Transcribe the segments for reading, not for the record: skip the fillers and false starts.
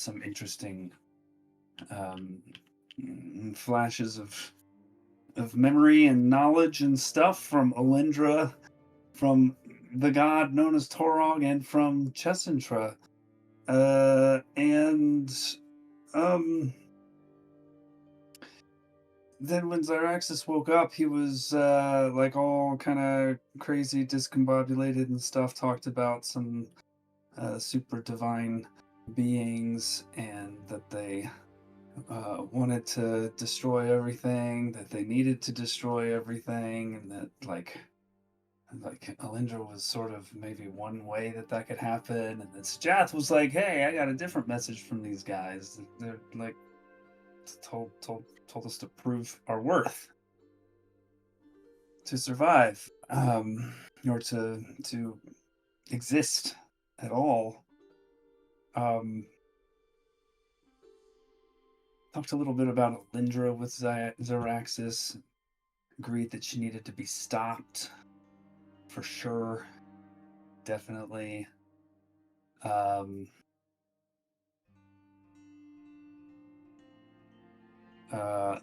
some interesting flashes of memory and knowledge and stuff from Elendra, from the god known as Torog, and from Chesentra. And um, then when Zyraxis woke up, he was like all kind of crazy, discombobulated and stuff. Talked about some super divine beings, and that they wanted to destroy everything, that they needed to destroy everything, and that like Alindra was sort of maybe one way that that could happen, and then Sajath was like, "Hey, I got a different message from these guys. They're like told us to prove our worth, to survive, or to exist at all." Um, Talked a little bit about Alindra with Zaraxis. Agreed that she needed to be stopped for sure, definitely. Um, uh,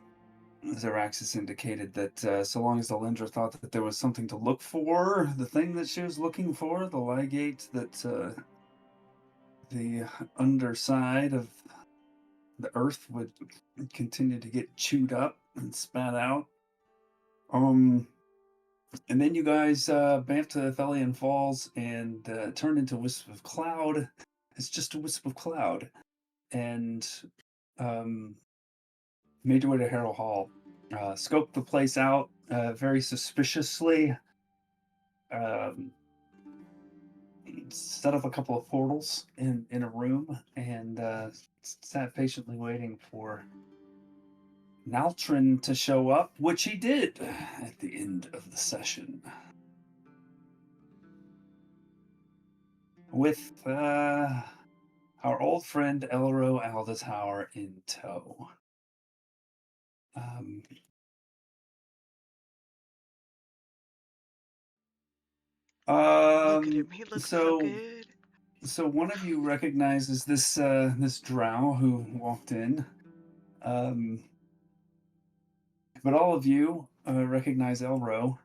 Zaraxis indicated that so long as Alindra thought that there was something to look for, the thing that she was looking for, the Ligate, that the underside of the earth would continue to get chewed up and spat out. And then you guys bamped to Thelian Falls and turned into Wisp of Cloud. It's just a wisp of cloud. And um, made your way to Harrow Hall. Scoped the place out very suspiciously. Um, Set up a couple of portals in a room, and sat patiently waiting for Naltrin to show up, which he did at the end of the session. With our old friend Elro Aldatower in tow. Um, Look at him. He looks so so good. one of you recognizes this drow who walked in. Um, but all of you recognize Elro.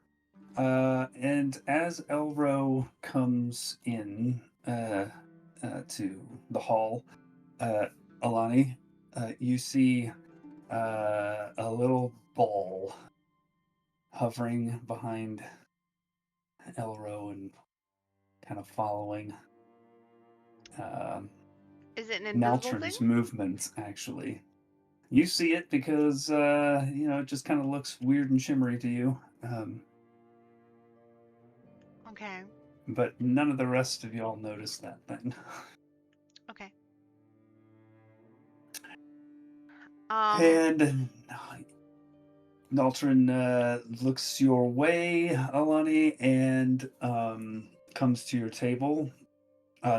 And as Elro comes in to the hall, Alani, you see a little ball hovering behind Elro and kind of following Is it an invisible thing? Naltrin's movements, actually. You see it because, it just kind of looks weird and shimmery to you. Okay. But none of the rest of y'all notice that thing. Okay. And Naltrin looks your way, Alani, and comes to your table.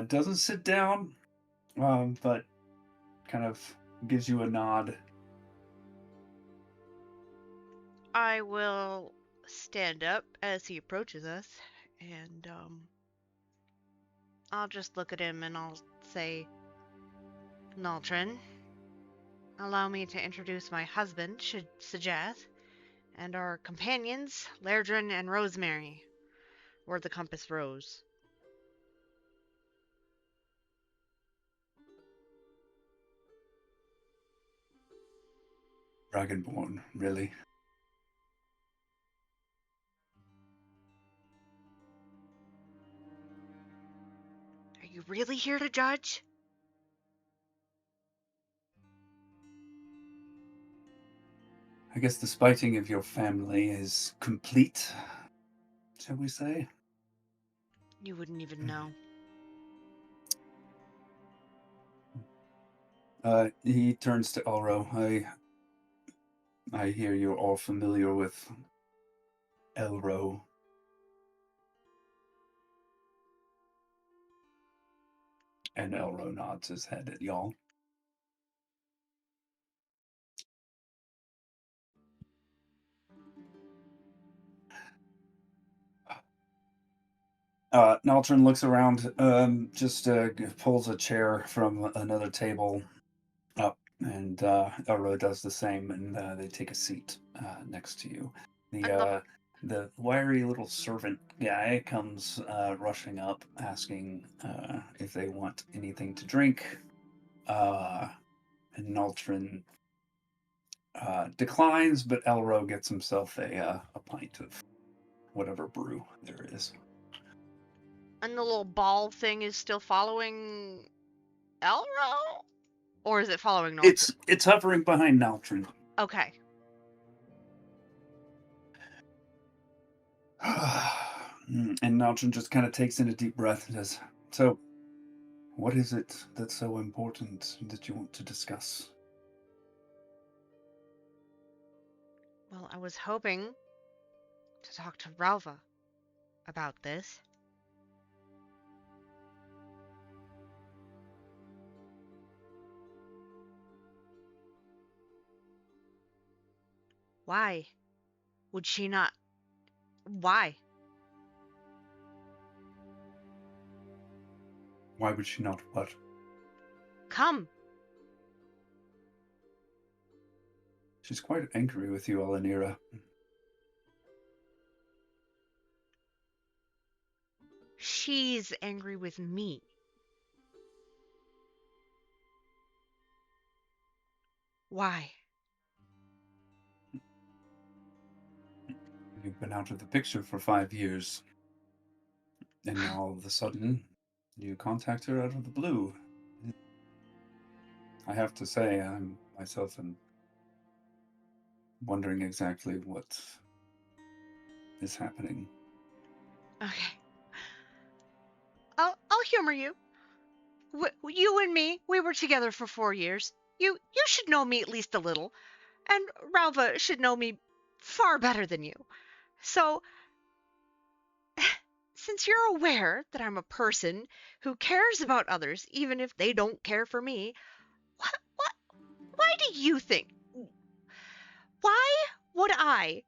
Doesn't sit down, but kind of gives you a nod. I will stand up as he approaches us, and I'll just look at him and I'll say, Naltrin, allow me to introduce my husband, Sajath, and our companions, Lairdrin and Rosemary, or the Compass Rose. Dragonborn, really. Are you really here to judge? I guess the spiting of your family is complete, shall we say? You wouldn't even know. He turns to Elro. I hear you're all familiar with Elro. And Elro nods his head at y'all. Naltrin looks around, just pulls a chair from another table up, and Elro does the same, and they take a seat next to you. And the The wiry little servant guy comes rushing up, asking if they want anything to drink, and Naltrin declines, but Elro gets himself a pint of whatever brew there is. and the little ball thing is still following Elro? Or is it following Naltrin? It's hovering behind Naltrin. Okay. And Naltrin just kind of takes in a deep breath and says, "So, what is it that's so important that you want to discuss?" Well, I was hoping to talk to Ralva about this. Why would she not? Why? Why would she not? What? Come. She's quite angry with you, Alanira. She's angry with me. Why? You've been out of the picture for 5 years, and now all of a sudden, you contact her out of the blue. I have to say, I'm myself am wondering exactly what is happening. Okay. I'll humor you. You and me, we were together for 4 years. You should know me at least a little, and Ralva should know me far better than you. So, since you're aware that I'm a person who cares about others even if they don't care for me, what why do you think? Why would I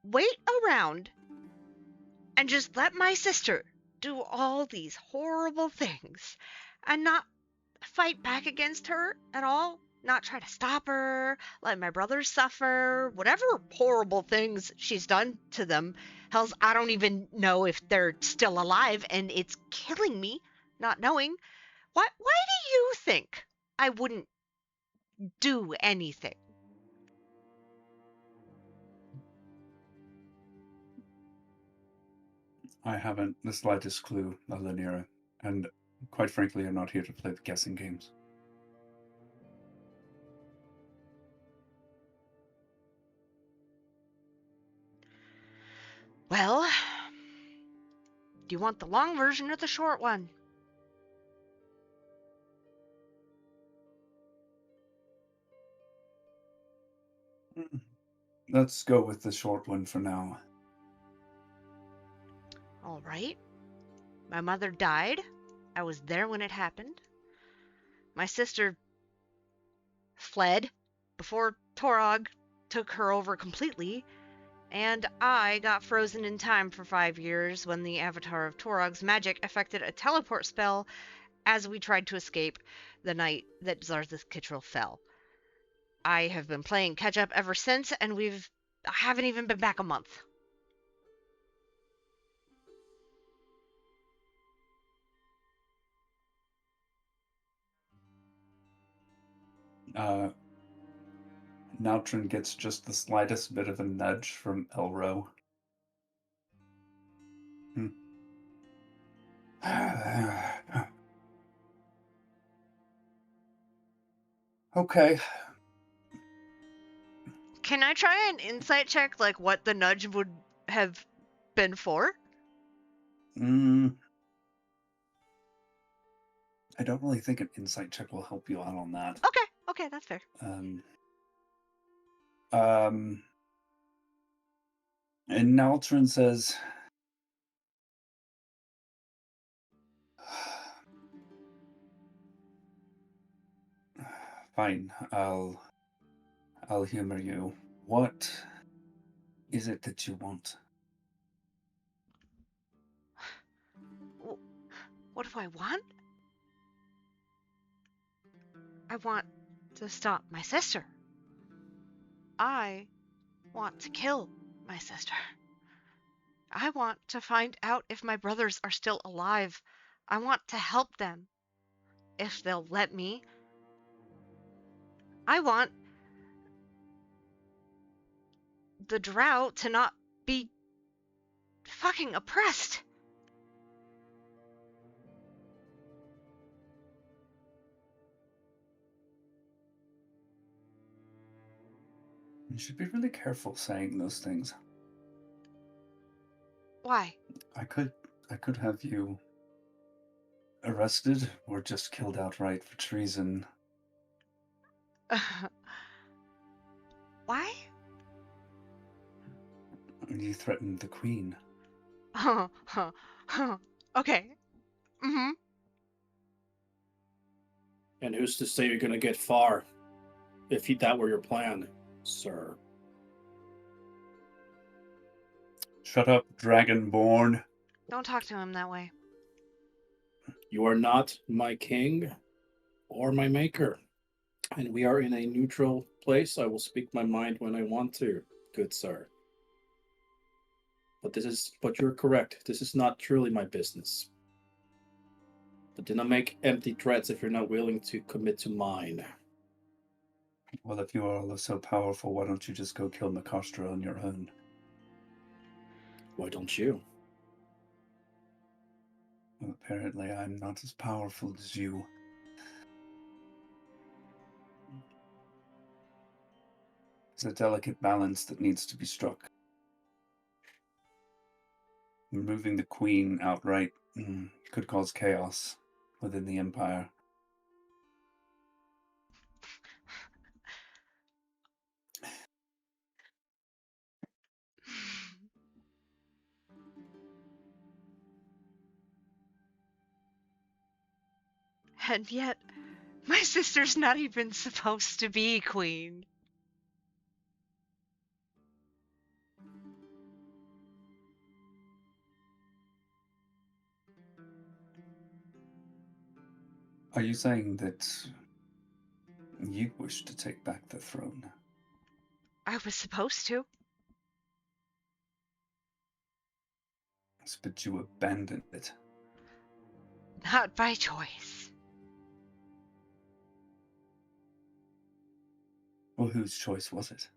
wait around and just let my sister do all these horrible things and not fight back against her at all? Not try to stop her, let my brothers suffer, whatever horrible things she's done to them. Hells, I don't even know if they're still alive, and it's killing me not knowing. Why do you think I wouldn't do anything? I haven't the slightest clue, Alanira, and quite frankly, I'm not here to play the guessing games. Well, do you want the long version or the short one? Let's go with the short one for now. All right. My mother died. I was there when it happened. My sister fled before Torog took her over completely, and I got frozen in time for 5 years when the avatar of Torog's magic affected a teleport spell as we tried to escape the night that Zarthus Kittrell fell. I have been playing catch up ever since, and I haven't even been back a month. Naltrin gets just the slightest bit of a nudge from Elro. Okay. Can I try an insight check, like what the nudge would have been for? I don't really think an insight check will help you out on that. Okay, that's fair. And Naltrin says, "Fine, I'll humor you. What is it that you want?" What do I want? I want to stop my sister. I want to kill my sister. I want to find out if my brothers are still alive. I want to help them, if they'll let me. I want the drow to not be fucking oppressed. You should be really careful saying those things. Why? I could have you arrested or just killed outright for treason. Why? You threatened the queen. Okay. Mm-hmm. And who's to say you're going to get far if that were your plan, sir? Shut up, Dragonborn. Don't talk to him that way. You are not my king or my maker. And we are in a neutral place. I will speak my mind when I want to, good sir. But you're correct. This is not truly my business. But do not make empty threats if you're not willing to commit to mine. Well, if you are all so powerful, why don't you just go kill Makastra on your own? Why don't you? Well, apparently I'm not as powerful as you. It's a delicate balance that needs to be struck. Removing the queen outright could cause chaos within the Empire. And yet, my sister's not even supposed to be queen. Are you saying that you wish to take back the throne? I was supposed to. But you abandoned it. Not by choice. Well, whose choice was it?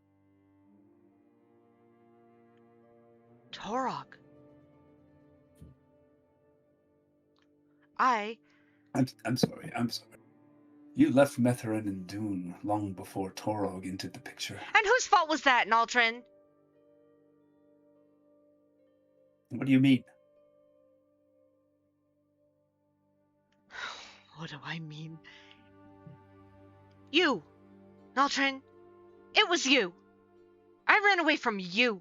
Torog. I'm sorry. You left Metherin and Dune long before Torog entered the picture. And whose fault was that, Naltrin? What do you mean? What do I mean? You, Naltrin. It was you. I ran away from you.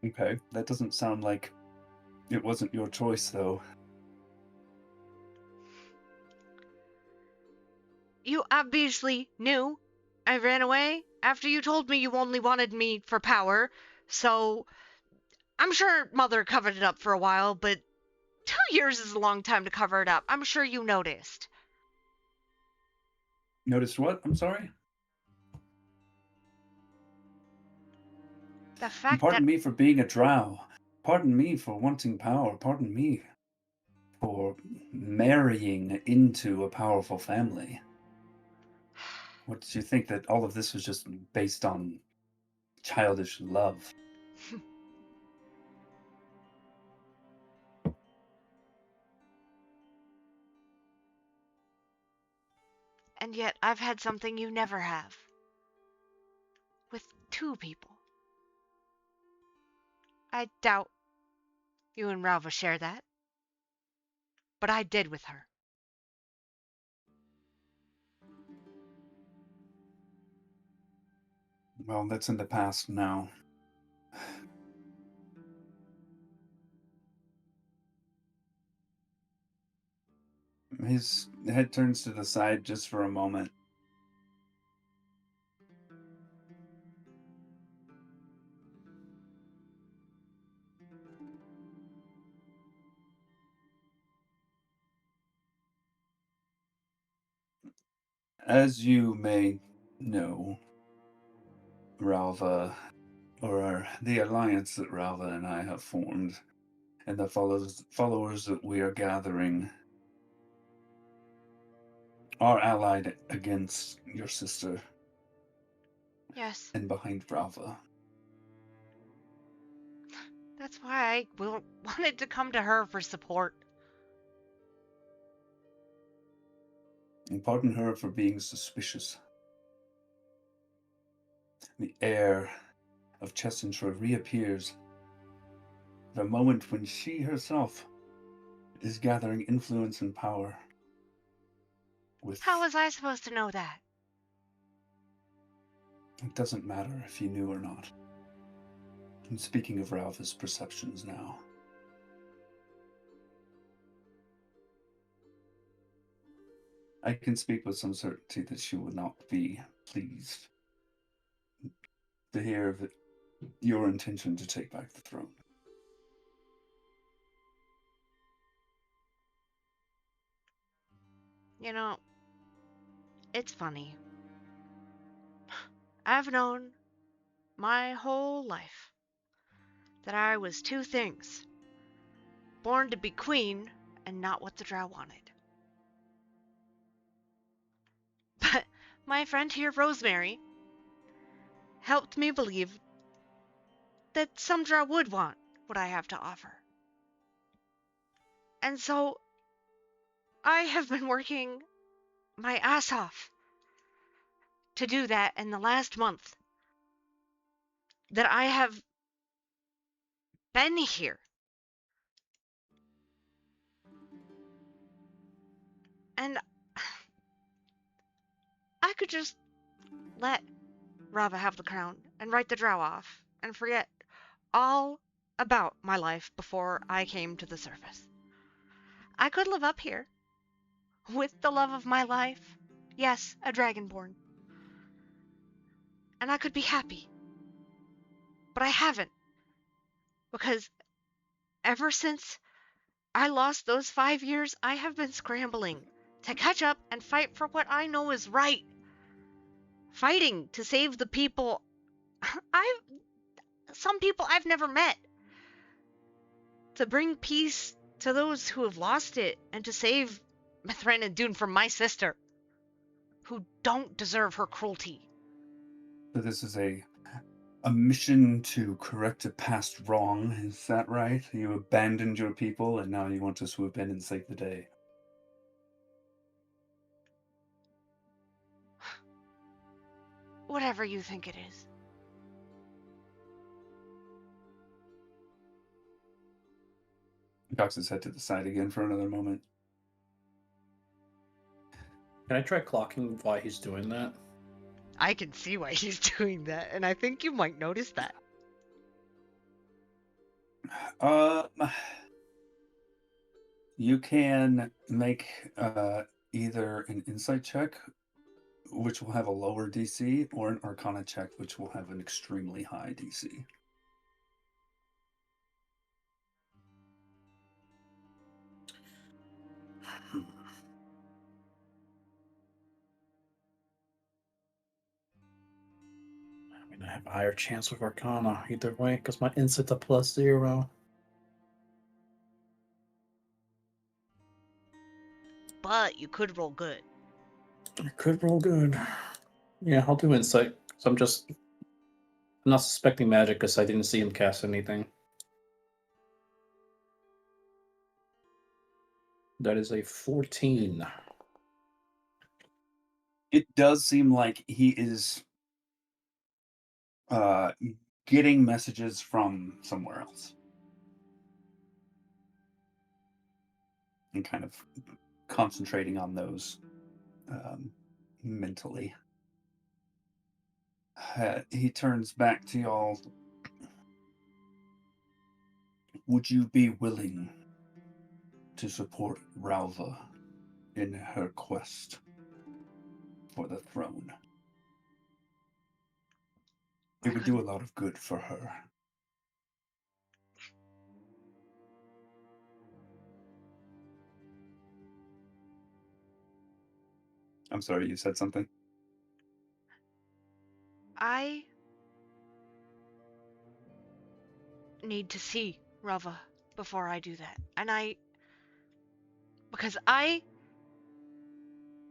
Okay, that doesn't sound like it wasn't your choice, though. You obviously knew I ran away after you told me you only wanted me for power, so I'm sure Mother covered it up for a while, but 2 years is a long time to cover it up. I'm sure you noticed. Noticed what? I'm sorry? The And fact pardon that me for being a drow. Pardon me for wanting power. Pardon me for marrying into a powerful family. What did you think, that all of this was just based on childish love? and yet I've had something you never have. With 2 people. I doubt you and Ralva share that. But I did with her. Well, that's in the past now. His head turns to the side just for a moment. As you may know, Ralva, or the alliance that Ralva and I have formed, and the followers that we are gathering, are allied against your sister Yes, and behind Ralva. that's why I wanted to come to her for support. And pardon her for being suspicious. The heir of Chessenshire reappears at a moment when she herself is gathering influence and power with... How was I supposed to know that? It doesn't matter if you knew or not. I'm speaking of Ralva's perceptions now. I can speak with some certainty that she would not be pleased to hear of your intention to take back the throne. You know, it's funny. I've known my whole life that I was two things: born to be queen and not what the drow wanted. But my friend here, Rosemary, helped me believe that some drow would want what I have to offer. And so I have been working my ass off to do that in the last month that I have been here. And I could just let Rava have the crown and write the drow off and forget all about my life before I came to the surface. I could live up here with the love of my life. Yes, a dragonborn. And I could be happy. But I haven't. Because ever since I lost those 5 years, I have been scrambling to catch up and fight for what I know is right. Fighting to save the people some people I've never met. To bring peace to those who have lost it, and to save Mithran and Dune from my sister, who don't deserve her cruelty. So this is a mission to correct a past wrong, is that right? You abandoned your people and now you want to swoop in and save the day. Whatever you think it is. He cocks his head to the side again for another moment. Can I try clocking why he's doing that? I can see why he's doing that, and I think you might notice that. You can make either an insight check, which will have a lower DC, or an Arcana check, which will have an extremely high DC. I mean, I have a higher chance with Arcana either way, because my insight's a +0. But you could roll good. I could roll good. Yeah, I'll do insight. So I'm not suspecting magic because I didn't see him cast anything. That is a 14. It does seem like he is getting messages from somewhere else. And kind of concentrating on those mentally. He turns back to y'all. Would you be willing to support Ralva in her quest for the throne? It would do a lot of good for her. I'm sorry, you said something? I need to see Rava before I do that. And because I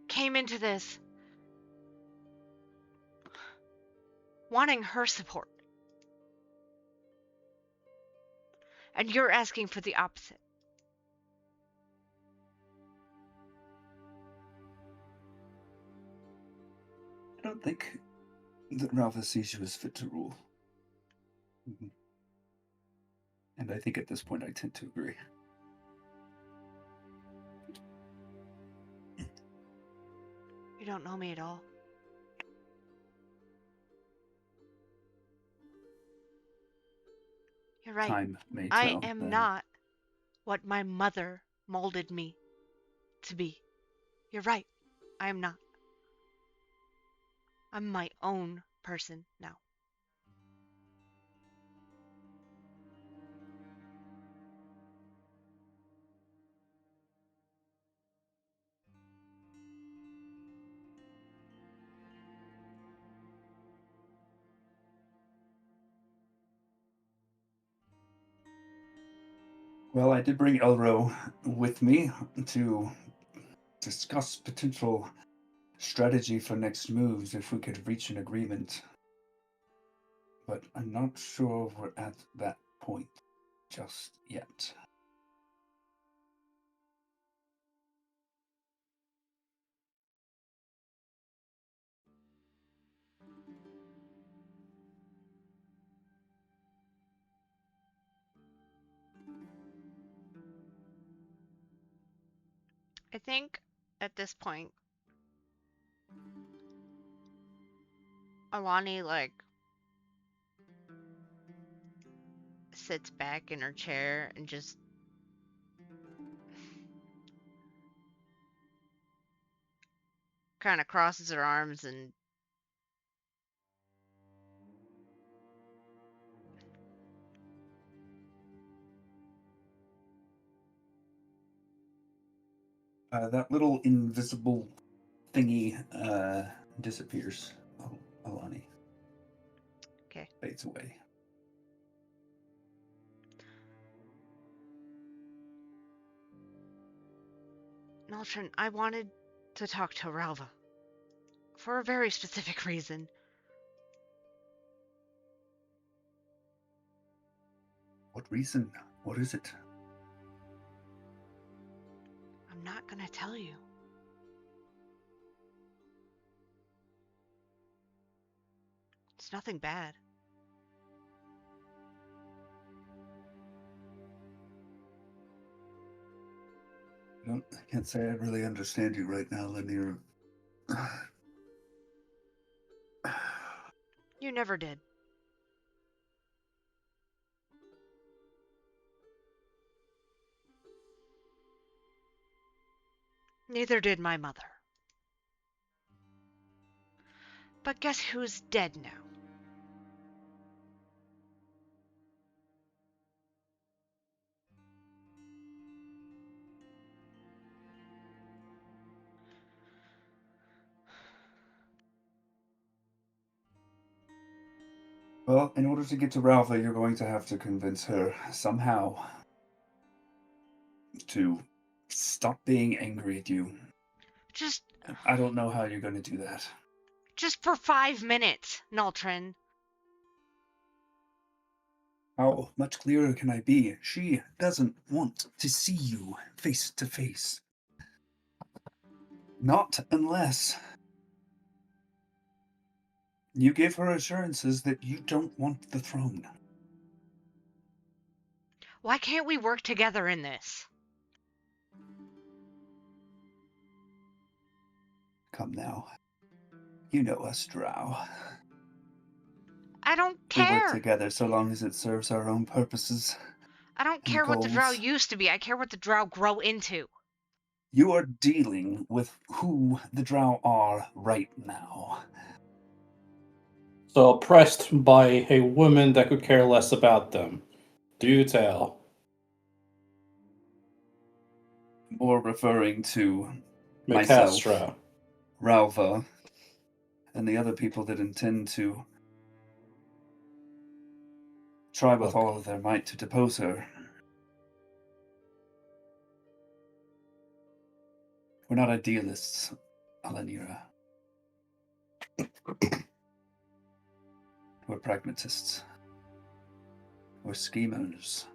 came into this wanting her support. And you're asking for the opposite. I don't think that Rava sees you as fit to rule. And I think at this point I tend to agree. You don't know me at all. You're right. Time may I tell. am then. not what my mother molded me to be. You're right. I am not. I'm my own person now. Well, I did bring Elro with me to discuss potential strategy for next moves if we could reach an agreement. But I'm not sure we're at that point just yet. I think at this point, Alani sits back in her chair and just kind of crosses her arms and That little invisible thingy disappears. Oh, Alani. Okay. Fades away. Naltrin, I wanted to talk to Ralva. For a very specific reason. What reason? What is it? I'm not gonna tell you. It's nothing bad. I can't say I really understand you right now, Lanier. You never did. Neither did my mother. But guess who's dead now? Well, in order to get to Ralva, you're going to have to convince her somehow to stop being angry at you. Just I don't know how you're going to do that. Just for 5 minutes, Naltrin. How much clearer can I be? She doesn't want to see you face to face. Not unless you give her assurances that you don't want the throne. Why can't we work together in this? Come now. You know us, Drow. I don't We work care. together so long as it serves our own purposes. I don't care what the drow used to be. I care what the drow grow into. You are dealing with who the Drow are right now. So oppressed by a woman that could care less about them. Do tell. More referring to myself. Macastra. Ralva and the other people that intend to try with all of their might to depose her. We're not idealists, Alanira. We're pragmatists. We're schemers.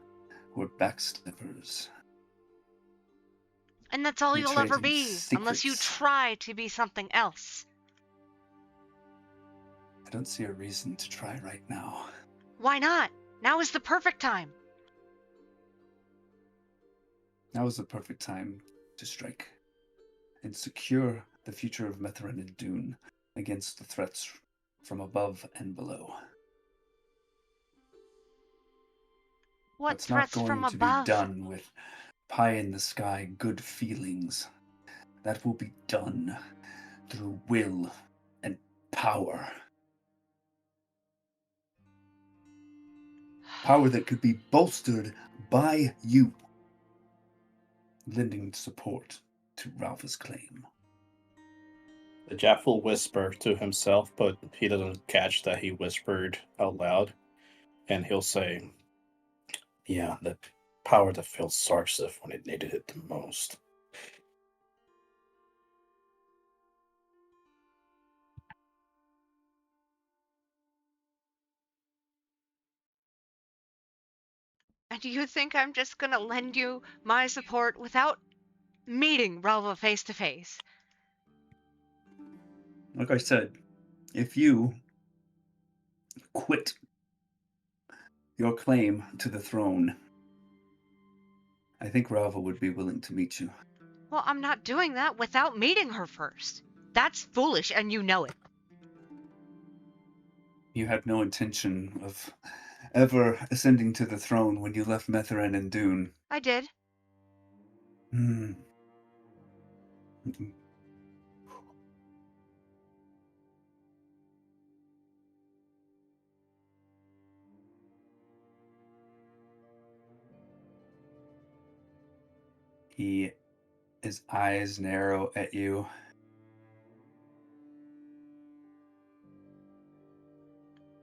We're backstabbers. And that's all We you'll trade ever in be, unless you secrets. try to be something else. I don't see a reason to try right now. Why not? Now is the perfect time. Now is the perfect time to strike and secure the future of Mithrin and Dune against the threats from above and below. What That's not threats from going to be above? done with pie in the sky good feelings. That will be done through will and power. Power that could be bolstered by you, lending support to Ralpha's claim. The Jaff will whisper to himself, but he doesn't catch that he whispered out loud. And he'll say, yeah, the power that failed Sarsif when it needed it the most. And do you think I'm just gonna lend you my support without meeting Ralva face to face? Like I said, if you quit your claim to the throne, I think Ralva would be willing to meet you. Well, I'm not doing that without meeting her first. That's foolish, and you know it. You had no intention of ever ascending to the throne when you left Mithrin and Dune. I did. Hmm. His eyes narrow at you.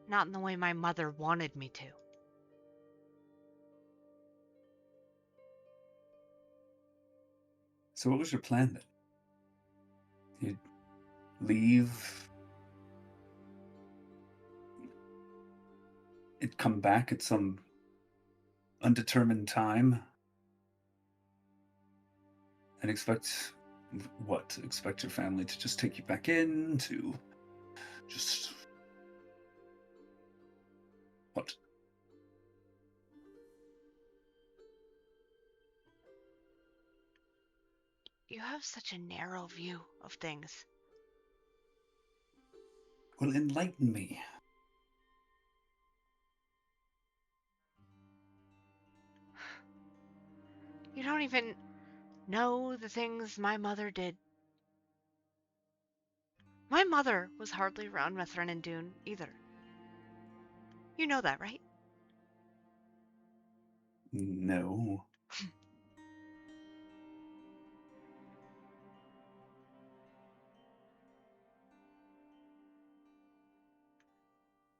Not in the way my mother wanted me to. So what was your plan then? You'd leave? It'd come back at some undetermined time? And expect what? Expect your family to just take you back in? To just... what? You have such a narrow view of things. Well, enlighten me. You don't even know the things my mother did. My mother was hardly around Mithrin and Dune either. You know that, right? No.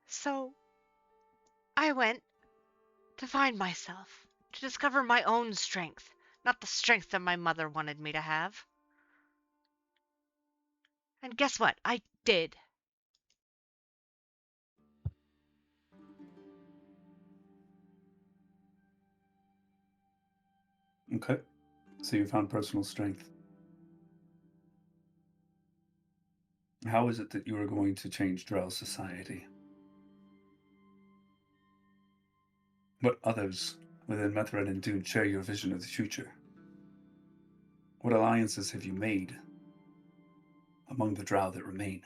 So, I went to find myself, to discover my own strength, not the strength that my mother wanted me to have. And guess what? I did. Okay. So you found personal strength. How is it that you are going to change Drow society? What others within Mithrin and Dune share your vision of the future? What alliances have you made among the Drow that remain?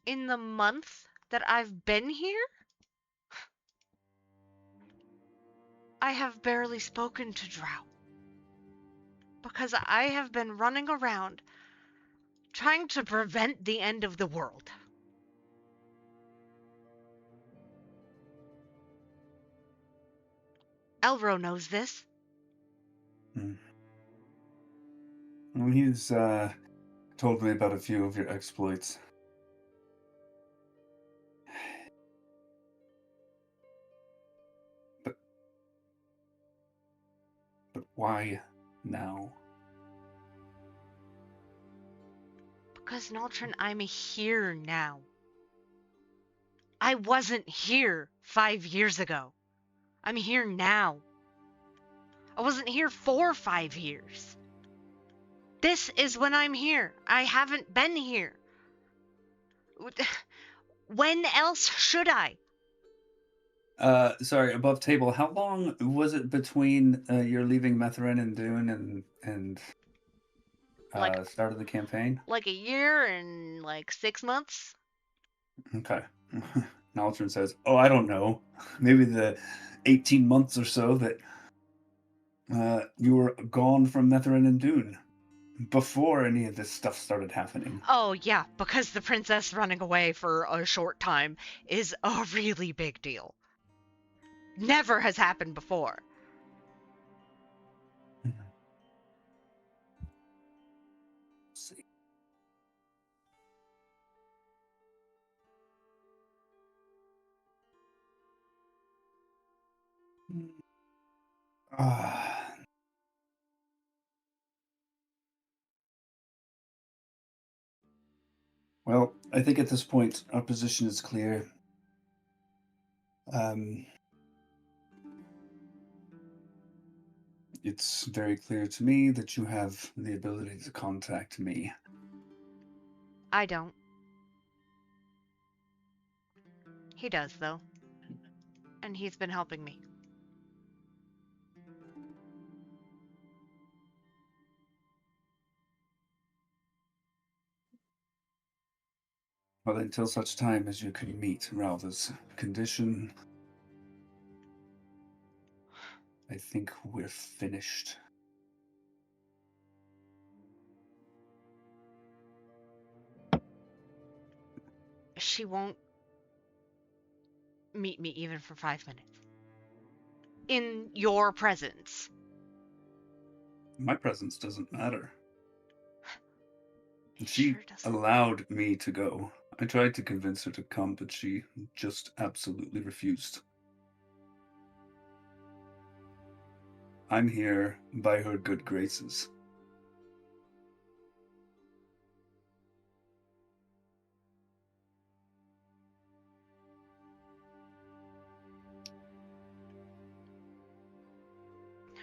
In the month that I've been here, I have barely spoken to Drow. Because I have been running around trying to prevent the end of the world. Elro knows this. Well, he's told me about a few of your exploits. But why now? Because, Naltron, I'm here now. I wasn't here 5 years ago. I'm here now. I wasn't here for 5 years. This is when I'm here. I haven't been here. When else should I? Sorry, above table, how long was it between your leaving Methrin and Dune and Like- start of the campaign? Like a year and like 6 months? Okay. Naltron says, "Oh, I don't know. Maybe the 18 months or so that you were gone from Methrin and Dune before any of this stuff started happening." Oh, yeah, because the princess running away for a short time is a really big deal. Never has happened before. Let's see. Ah. Well, I think at this point our position is clear. It's very clear to me that you have the ability to contact me. I don't. He does, though. And he's been helping me. Well, until such time as you can meet Ralva's condition, I think we're finished. She won't meet me even for 5 minutes. In your presence. My presence doesn't matter. It She sure doesn't. allowed me to go. I tried to convince her to come, but she just absolutely refused. I'm here by her good graces.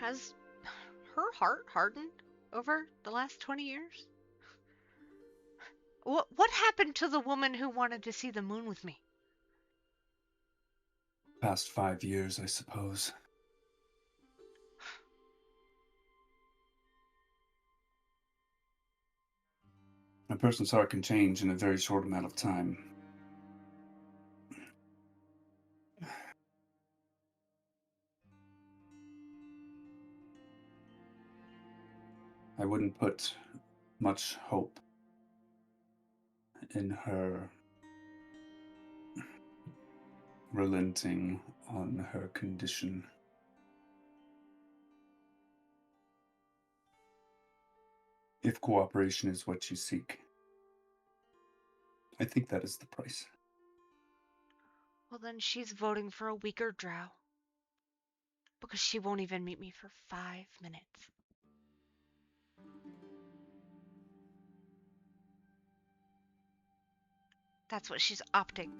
Has her heart hardened over the last 20 years? What happened to the woman who wanted to see the moon with me? Past 5 years, I suppose. A person's heart can change in a very short amount of time. I wouldn't put much hope in her relenting on her condition. If cooperation is what you seek, I think that is the price. Well, then she's voting for a weaker drow. Because she won't even meet me for 5 minutes. That's what she's opting.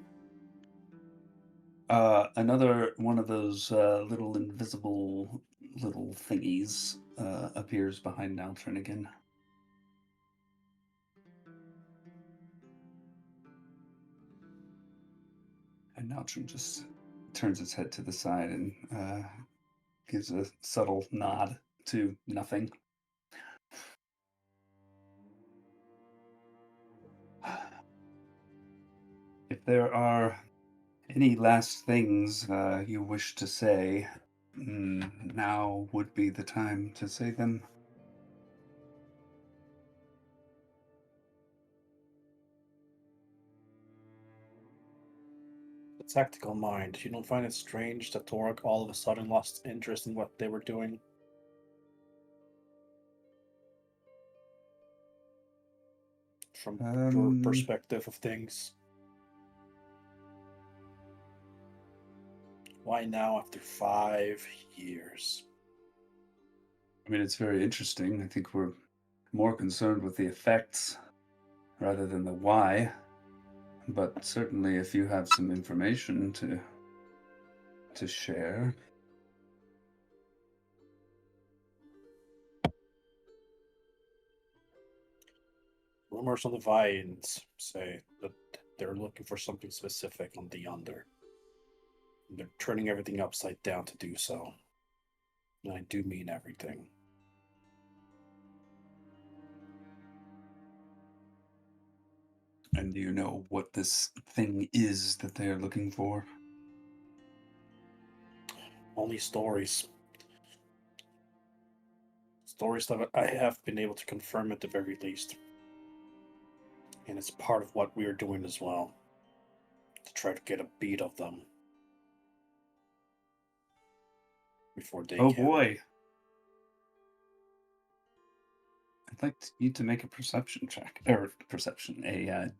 Another one of those little invisible little thingies appears behind Naltron again. And Naltron just turns its head to the side and gives a subtle nod to nothing. If there are any last things you wish to say, now would be the time to say them. The tactical mind. You don't find it strange that Torek all of a sudden lost interest in what they were doing? from your Um, perspective of things? Why now after 5 years? I mean, it's very interesting. I think we're more concerned with the effects rather than the why. But certainly, if you have some information to share. Rumors on the vines say that they're looking for something specific on the Under. They're turning everything upside down to do so. And I do mean everything. And do you know what this thing is that they are looking for? Only stories. Stories that I have been able to confirm at the very least. And it's part of what we're doing as well. To try to get a beat of them. Before they Oh can. boy. I'd like you to make a perception check. Or a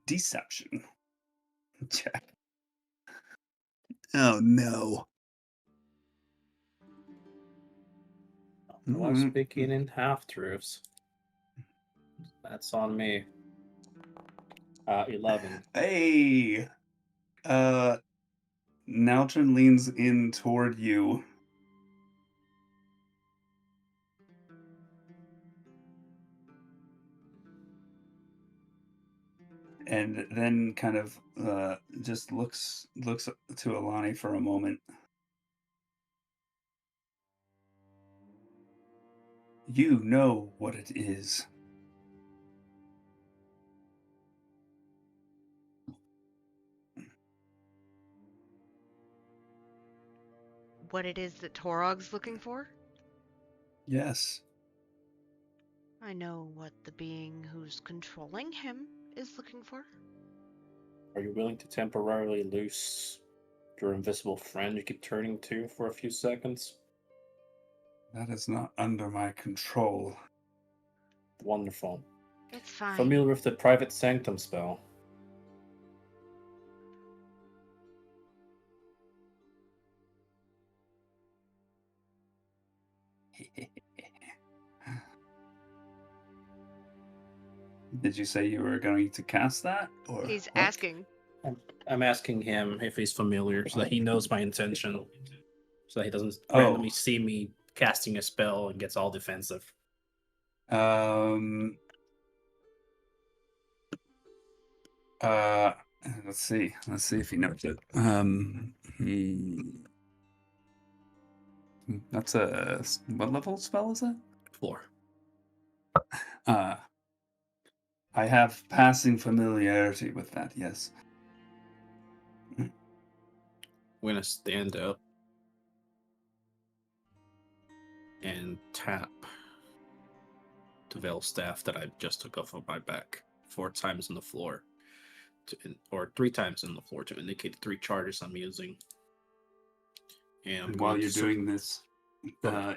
deception check. Oh no. I was speaking in half-truths. That's on me. 11. Hey! Naltron leans in toward you. And then kind of just looks to Alani for a moment. You know what it is. What it is that Torog's looking for? Yes. I know what the being who's controlling him is looking for. Are you willing to temporarily lose your invisible friend you keep turning to for a few seconds? That is not under my control. Wonderful. It's fine. Familiar with the private sanctum spell? Did you say you were going to cast that? Or He's what? asking. I'm asking him if he's familiar so that he knows my intention. So that he doesn't Oh. randomly see me casting a spell and gets all defensive. Let's see. Let's see if he knows it. That's a what level spell is that? 4. I have passing familiarity with that, yes. I'm gonna stand up and tap the veil staff that I just took off of my back 4 times on the floor, or 3 times on the floor to indicate the 3 charges I'm using. And while you're doing this,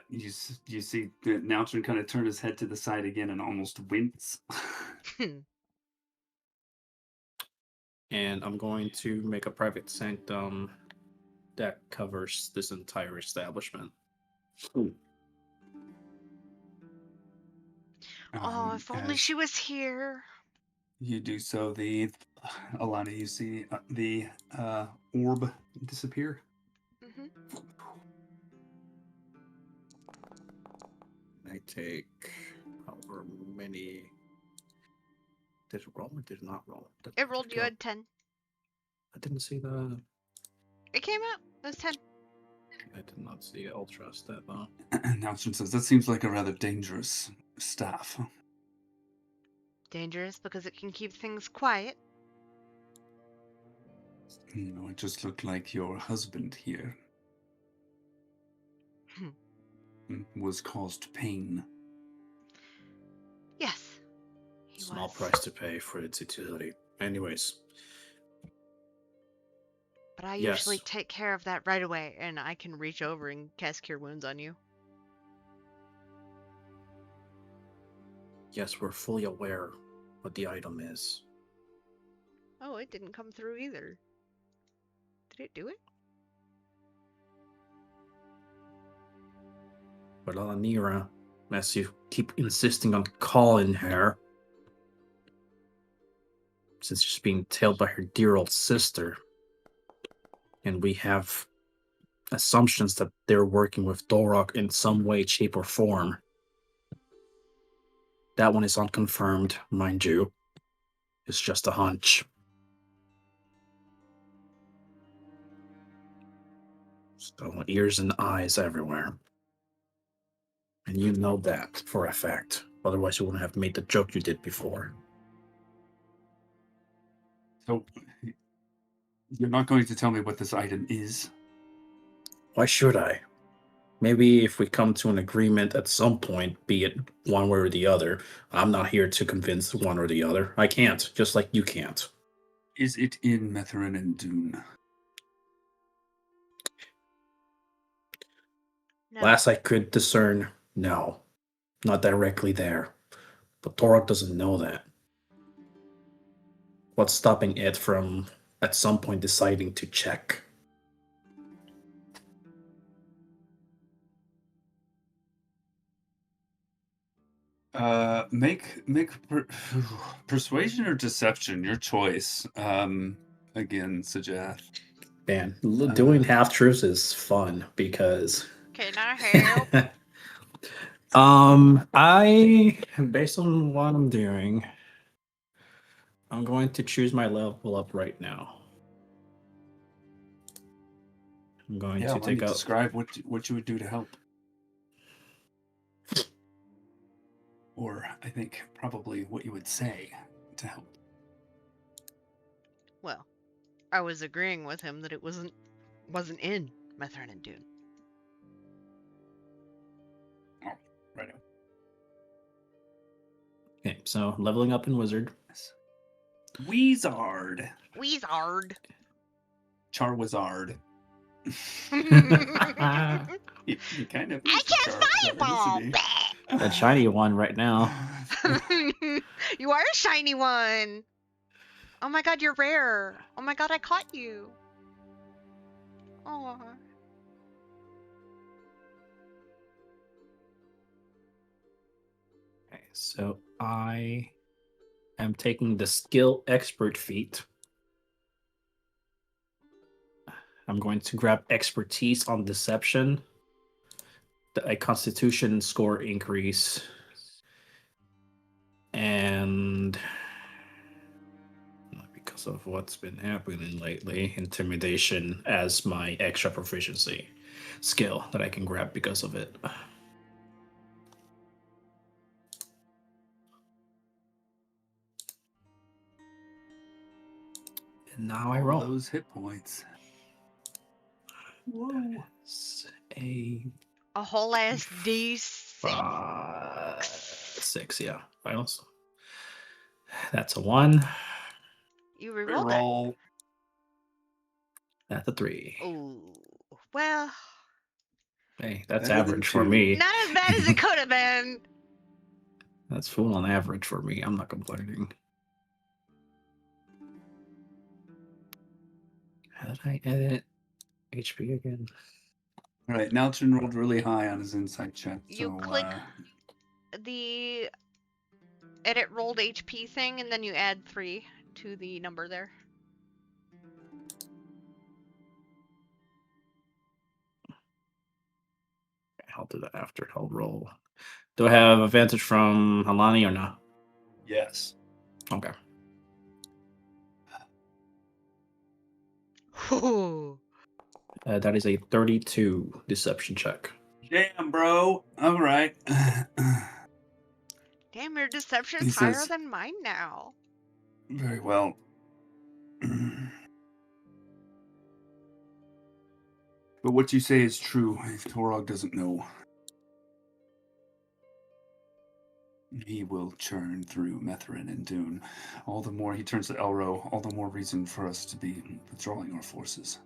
you see Naltron kind of turn his head to the side again and almost wince. And I'm going to make a private sanctum that covers this entire establishment. Oh, if only she was here. You do so, Alana, you see the orb disappear. Mm-hmm. I take however many. Did it roll or did it not roll? It rolled. You had 10. I didn't see the. It came out. It was 10. I did not see it. I'll trust that though. Naltron says, that seems like a rather dangerous staff. Dangerous because it can keep things quiet. You know, it just looked like your husband here was caused pain. Yes. Small price to pay for its utility. Anyways. But I usually take care of that right away, and I can reach over and cast Cure Wounds on you. Yes, we're fully aware what the item is. Oh, it didn't come through either. Did it do it? But Alanira, as you keep insisting on calling her, since she's being tailed by her dear old sister, and we have assumptions that they're working with Dorok in some way, shape, or form. That one is unconfirmed, mind you. It's just a hunch. So ears and eyes everywhere. And you know that for a fact. Otherwise you wouldn't have made the joke you did before. So, you're not going to tell me what this item is? Why should I? Maybe if we come to an agreement at some point, be it one way or the other, I'm not here to convince one or the other. I can't, just like you can't. Is it in Metherin and Dune? No. Last I could discern, no. Not directly there. But Torok doesn't know that. What's stopping it from, at some point, deciding to check? Make persuasion or deception, your choice. Again, Sajath. Man, doing half truths is fun because. Can I help? I, based on what I'm doing, I'm going to choose my level up right now. I'm going to take out. Describe what you would do to help. Or I think probably what you would say to help. Well, I was agreeing with him that it wasn't in Metherin and Dune. Oh, right. Okay, so leveling up in Wizard. Weezard. Weezard. Charwizard. He kind of. I cast fireball. That shiny one right now. You are a shiny one. Oh my god, you're rare. Oh my god, I caught you. Oh. Okay, so I am taking the skill expert feat. I'm going to grab expertise on deception, a constitution score increase, and because of what's been happening lately, intimidation as my extra proficiency skill that I can grab because of it. And now I roll. Those hit points. Whoa. A whole ass D6. 6, yeah. Finals. That's a 1. You reroll that. Roll. That's a 3. Ooh. Well. Hey, that's Better than average for 2. me. Not as bad as it could have been. That's full on average for me. I'm not complaining. How did I edit HP again? All right, Nalchin rolled really high on his insight check. You So, click the edit rolled HP thing, and then you add 3 to the number there. I'll do that after. I'll roll. Do I have advantage from Halani or not? yes. Okay. That is a 32 deception check. Damn, bro. All right. Damn, your deception's He higher says- than mine now. Very well. But what you say is true. If Torog doesn't know, he will churn through Metherin and Dune. All the more he turns to Elro, all the more reason for us to be withdrawing our forces.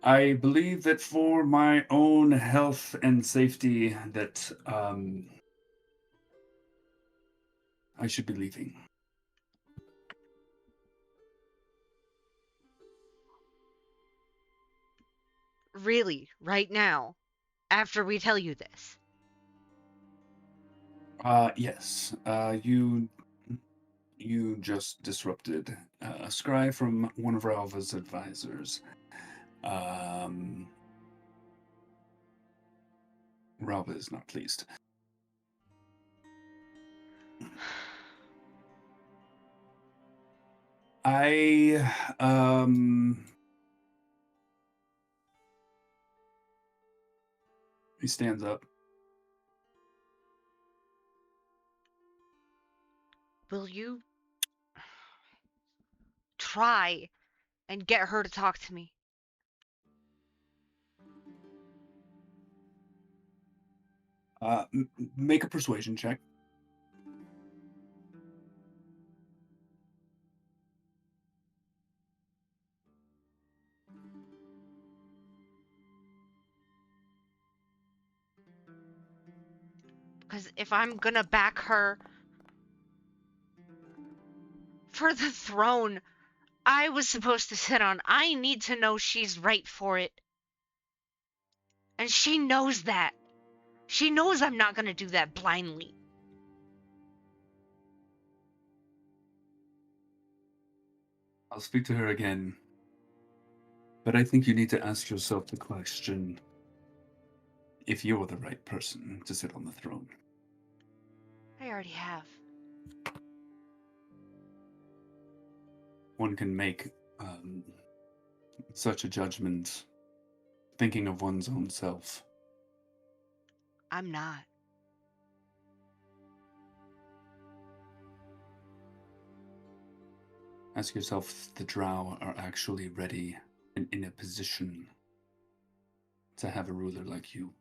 I believe that for my own health and safety that I should be leaving. Really, right now, after we tell you this? Yes. You just disrupted a scry from one of Ralva's advisors. Ralva is not pleased. He stands up. Will you try and get her to talk to me? Make a persuasion check. Because if I'm gonna back her for the throne I was supposed to sit on, I need to know she's right for it. And she knows that. She knows I'm not gonna do that blindly. I'll speak to her again. But I think you need to ask yourself the question if you're the right person to sit on the throne. I already have. One can make such a judgment thinking of one's own self. I'm not. Ask yourself if the Drow are actually ready and in a position to have a ruler like you.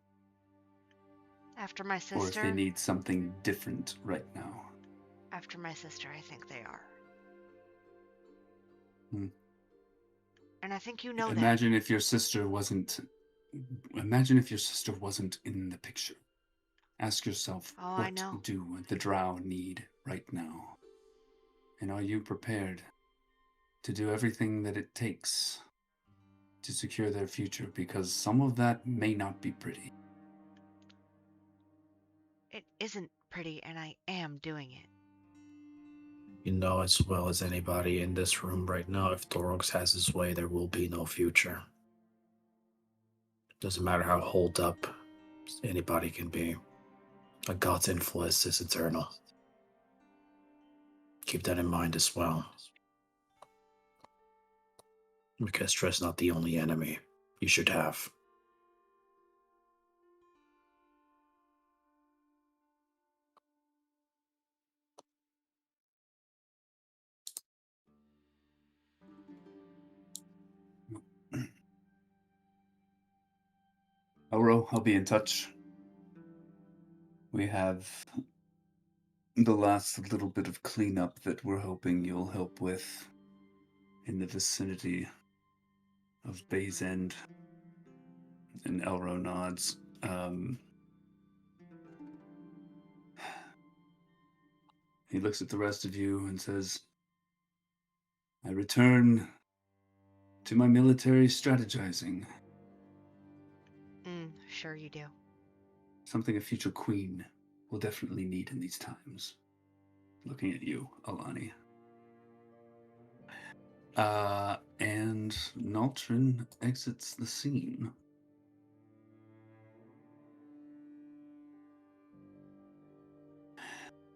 After my sister? Or if they need something different right now. After my sister, I think they are. And I think you know that. Imagine if your sister wasn't in the picture. Ask yourself, what do the Drow need right now? And are you prepared to do everything that it takes to secure their future? Because some of that may not be pretty. It isn't pretty, and I am doing it. You know as well as anybody in this room right now, if Thorox has his way, there will be no future. Doesn't matter how holed up anybody can be. A god's influence is eternal. Keep that in mind as well. Orchestra is not the only enemy you should have. Oro, I'll be in touch. We have the last little bit of cleanup that we're hoping you'll help with in the vicinity of Bay's End. And Elro nods. He looks at the rest of you and says, I return to my military strategizing. Sure you do. Something a future queen will definitely need in these times. Looking at you, Alani. And Naltrin exits the scene.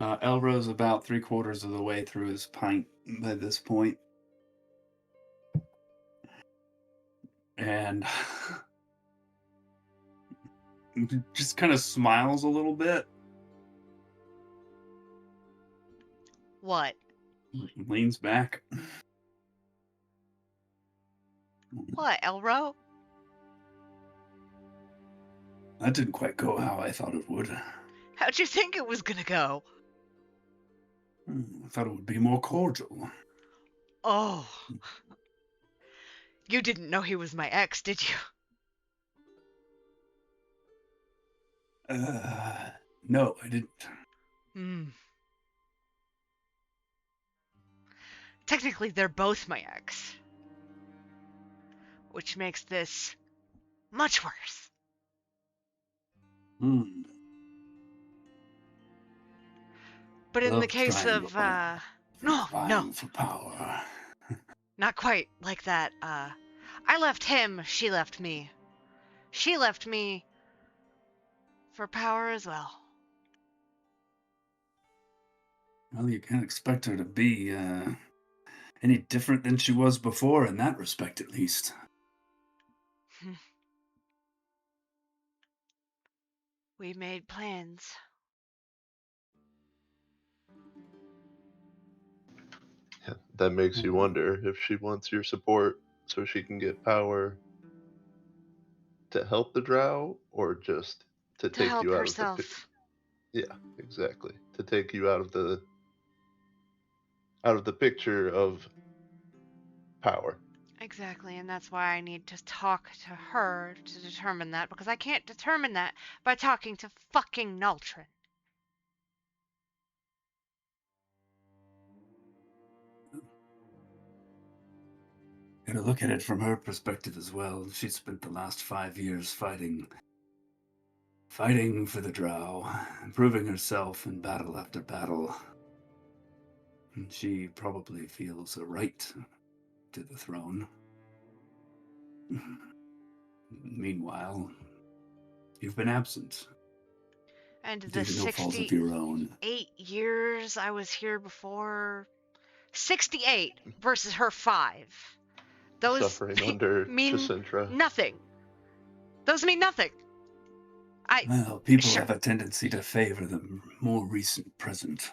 Elro's about 3/4 of the way through his pint by this point. And just kind of smiles a little bit. What? Leans back. What, Elro? That didn't quite go how I thought it would. How'd you think it was gonna go? I thought it would be more cordial. Oh. You didn't know he was my ex, did you? No, I didn't. Hmm. Technically, they're both my ex. Which makes this much worse. Hmm. But in the Love case of, triangle. no, Vying for power. not quite like that. I left him, she left me. She left me for power as well. Well, you can't expect her to be any different than she was before in that respect, at least. We made plans. Yeah, that makes you wonder if she wants your support so she can get power to help the drow or just to To take help you out of the herself. yeah, exactly. To take you out of the picture of power. Exactly, and that's why I need to talk to her to determine that, because I can't determine that by talking to fucking Nultrin. Gotta look at it from her perspective as well. She spent the last 5 years fighting for the drow, proving herself in battle after battle. And she probably feels a right to the throne. Meanwhile, you've been absent And the due to no fault of your 68 own. years I was here before. 68 versus her 5. Those Suffering under mean Jacintra. nothing. Those mean nothing. Well, people Sure. have a tendency to favor the more recent present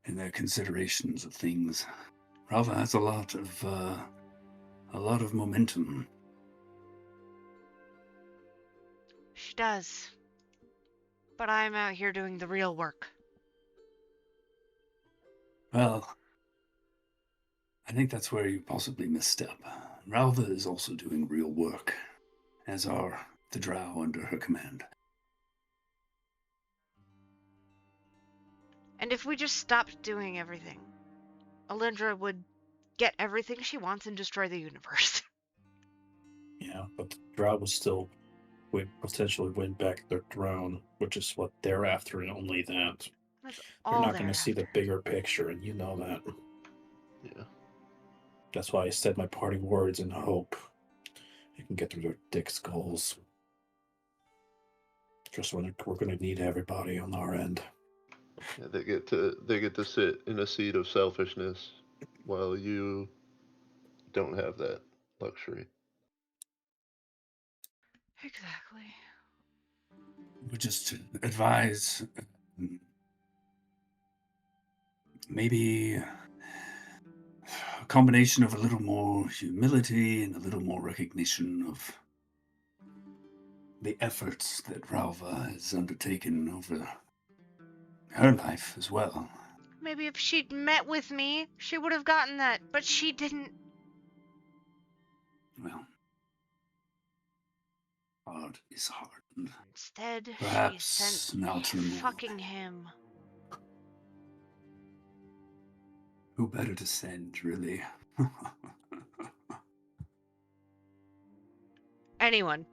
in their considerations of things. Rava has a lot of momentum. She does. But I'm out here doing the real work. Well, I think that's where you possibly misstep. Ralva is also doing real work, as are the drow under her command. And if we just stopped doing everything, Alindra would get everything she wants and destroy the universe. Yeah, but the drow will still potentially win back their throne, which is what they're after, and only that. That's They're all not they're going to see the after. bigger picture, and you know that. Yeah. That's why I said my parting words in hope you can get through their dick skulls. Just when we're going to need everybody on our end. Yeah, they get to sit in a seat of selfishness while you don't have that luxury. Exactly. We just advise maybe a combination of a little more humility and a little more recognition of the efforts that Ralva has undertaken over her life as well. Maybe if she'd met with me, she would have gotten that, but she didn't. Well, hard is hard. Instead, she sent Perhaps Naltron will. fucking him. Who better to send, really? Anyone.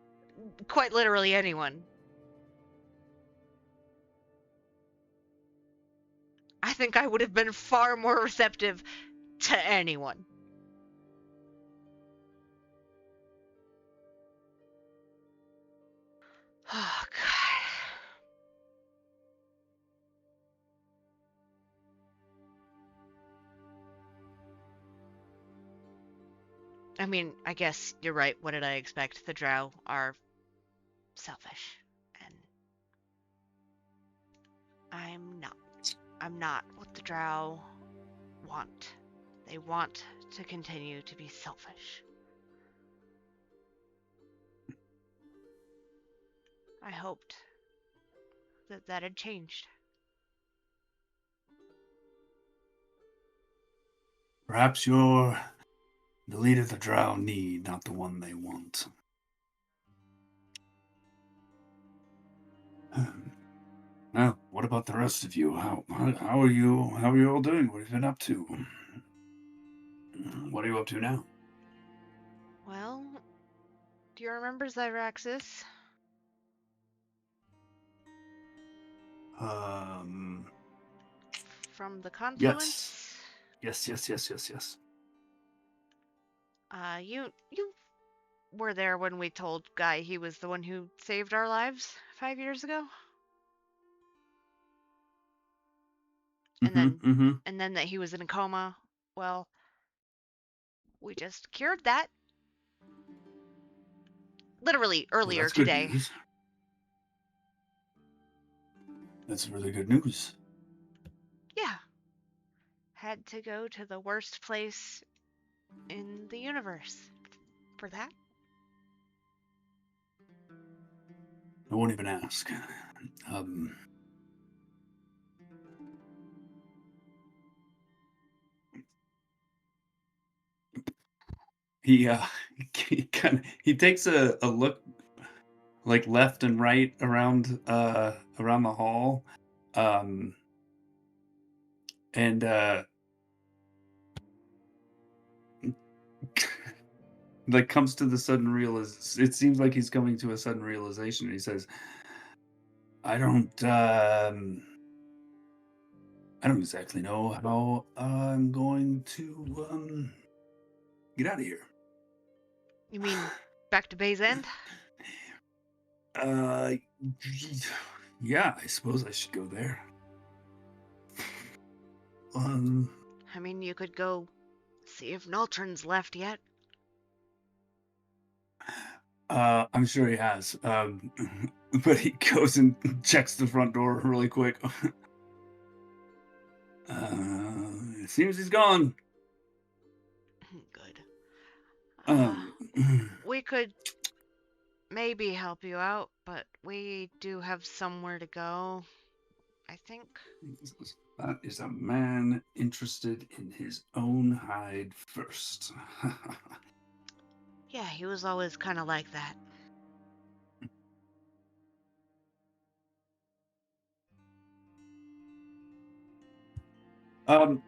Quite literally anyone. I think I would have been far more receptive to anyone. Oh, God. I mean, I guess you're right. What did I expect? The drow are selfish. And I'm not. I'm not what the drow want. They want to continue to be selfish. I hoped that that had changed. Perhaps your The leader the drow need, not the one they want. Now, what about the rest of you? How are you? How are you all doing? What have you been up to? What are you up to now? Well, do you remember Zyraxis? From the Confluence? Yes. You were there when we told Guy he was the one who saved our lives 5 years ago? And then that he was in a coma. Well, we just cured that. Literally earlier that's today. Good news. That's really good news. Yeah. Had to go to the worst place in the universe for that. I won't even ask. He he takes a look like left and right around the hall, and like comes to the sudden it seems like he's coming to a sudden realization. He says, I don't exactly know how I'm going to get out of here. You mean back to Bay's End? Yeah, I suppose I should go there. I mean, you could go see if Noltron's left yet. I'm sure he has. But he goes and checks the front door really quick. It seems he's gone. Good. We could maybe help you out, but we do have somewhere to go, I think. That is a man interested in his own hide first. Yeah, he was always kind of like that.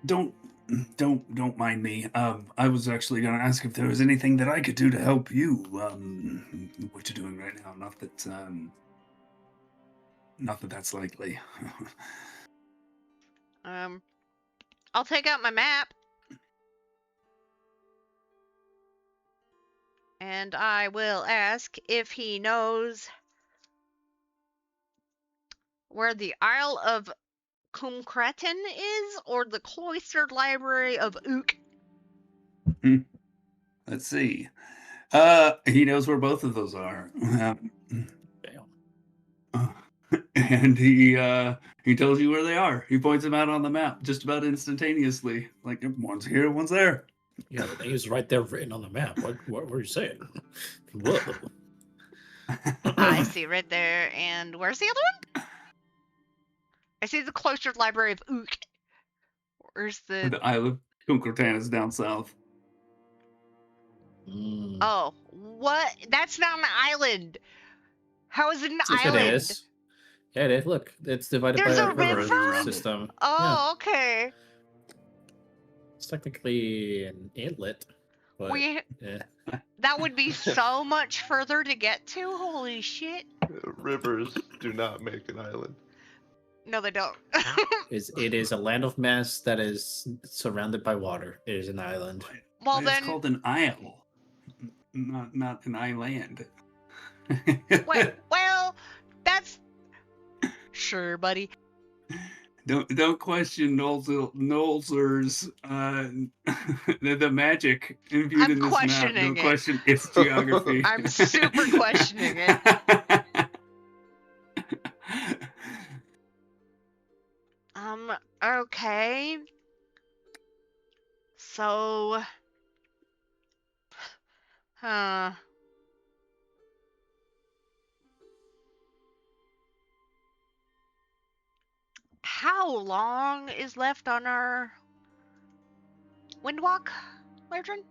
Don't mind me. I was actually gonna ask if there was anything that I could do to help you. What you're doing right now. Not that that's likely. I'll take out my map. And I will ask if he knows where the Isle of Cumcratin is, or the Cloistered Library of Ook. Let's see. He knows where both of those are. And he tells you where they are. He points them out on the map just about instantaneously. Like, one's here, one's there. Yeah, the name is right there written on the map. What were you saying? Whoa. I see right there. And where's the other one? I see the Cloistered Library of Ook. Where's the Isle of Cumcratin is down south. Oh, what? That's not an island. How is it an island? It is. Yeah, it is. Look, it's divided by a river system. Oh, yeah. Okay. It's technically an inlet. But, that would be so much further to get to. Holy shit. Rivers do not make an island. No, they don't. It is a land of mass that is surrounded by water. It is an island. Well, it's called an isle, not an island. well, that's sure, buddy. Don't question Nolzer's the magic imbued in this map. Don't question its geography. I'm super questioning it. Okay. So, how long is left on our windwalk, Lerdrin?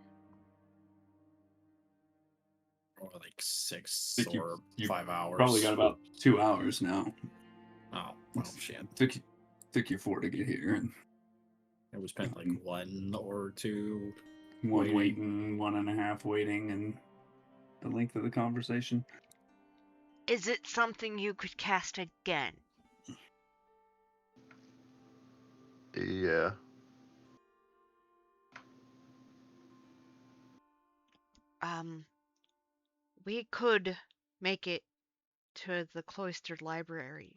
Or like 6 think or you 5 hours. Probably got about 2 hours now. Oh, well, shit. Took you 4 to get here, and It was spent like 1 or 2 one waiting, 1.5 waiting, and the length of the conversation. Is it something you could cast again? Yeah. We could make it to the cloistered library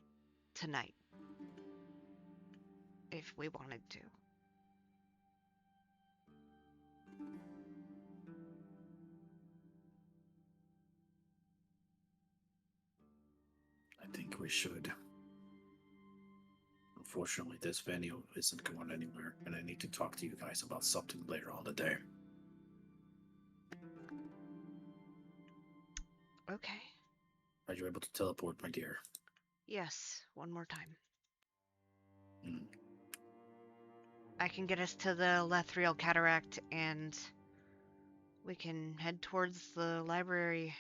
tonight. If we wanted to. I think we should. Unfortunately, this venue isn't going anywhere, and I need to talk to you guys about something later on today. Okay. Are you able to teleport, my dear? Yes, one more time. Mm. I can get us to the Lethriel Cataract, and we can head towards the library.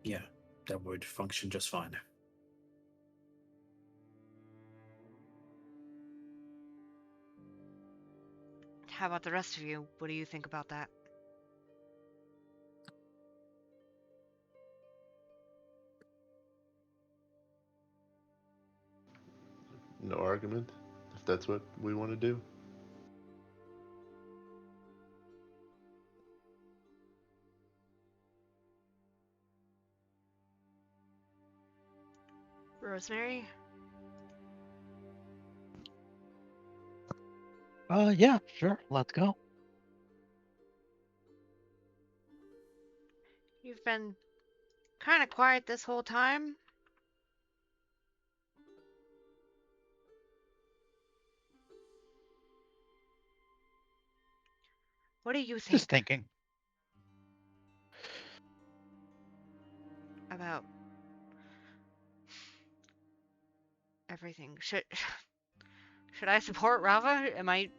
Yeah, that would function just fine. How about the rest of you? What do you think about that? No argument, if that's what we want to do. Rosemary? Yeah, sure. Let's go. You've been kind of quiet this whole time. What do you think Just thinking. about everything? Should I support Rava? Am I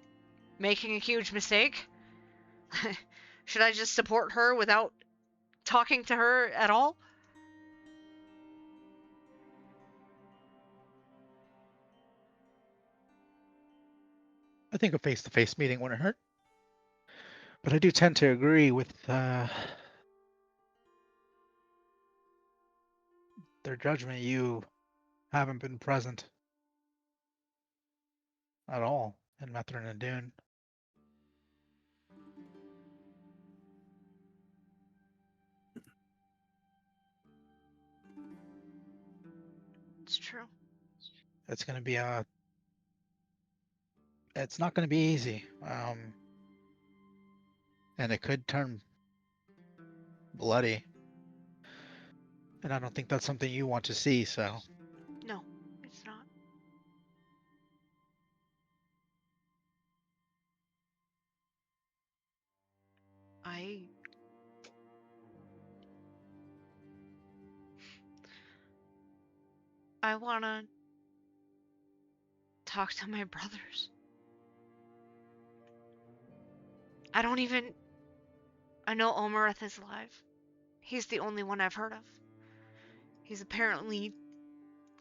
making a huge mistake? Should I just support her without talking to her at all? I think a face-to-face meeting wouldn't hurt. But I do tend to agree with their judgment. You haven't been present at all in Methrin and Dune. It's true. It's going to be it's not going to be easy. And it could turn bloody. And I don't think that's something you want to see, so. No, it's not. I wanna talk to my brothers. I know Omereth is alive. He's the only one I've heard of. He's apparently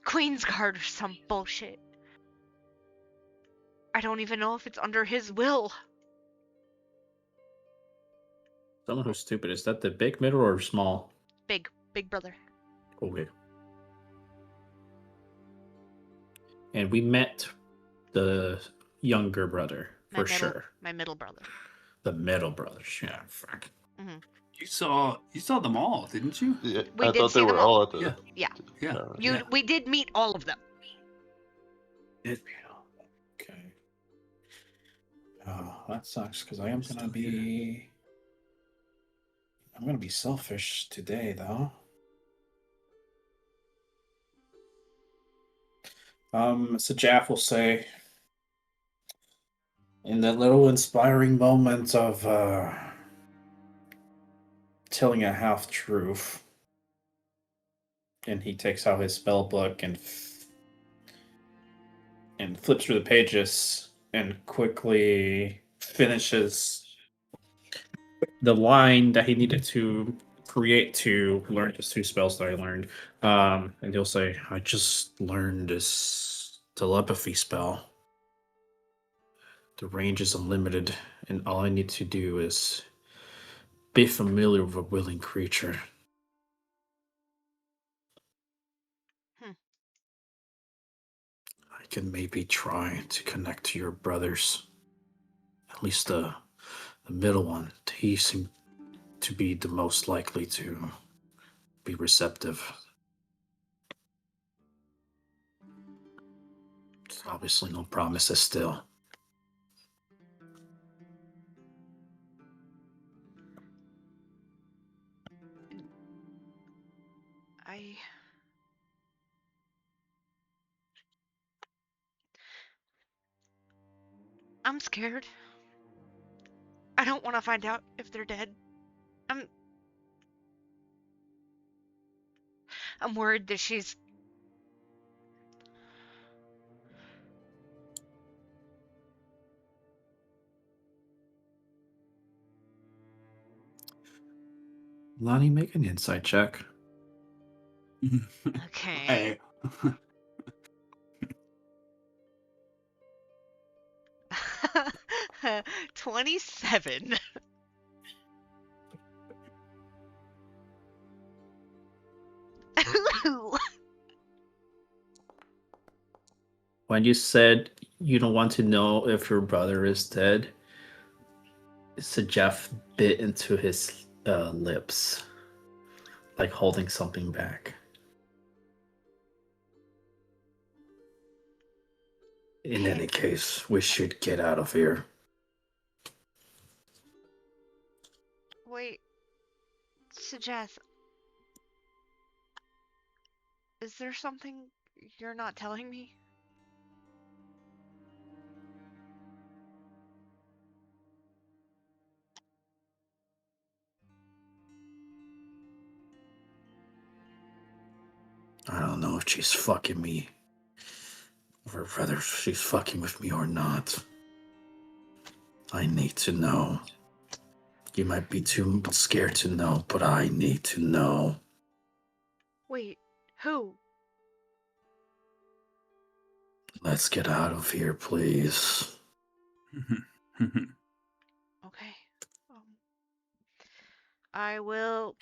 Queensguard or some bullshit. I don't even know if it's under his will. Someone who's stupid. Is that the big, middle, or small? Big brother. Okay. And we met the younger brother, for sure. My middle brother. The middle brothers, yeah, fuck. Mm-hmm. You saw them all, didn't you? Yeah, We I did thought see they them were all. all at the. Yeah. Yeah. We did meet all of them. Okay. Oh, that sucks because I'm gonna be selfish today, though. So Jaff will say, in that little inspiring moment of telling a half truth, and he takes out his spell book and flips through the pages and quickly finishes the line that he needed to create to learn his 2 spells that I learned. And he'll say, I just learned this telepathy spell. The range is unlimited, and all I need to do is be familiar with a willing creature. I can maybe try to connect to your brothers. At least the middle one. He seemed to be the most likely to be receptive. There's obviously no promises still. I'm scared. I don't want to find out if they're dead. I'm worried that she's... Lonnie, make an insight check. Okay. Hey. 27. When you said you don't want to know if your brother is dead, so Jeff bit into his lips, like holding something back. In any case, we should get out of here. Wait, Suggest. Is there something you're not telling me? I don't know if she's fucking me, or whether she's fucking with me or not. I need to know. You might be too scared to know, but I need to know. Wait, who? Let's get out of here, please. Okay. I will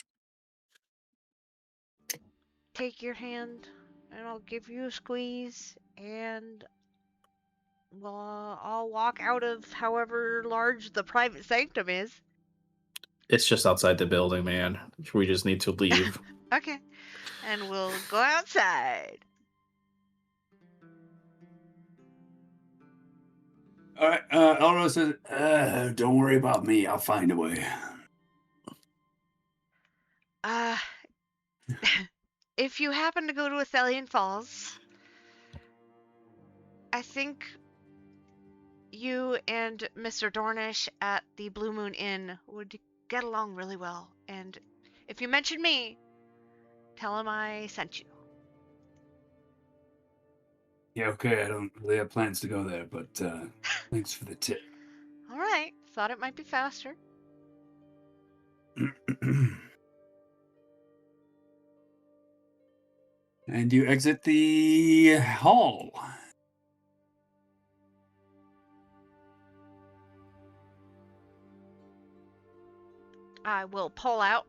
take your hand and I'll give you a squeeze and I'll walk out of however large the private sanctum is. It's just outside the building, man. We just need to leave. Okay. And we'll go outside. All right, Elro says, don't worry about me. I'll find a way. If you happen to go to Athelian Falls, I think you and Mr. Dornish at the Blue Moon Inn would get along really well. And if you mention me, tell him I sent you. Yeah, okay. I don't really have plans to go there, but thanks for the tip. All right. Thought it might be faster. And you exit the hall. I will pull out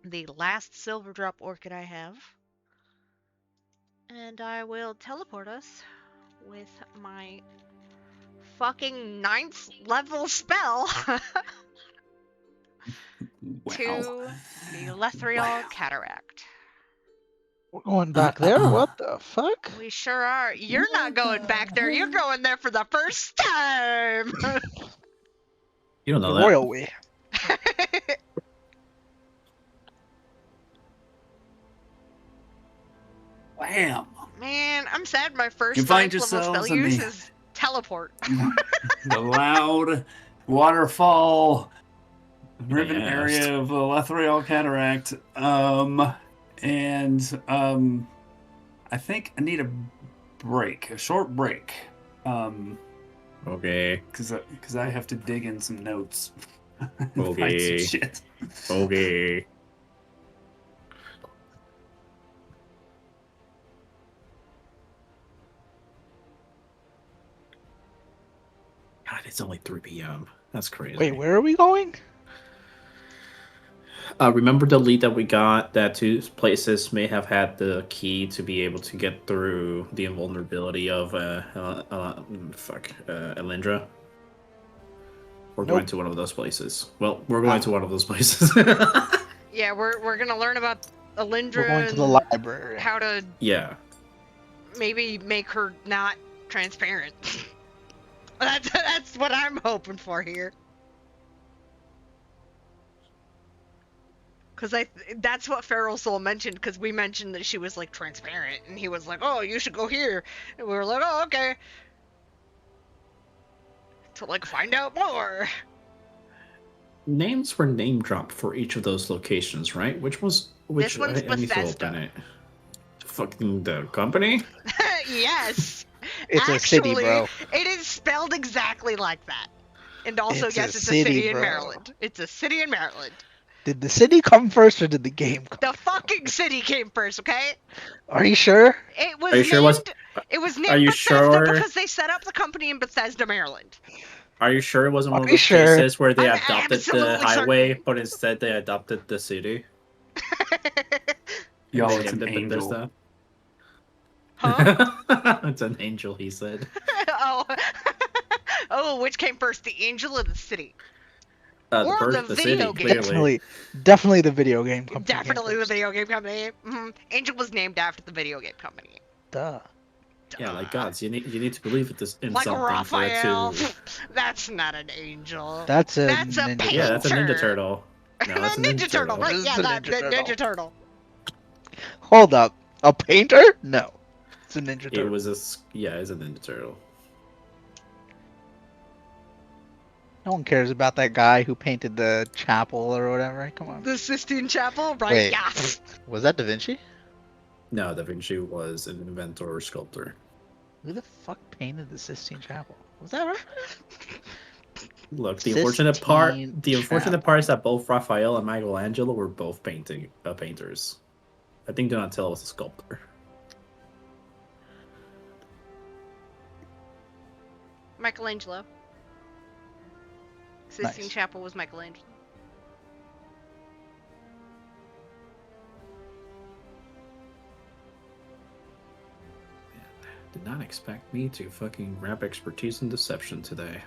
the last silver drop orchid I have. And I will teleport us with my fucking 9th level spell to the Lethrial Cataract. We're going back there? What the fuck? We sure are. You're not going back there. You're going there for the first time. You don't know The that. royal way. Wham! Man, I'm sad my first You find 9th level spell yourselves in use the- is teleport. The loud waterfall riven Yes. area of the Lethrial Cataract. I think I need a break, a short break. Okay. Because I have to dig in some notes and find some Okay. shit. Okay. God, it's only 3 p.m. That's crazy. Wait, where are we going? Remember the lead that we got that 2 places may have had the key to be able to get through the invulnerability of Elendra? We're Nope. going to one of those places. Well, we're going to one of those places. Yeah, we're gonna learn about Alindra We're going to the and library. how to Yeah. maybe make her not transparent. That's what I'm hoping for here. Because that's what Feral Soul mentioned, because we mentioned that she was, like, transparent, and he was like, oh, you should go here. And we were like, oh, okay. To, like, find out more. Names were name dropped for each of those locations, right? Which one's This one's I need to open Bethesda. it. Fucking the company? Yes. It's a city, Actually, bro. it is spelled exactly like that. And also, It's a yes, it's a city, city in bro. Maryland. It's a city in Maryland. Did the city come first or did the game come? The fucking city came first, okay? Are you sure? It was Are you named. sure It was named Are you Bethesda sure? because they set up the company in Bethesda, Maryland. Are you sure it wasn't one Are of you those sure? cases where they I'm adopted the absolutely highway, certain. but instead they adopted the city? Y'all, And they it's an named it angel. Bethesda? Huh? It's an angel, he said. Oh. Oh, which came first, the angel or the city? The Or the city, video game. clearly. Definitely the video game company. came Definitely the first. video game company. Angel was named after the video game company. Duh. Yeah, like gods, you need to believe in Like something for it Raphael. to. That's not an angel. That's a That's a Ninja painter. Yeah, that's a Ninja Turtle. No, The that's a Ninja Turtle, right? This Yeah, is a that Ninja Turtle. Ninja Turtle. Hold up. A painter? No. It's a Ninja It Turtle. was it's a Ninja Turtle. No one cares about that guy who painted the chapel or whatever. Come on. The Sistine Chapel, right? Wait. Yeah. Was that Da Vinci? No, Da Vinci was an inventor or sculptor. Who the fuck painted the Sistine Chapel? Was that right? Look, the unfortunate part Chapel. is that both Raphael and Michelangelo were both painters. I think Donatello was a sculptor. Michelangelo. Sistine Nice. Chapel was Michelangelo. Did not expect me to fucking grab expertise in deception today.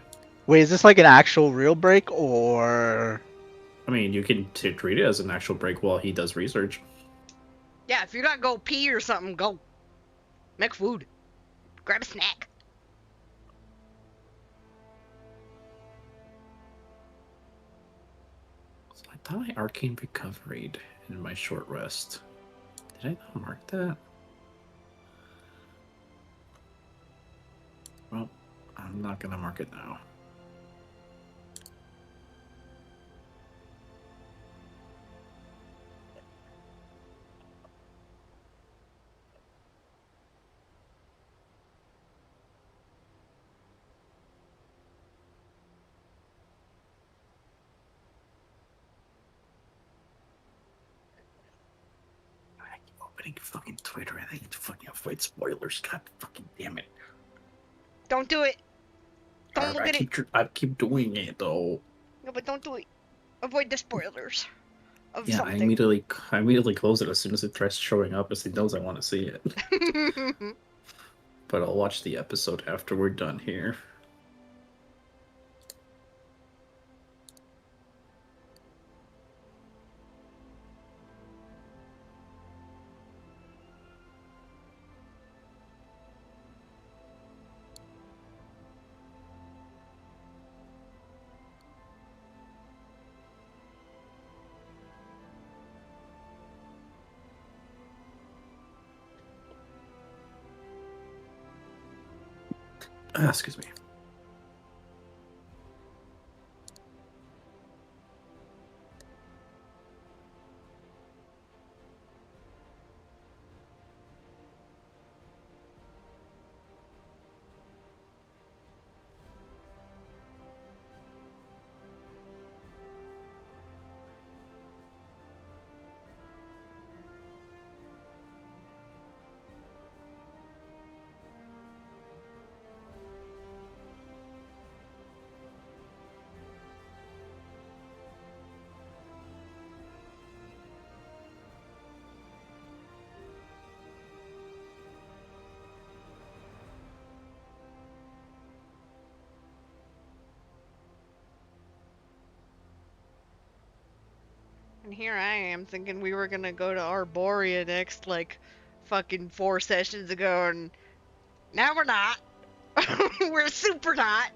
Wait, is this like an actual real break or? I mean, you can treat it as an actual break while he does research. Yeah, if you gotta go pee or something, go. Make food. Grab a snack. So I thought I arcane recovered in my short rest. Did I not mark that? Well, I'm not gonna mark it now. I keep opening fucking Twitter and I need to fucking avoid spoilers. God fucking damn it. Don't do it. Don't look at it. I keep doing it though. No, but don't do it. Avoid the spoilers of Yeah, I something. immediately close it as soon as it tries showing up, as it knows I want to see it. But I'll watch the episode after we're done here. Excuse me. And here I am thinking we were gonna go to Arborea next, like, fucking 4 sessions ago, and now we're not. We're super not.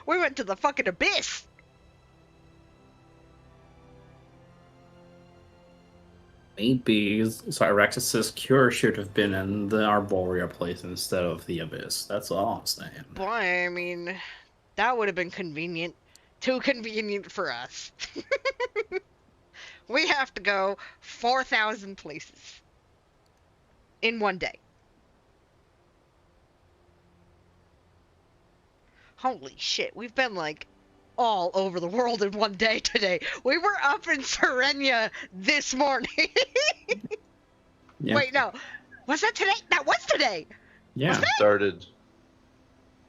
We went to the fucking abyss. Maybe Cyrex's cure should have been in the Arborea place instead of the Abyss. That's all I'm saying. Boy, I mean, that would have been convenient. Too convenient for us. We have to go 4,000 places in one day. Holy shit, we've been like all over the world in one day today. We were up in Serenia this morning. Yeah. Wait, no. Was that today? That was today. Yeah. Started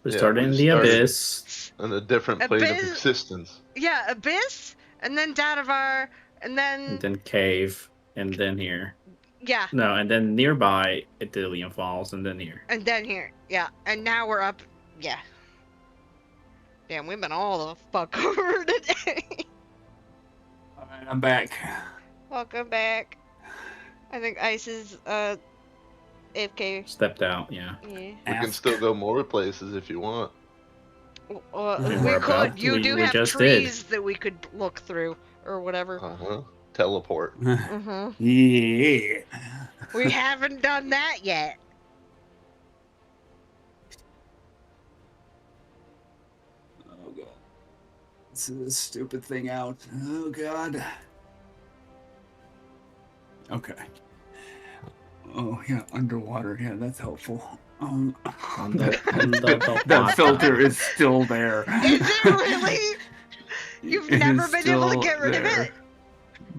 We Yeah, started we in the started- Abyss. in a different plane of Abyss- existence. Yeah, Abyss, and then Dadavar, and And then Cave. And then here. yeah, No, and then nearby Ithilien Falls. And then here. and then here. Yeah, and now we're up. Yeah. Damn, we've been all the fuck over today. Alright, I'm back. Welcome back. I think Ice is AFK. Stepped out, yeah. Yeah. We can Ask. still go more places if you want. We We're could. about- You we- do we have just did. trees that we could look through or whatever. Uh-huh. Teleport. Mm-hmm. Yeah. We haven't done that yet. Oh god. This is a stupid thing out. Oh god. Okay. Oh yeah, underwater. Yeah, that's helpful. That filter is still there. Is it really? You've It never is been able to still get rid of there. it?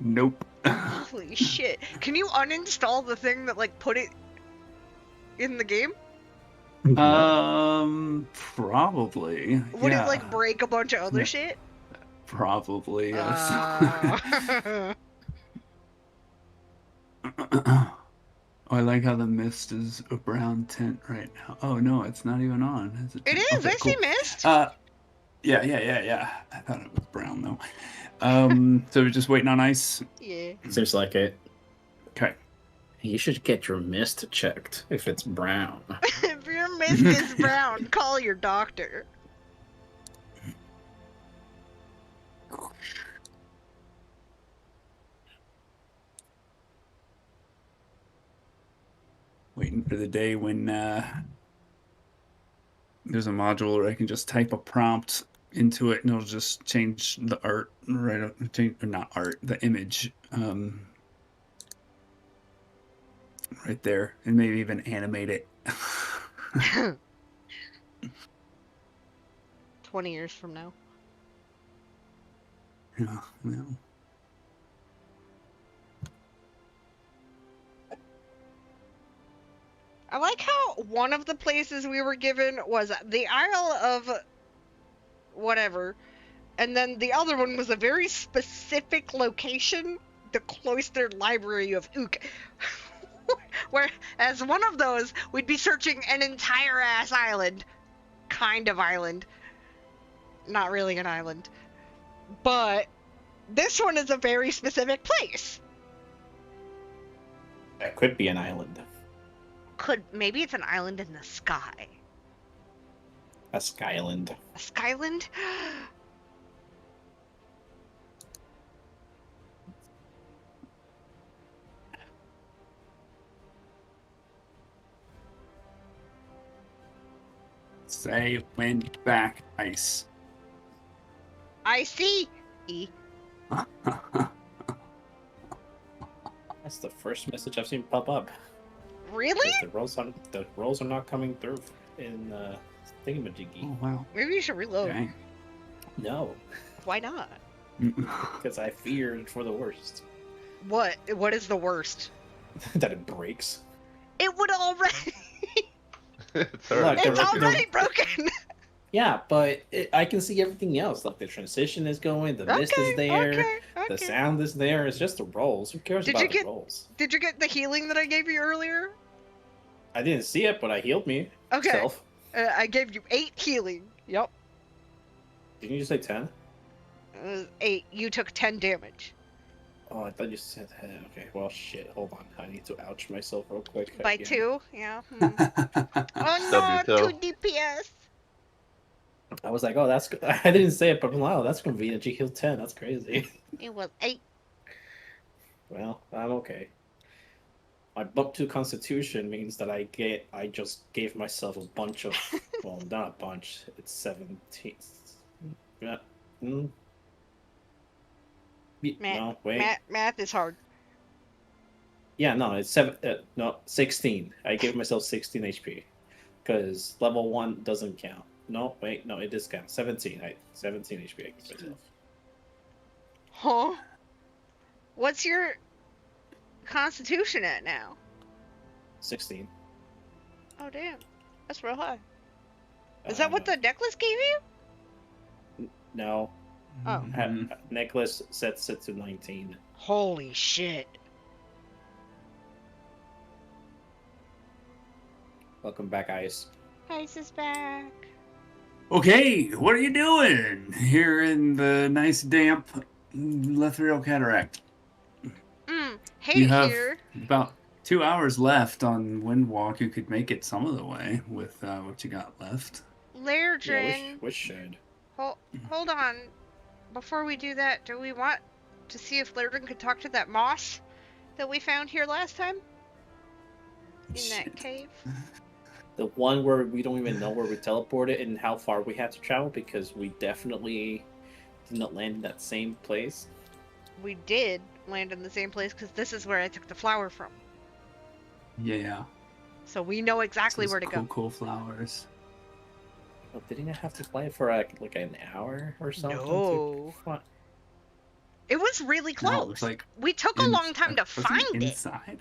Nope. Holy shit. Can you uninstall the thing that, like, put it in the game? Probably. Would yeah. it, like, break a bunch of other Yeah. shit? Probably, yes. Uh, Oh, I like how the mist is a brown tint right now. Oh no, it's not even on. Is it? it is. Okay, I see cool. mist. Yeah. I thought it was brown though. So we're just waiting on ice. Yeah. Seems like it. Okay. You should get your mist checked if it's brown. If your mist is brown, call your doctor. Waiting for the day when there's a module where I can just type a prompt into it and it'll just change the art right up, or not art, the image right there, and maybe even animate it. 20 years from now. Yeah. I like how one of the places we were given was the Isle of whatever, and then the other one was a very specific location, the Cloistered Library of Ook. Whereas one of those, we'd be searching an entire ass island. Kind of island. Not really an island. But this one is a very specific place. That could be an island. Maybe it's an island in the sky. A skyland. A skyland? Say when back ice. I see. That's the first message I've seen pop up. Really? The rolls are not coming through in Thingamajiggy. Oh wow. Maybe you should reload. Dang. No, Why not? because I feared for the worst. What? What is the worst? That it breaks. It would already. It's already It's Look, already broken. Yeah, but I can see everything else. Like the transition is going, the mist is there, Okay. the sound is there. It's just the rolls. Who cares Did about you the get- rolls? Did you get the healing that I gave you earlier? I didn't see it, but I healed me. Okay. Self. I gave you 8 healing. Yep. Didn't you say 10? It was 8. You took 10 damage. Oh, I thought you said head. Okay, well, shit. Hold on. I need to ouch myself real quick. By again. 2? Yeah. Oh no, Stub your 2 DPS. I was like, oh, that's good. I didn't say it, but wow, that's convenient. She healed 10. That's crazy. It was 8. Well, I'm okay. My bump to Constitution means that I just gave myself a bunch of, well, not a bunch. It's 17. Yeah. Mm. No, wait. Math is hard. Yeah, no, it's 16. I gave myself 16 HP because level 1 doesn't count. No, wait, no, it does count. 17. 17 HP I gave myself. Huh? What's your constitution at now? 16. Oh damn, that's real high. Is that what the necklace gave you? No. Oh. Necklace sets it to 19. Holy shit. Welcome back, Ice. Ice is back. Okay, what are you doing here in the nice damp Lethriel Cataract? Hey You have here. about 2 hours left on Windwalk. You could make it some of the way with what you got left. Lairdrin. Yeah, we should. Hold on. Before we do that, do we want to see if Lairdrin could talk to that moss that we found here last time? In that cave? The one where we don't even know where we teleported and how far we had to travel because we definitely did not land in that same place. We did land in the same place because this is where I took the flower from. Yeah. So we know exactly Those where to go. Cool flowers. Oh, didn't I have to fly for like an hour or something? No. It was really close. No, it was like we took a long time to find it. Inside?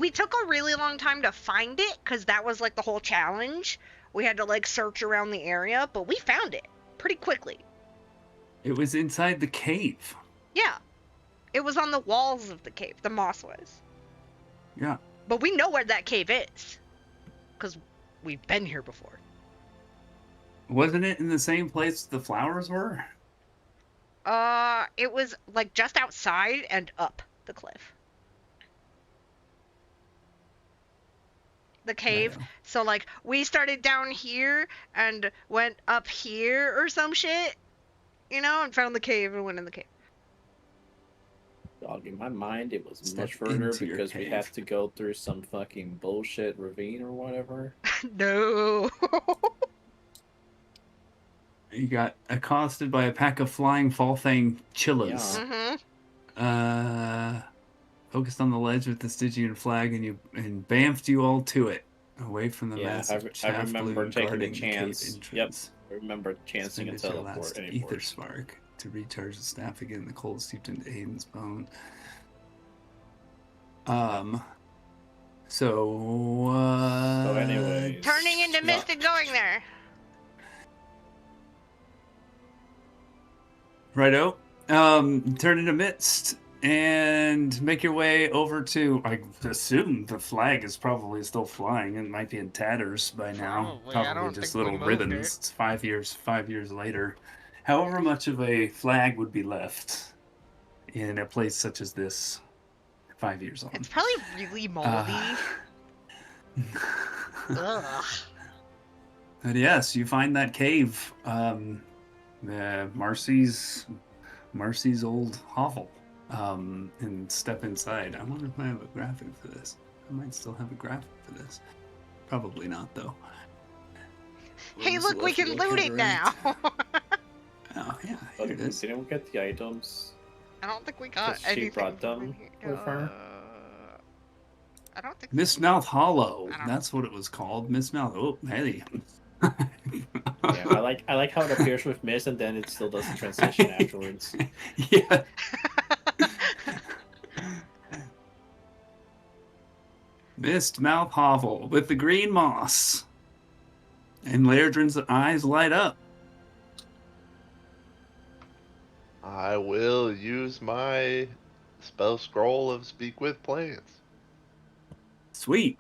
We took a really long time to find it because that was like the whole challenge. We had to like search around the area, but we found it pretty quickly. It was inside the cave. Yeah. It was on the walls of the cave. The moss was. Yeah. But we know where that cave is. Because we've been here before. Wasn't it in the same place the flowers were? It was like just outside and up the cliff. The cave. Righto. So like we started down here and went up here or some shit. You know, and found the cave and went in the cave. Dog, in my mind, it was Step much further into your because we cave. have to go through some fucking bullshit ravine or whatever. No. You got accosted by a pack of flying Falfang chillas. Mm-hmm. Focused on the ledge with the Stygian flag, and bamfed you all to it, away from the Yeah, massive I chaff remember balloon taking the guarding chance. cave Yep, entrance. I remember chancing a Expended your teleport. last And it ether worked. spark to recharge the staff again. The cold seeped into Aiden's bone. So anyways, Turning into mist and going there. Righto. Turn into mist and make your way over to. I assume the flag is probably still flying. It might be in tatters by now. Probably. I Probably don't just think we little moved ribbons. it. It's 5 years. 5 years later. However much of a flag would be left in a place such as this 5 years on. It's probably really moldy. Ugh. But yes, you find that cave. Marcy's old hovel. And step inside. I wonder if I have a graphic for this. I might still have a graphic for this. Probably not, though. Hey, look, we can loot it now. Oh, yeah, But here it we is. didn't get the items. I don't think we got She anything. brought them from here. with her? I don't think Mistmouth Hollow. I don't- That's what it was called. Mistmouth. Oh, hey. Yeah, I like how it appears with mist and then it still does the transition afterwards. Yeah. Mistmouth Hovel with the green moss. And Lairdrin's eyes light up. I will use my spell scroll of Speak with Plants. Sweet.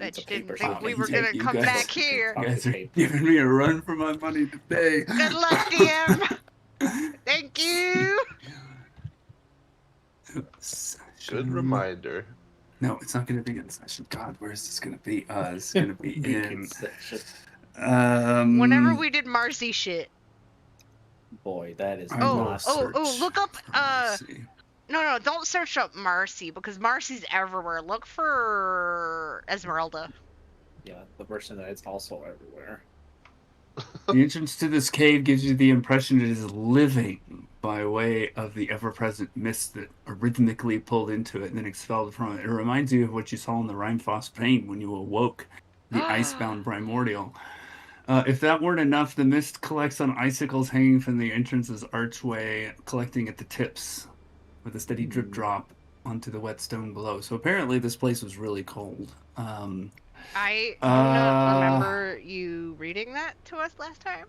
Bet a you didn't paper think shop. we were Yeah, gonna you come guys- back here. You guys are Paper. giving me a run for my money today. Good luck, DM. Thank you. Good Session. reminder. No, it's not going to be in session. God, where is this going to be? It's going to be Beacon in. section. Whenever we did Marcy shit. Boy, that is I Oh, will not. search look up, for Marcy. No, don't search up Marcy, because Marcy's everywhere. Look for Esmeralda. Yeah, the person that is also everywhere. The entrance to this cave gives you the impression it is living by way of the ever-present mist that rhythmically pulled into it and then expelled from it. It reminds you of what you saw in the Rheinfoss Pain when you awoke the icebound primordial. If that weren't enough, the mist collects on icicles hanging from the entrance's archway, collecting at the tips with a steady drip drop onto the wet stone below. So apparently this place was really cold. I do not remember you reading that to us last time.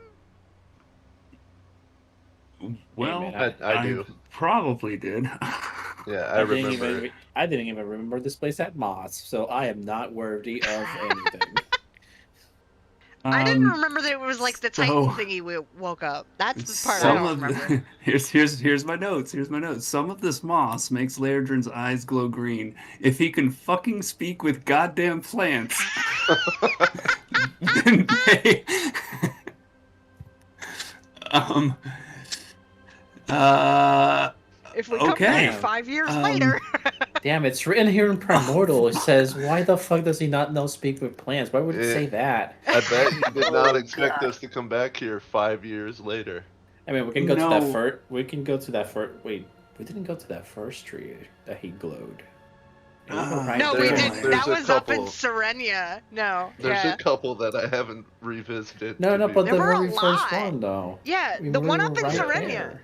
Well, man, I do. probably did. Yeah, I remember. I didn't even remember this place at Moss, so I am not worthy of anything. I didn't remember that it was like the Titan so- thingy we woke up. That's the part I don't remember. Here's my notes. Here's my notes. Some of this moss makes Lairdren's eyes glow green. If he can fucking speak with goddamn plants, then they. If we come Okay. back 5 years later. Damn, it's written here in Primordial. It says, why the fuck does he not know speak with plants? Why would it say that? I bet you did not Oh, expect God. us to come back here 5 years later. I mean, we can go to No. that first. We can go to that first. Wait, we didn't go to that first tree that he glowed. It was right No, we there. didn't. There's That a was up in couple. Serenia. No. There's yeah. a couple that I haven't revisited. No, to be but There the were a very first lot. one, though. Yeah, I mean, the we one were up in right Serenia. there.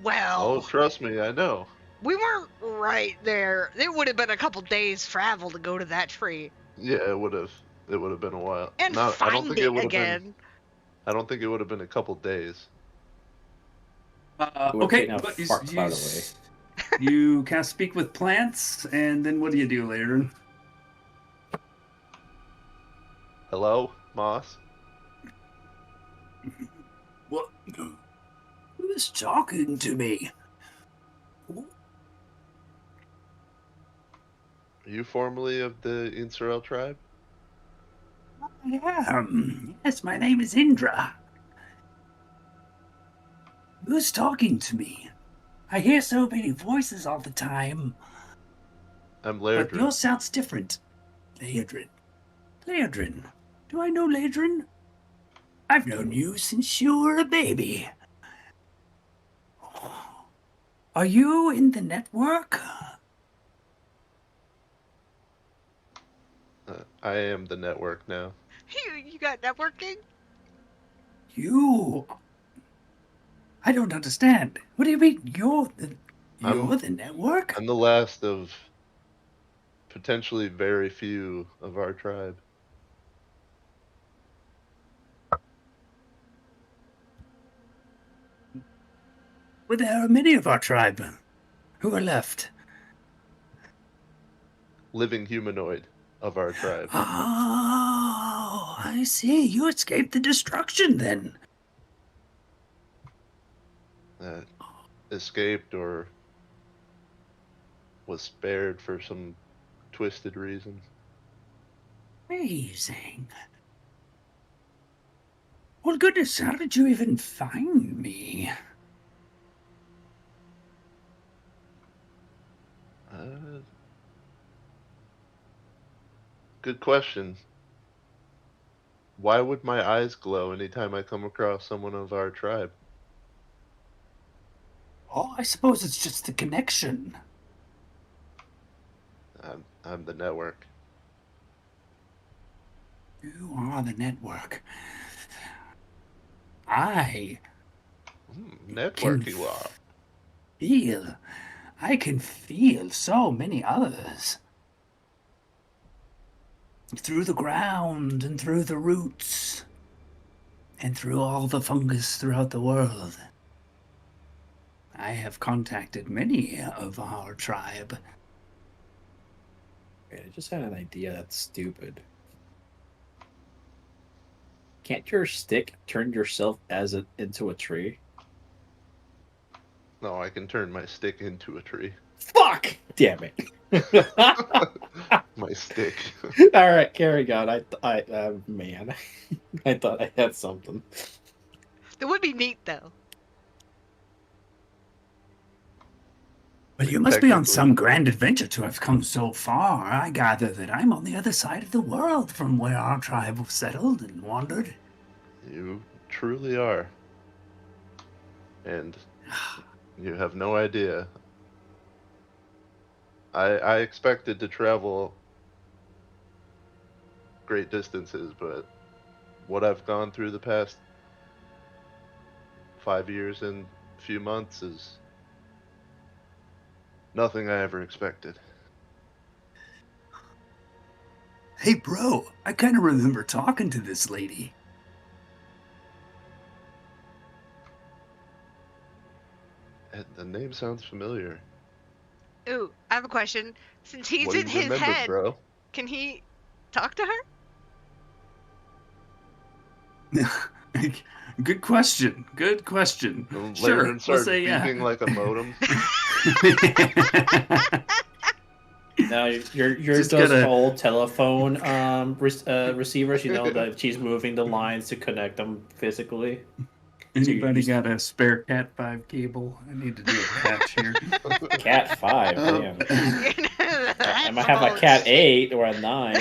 Well, Oh, trust me, I know. we weren't right there. It would have been a couple days travel to go to that tree Yeah, it would have. It would have been a while. and I don't find think it would have again. been. I don't think it would have been a couple days. It would've Okay, taken a but fart cloud away. you can't speak with plants, and then what do you do, Lairdren? Hello, Moss. What? Who's talking to me? Are you formerly of the Insurel tribe? I am. Yes, my name is Indra. Who's talking to me? I hear so many voices all the time, I'm but Lairdren. yours sounds different. Lairdren. Lairdren. Do I know Lairdren? I've known you since you were a baby. Are you in the network? I am the network now. You got networking? You... I don't understand. What do you mean? You're the network? I'm the last of potentially very few of our tribe. Well, there are many of our tribe who are left. Living humanoid of our tribe. Oh, I see. You escaped the destruction then. That escaped or was spared for some twisted reasons. Amazing. Well, goodness, how did you even find me? Good question. Why would my eyes glow anytime I come across someone of our tribe? Oh, I suppose it's just the connection. I'm the network. You are the network. I Network you are. I can feel so many others. Through the ground and through the roots and through all the fungus throughout the world. I have contacted many of our tribe. Wait, I just had an idea that's stupid. Can't your stick turn yourself into a tree? No, I can turn my stick into a tree. Fuck! Damn it. My stick. All right, carry on. Man, I thought I had something. That would be neat, though. Well, you must be on Technically. some grand adventure to have come so far. I gather that I'm on the other side of the world from where our tribe was settled and wandered. You truly are. And you have no idea. I expected to travel great distances, but what I've gone through the past 5 years and few months is nothing I ever expected. Hey, bro, I kind of remember talking to this lady. And the name sounds familiar. Ooh, I have a question. Since he's What do in you his remember, head, bro? can he talk to her? Good question. Good question. And Sure, Laren we'll starts say yeah. beeping like a modem. Now you're Just those gotta- old telephone receivers. You know that she's moving the lines to connect them physically. Anybody got a spare Cat 5 cable? I need to do a patch here. Cat 5, Oh. damn. I That's might have a some Cat old shit. 8 or a 9.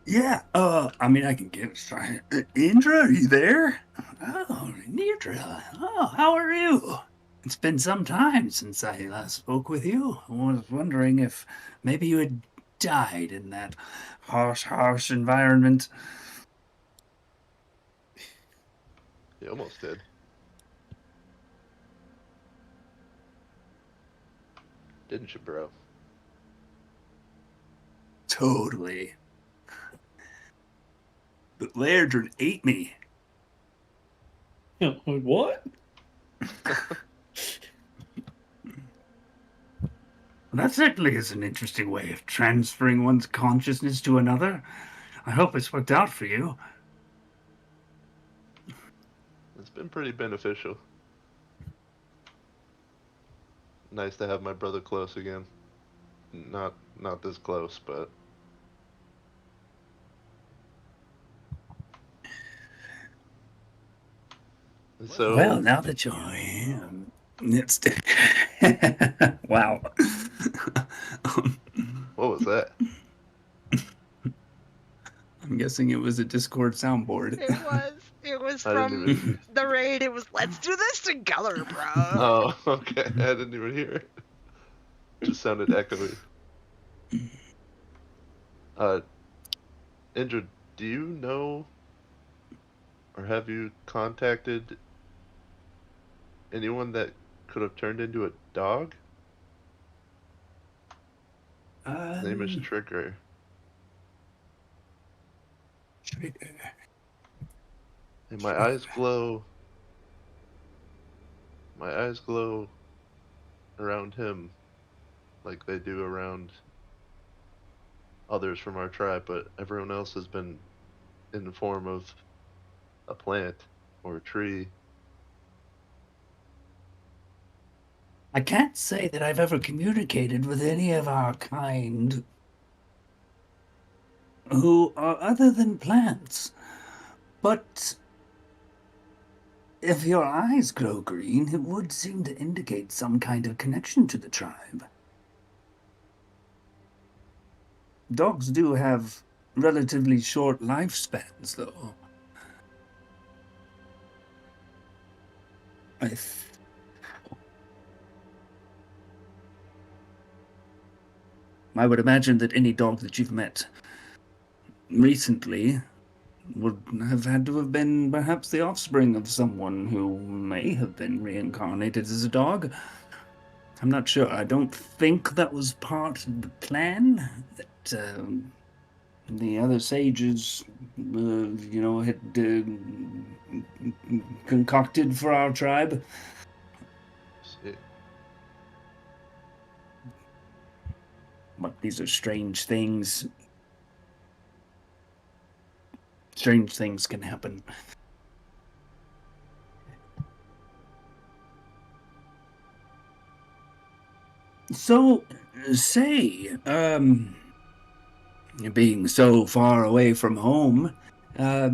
Yeah, I mean, I can get it started. Indra, are you there? Oh, Indra. Oh, how are you? It's been some time since I last spoke with you. I was wondering if maybe you had died in that harsh environment. You almost did. Didn't you, bro? Totally. But Lairdren ate me. What? That certainly is an interesting way of transferring one's consciousness to another. I hope it's worked out for you. It's been pretty beneficial. Nice to have my brother close again. Not this close, but so Well, now that you're here, it's wow. what was that? I'm guessing it was a Discord soundboard. It was. It was I didn't from even. the raid. It was, let's do this together, bro. Oh, okay. I didn't even hear it. Just sounded echoey. Indra, do you know or have you contacted anyone that could have turned into a dog? His name is Trigger. And my eyes glow. My eyes glow around him like they do around others from our tribe, but everyone else has been in the form of a plant or a tree. I can't say that I've ever communicated with any of our kind who are other than plants. But if your eyes glow green, it would seem to indicate some kind of connection to the tribe. Dogs do have relatively short lifespans, though. I would imagine that any dog that you've met recently would have had to have been perhaps the offspring of someone who may have been reincarnated as a dog. I'm not sure. I don't think that was part of the plan that the other sages, had concocted for our tribe. See. But these are strange things. Strange things can happen. So, say, being so far away from home, I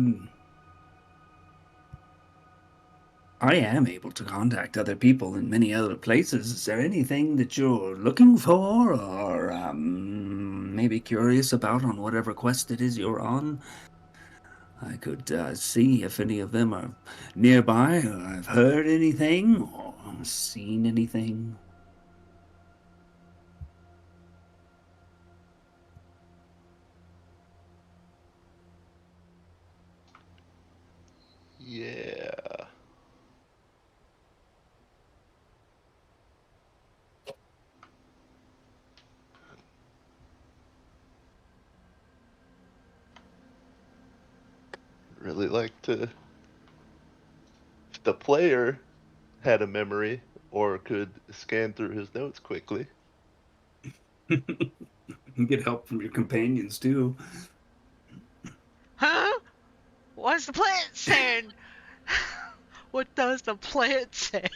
am able to contact other people in many other places. Is there anything that you're looking for, or maybe curious about on whatever quest it is you're on? I could see if any of them are nearby, or I've heard anything, or seen anything. Yeah. Really like to. If the player had a memory or could scan through his notes quickly. You get help from your companions, too. Huh? What's the plant saying? What does the plant say?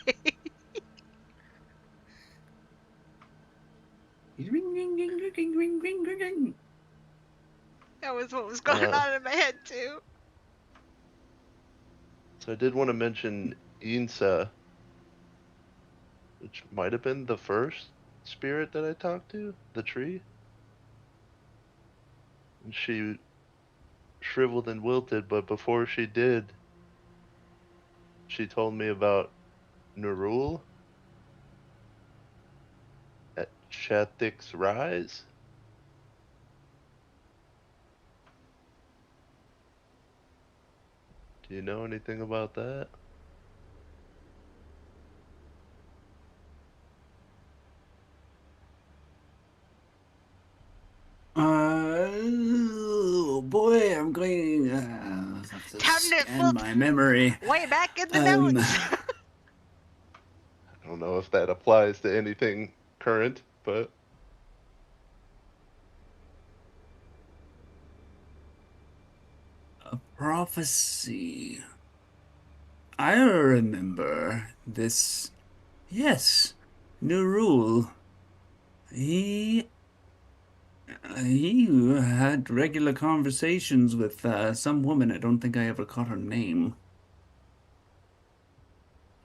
That was what was going on in my head too. So I did want to mention Insa, which might have been the first spirit that I talked to, the tree. And she shriveled and wilted, but before she did, she told me about Nerul at Shathik's Rise. Do you know anything about that? Oh boy, I'm going have to Time to scan flip my memory. way back in the notes. I don't know if that applies to anything current, but A prophecy. I remember this. Yes, Nerul. He had regular conversations with some woman. I don't think I ever caught her name.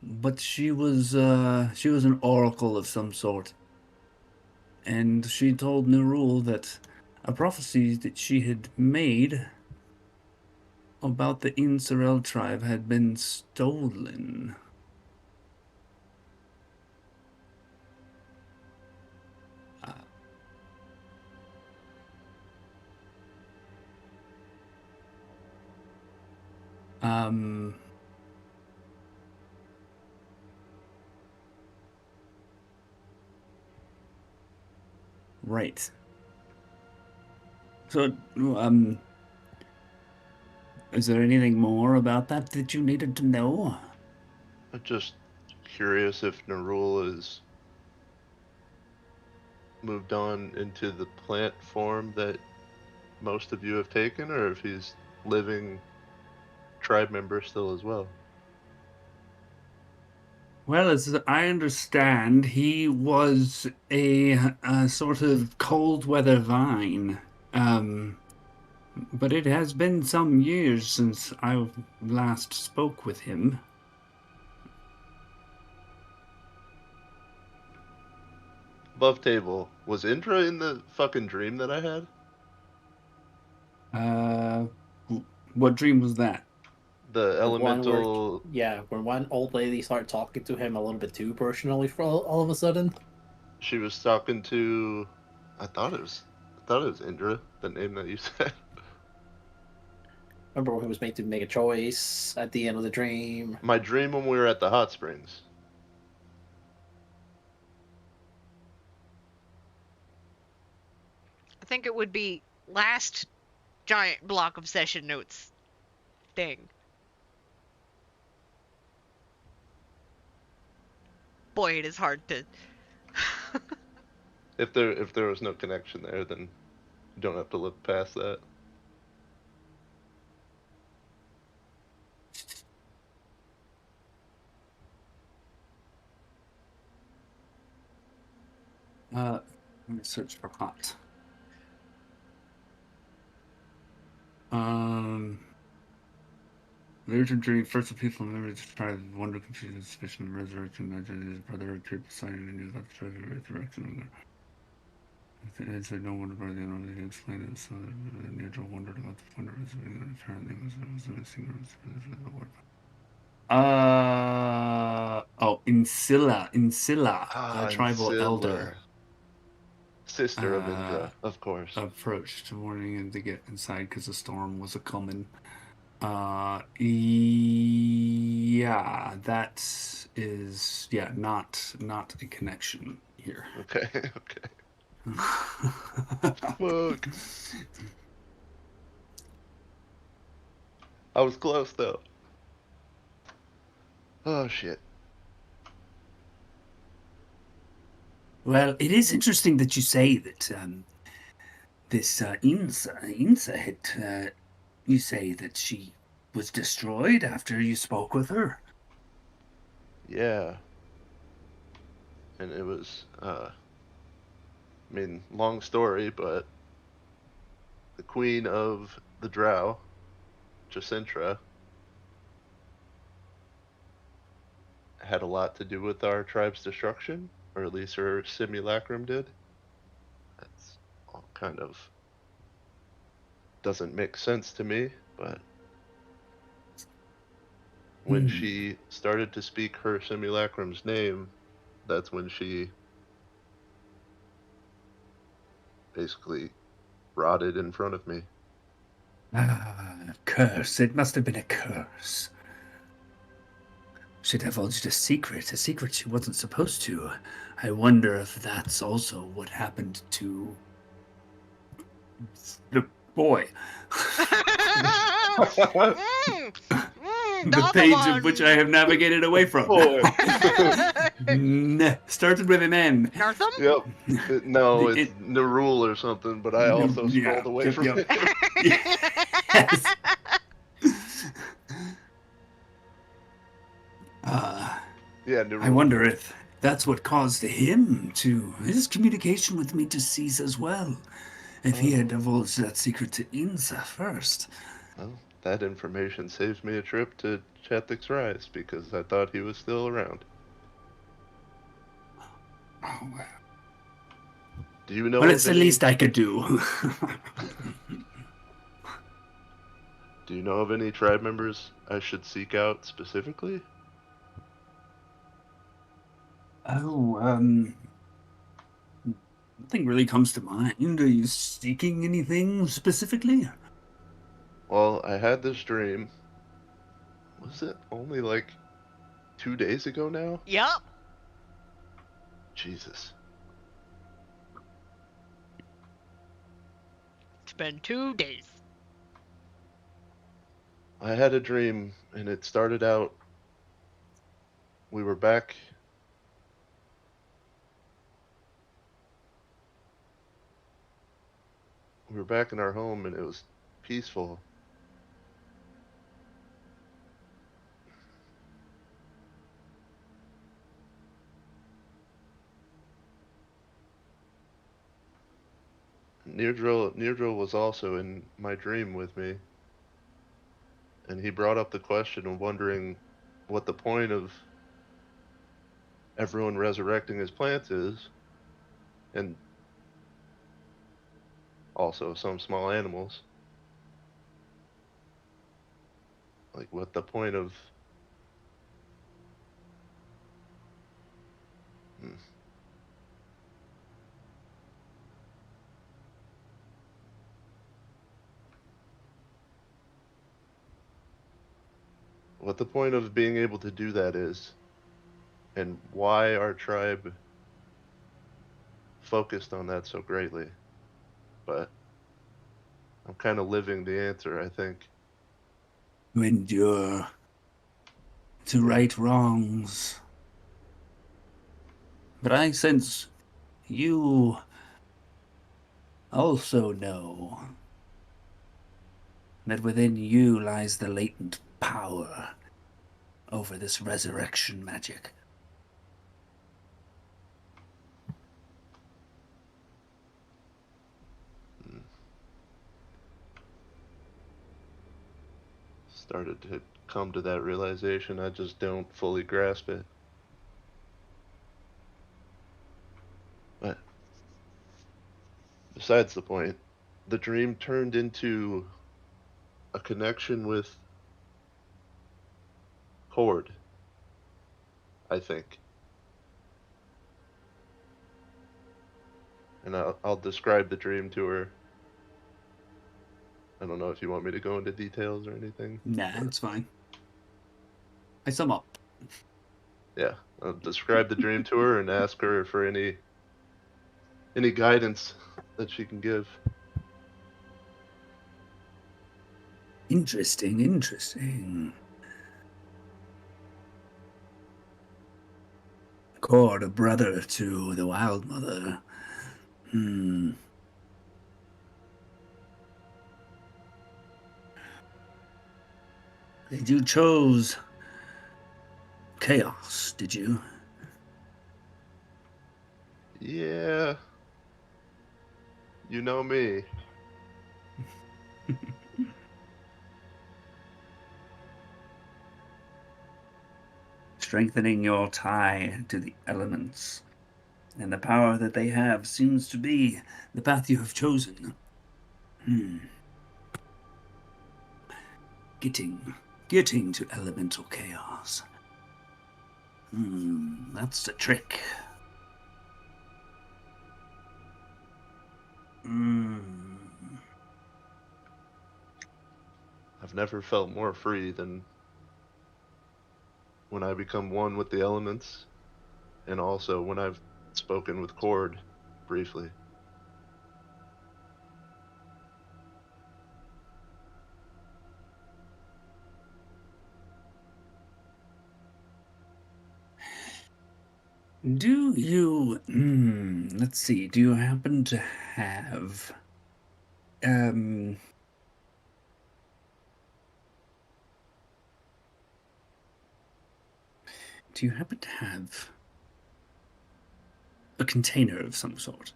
But she was an oracle of some sort. And she told Nerul that a prophecy that she had made about the Insurel tribe had been stolen. Um, right. So, is there anything more about that you needed to know? I'm just curious if Nerul is moved on into the plant form that most of you have taken, or if he's living tribe member still as well. Well, as I understand, he was a sort of cold weather vine. But it has been some years since I last spoke with him. Above table, was Indra in the fucking dream that I had? What dream was that? The The one where, elemental. when one old lady started talking to him a little bit too personally for all of a sudden. She was talking to. I thought it was Indra, the name that you said. Remember when he was made to make a choice at the end of the dream? My dream when we were at the hot springs. I think it would be last giant block of session notes thing. Boy, it is hard to. if there was no connection there, then you don't have to look past that. Let me search for hot. Later dream, first the people remember to try the wonder, confusion, suspicion, and resurrection. Imagine his brother appeared beside him and knew about the treasure resurrection. It said no wonder by the end he explained it, so that Neutral wondered about the wonder resurrection. Apparently was missing. Insilla, a Ah, and tribal elder. Sister of Indra, of course. Approached, warning him to get inside because the storm was a coming. Yeah, that is not a connection here. Okay, okay. Fuck. I was close though. Oh shit. Well, it is interesting that you say that this Insa had. You say that she was destroyed after you spoke with her. Yeah. And it was long story, but the queen of the Drow, Jacintra, had a lot to do with our tribe's destruction, or at least her simulacrum did. That's all kind of doesn't make sense to me, but when she started to speak her simulacrum's name, that's when she basically rotted in front of me. Curse. It must have been a curse. She divulged a secret she wasn't supposed to. I wonder if that's also what happened to the boy. The page of which I have navigated away from. Started with an N. Nartham? Yep. No, it's Nerul or something, but I also scrolled away from it. Yes. Yeah, Nerul. I wonder if that's what caused his communication with me to cease as well. If he had divulged that secret to Insa first. Well, that information saves me a trip to Chethick's Rise because I thought he was still around. Oh, well. Do you know? Well, it's the least I could do. Do you know of any tribe members I should seek out specifically? Nothing really comes to mind. Are you seeking anything specifically? Well, I had this dream. Was it only like 2 days ago now? Yup. Jesus. It's been 2 days. I had a dream, and it started out. We were back. We were back in our home, and it was peaceful. Neardril was also in my dream with me, and he brought up the question of wondering what the point of everyone resurrecting his plants is, and also some small animals. Like, what the point of... What the point of being able to do that is, and why our tribe focused on that so greatly. But I'm kind of living the answer, I think. To endure. To right wrongs. But I sense you also know that within you lies the latent power over this resurrection magic. Started to come to that realization. I just don't fully grasp it. But besides the point, the dream turned into a connection with Horde, I think. And I'll describe the dream to her. I don't know if you want me to go into details or anything. Nah, it's fine. I sum up. Yeah, I'll describe the dream to her and ask her for any guidance that she can give. Interesting. Cord, a brother to the Wild Mother. You chose chaos, did you? Yeah. You know me. Strengthening your tie to the elements and the power that they have seems to be the path you have chosen. Getting to elemental chaos. That's the trick. I've never felt more free than when I become one with the elements, and also when I've spoken with Cord briefly. Do you, let's see, do you happen to have, do you happen to have a container of some sort?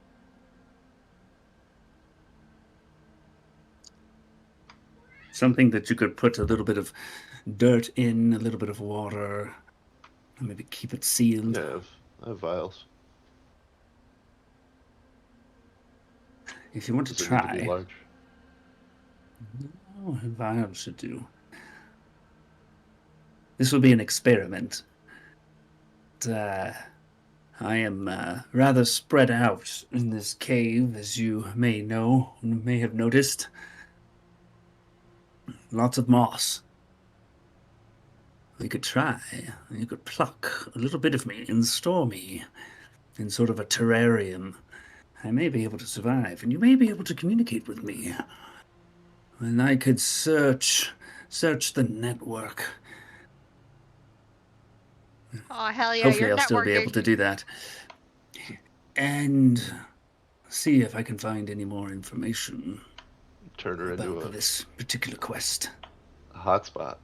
Something that you could put a little bit of dirt in, a little bit of water, and maybe keep it sealed? Yeah, I have vials. If you want to Does it need to be try. large? Oh, a vial should do. This will be an experiment. I am rather spread out in this cave, as you may know, and may have noticed. Lots of moss. You could try. You could pluck a little bit of me and store me in sort of a terrarium. I may be able to survive, and you may be able to communicate with me. And I could search the network. Oh, hell yeah, Hopefully your I'll still be able to networking. do that. And see if I can find any more information Turn her into about this particular quest. a hotspot.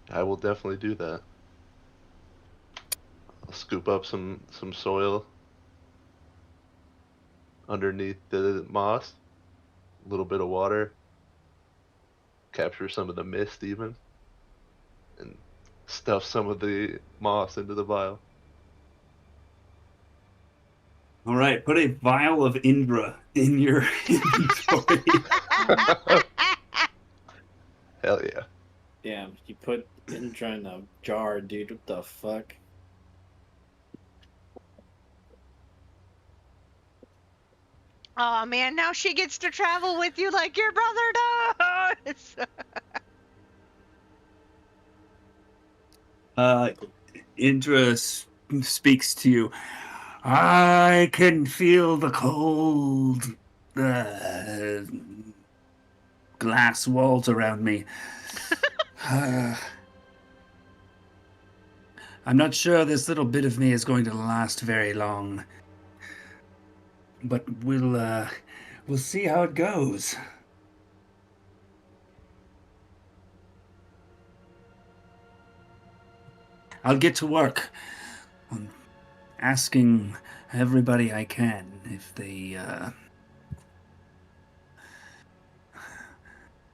I will definitely do that. I'll scoop up some soil underneath the moss, a little bit of water, capture some of the mist even, and stuff some of the moss into the vial. All right, put a vial of Indra in your inventory. Hell yeah. Damn, you put Indra in a jar, dude. What the fuck? Oh man, now she gets to travel with you like your brother does. Indra speaks to you. I can feel the cold glass walls around me. I'm not sure this little bit of me is going to last very long. But we'll see how it goes. I'll get to work on asking everybody I can if they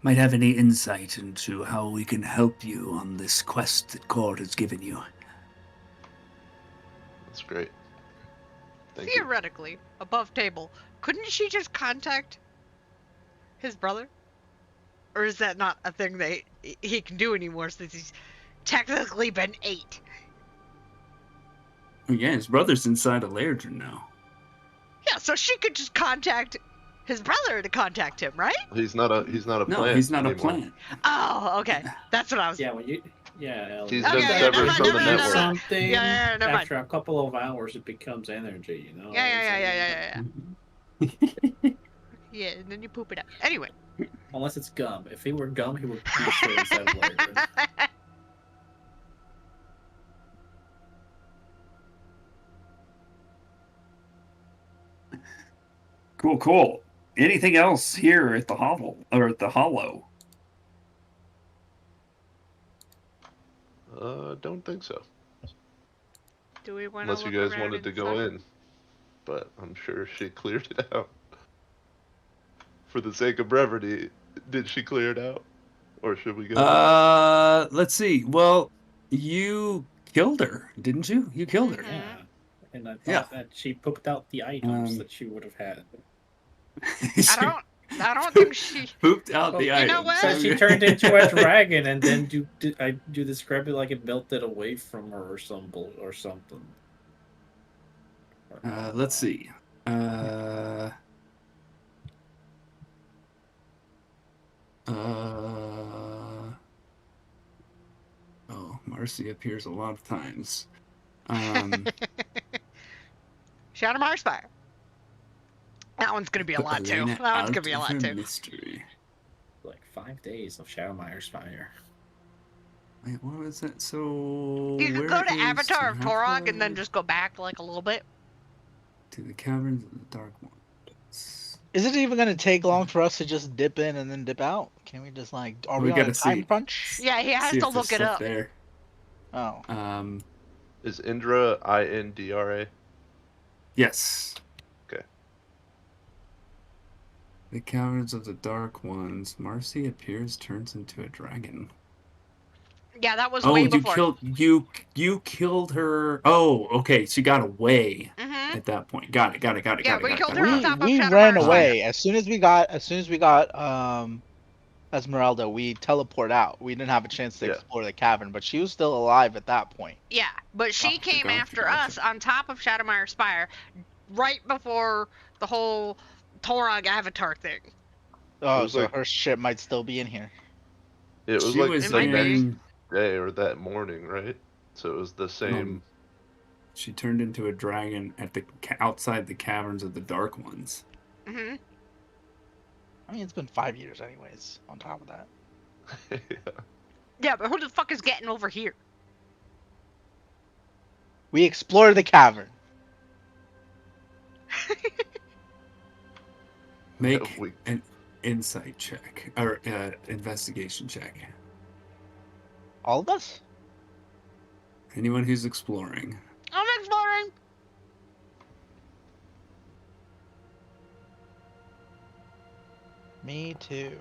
might have any insight into how we can help you on this quest that Cord has given you. That's great. Thank you. Theoretically, above table, couldn't she just contact his brother? Or is that not a thing that he can do anymore since he's technically been 8? Yeah, his brother's inside a Lairdren now. Yeah, so she could just contact his brother to contact him, right? He's not a No, plant he's not anymore. a plant. Oh, okay. That's what I was... Yeah, when you Ellie. He's Okay, been yeah, severed never mind, from the never mind, never network. mind. Something Yeah, never mind. after a couple of hours, it becomes energy. You know. Yeah. Yeah, and then you poop it out. Anyway. Unless it's gum. If he were gum, he would be straight inside of Lairdren. Cool. Anything else here at the hovel or at the hollow? Don't think so. Do we want to Unless you look guys around wanted to inside? go in. But I'm sure she cleared it out. For the sake of brevity, did she clear it out? Or should we go? Let's see. Well, you killed her, didn't you? You killed her. Yeah. And I thought Yeah. that she pooped out the items that she would have had. I don't think she... pooped out the You items. know what? So she turned into a dragon, and then I do describe it like it melted away from her or something. Let's see. Oh, Marcy appears a lot of times. Shadowmire Spire. That one's gonna be a lot too. Elena That one's gonna out be a of lot her too. mystery. Like 5 days of Shadowmire's fire. Wait, what was that? So You could go where to is Avatar of Torog and then Halfway just go back like a little bit. to the caverns of the Dark Ones. Is it even gonna take long for us to just dip in and then dip out? Can we just like? Are we on gotta a time see. crunch? Yeah, he has See to if there's look it stuff up. there. Oh. Is Indra Indra? Yes. Okay. The caverns of the Dark Ones. Marcy appears, turns into a dragon. Yeah, that was Oh, way you before. you killed her. Oh, okay. She got away Mm-hmm. at that point. Got it. Yeah, we killed her on We top of we Shadowmire ran Spire. away as soon as we got Esmeralda. We teleport out. We didn't have a chance to Yeah. explore the cavern, but she was still alive at that point. Yeah, but she came gotcha, after gotcha. us on top of Shadowmire Spire, right before the whole Torog Avatar thing. Oh, was so like- her ship might still be in here. It was She like was It the might be. next in. day or that morning, right? So it was the same. She turned into a dragon at the outside the caverns of the Dark Ones. Mm-hmm. I mean, it's been 5 years anyways. On top of that, Yeah. Yeah, but who the fuck is getting over here? we explored the cavern. Make we- an insight check or investigation check. All of us. Anyone who's exploring. I'm exploring. Me too.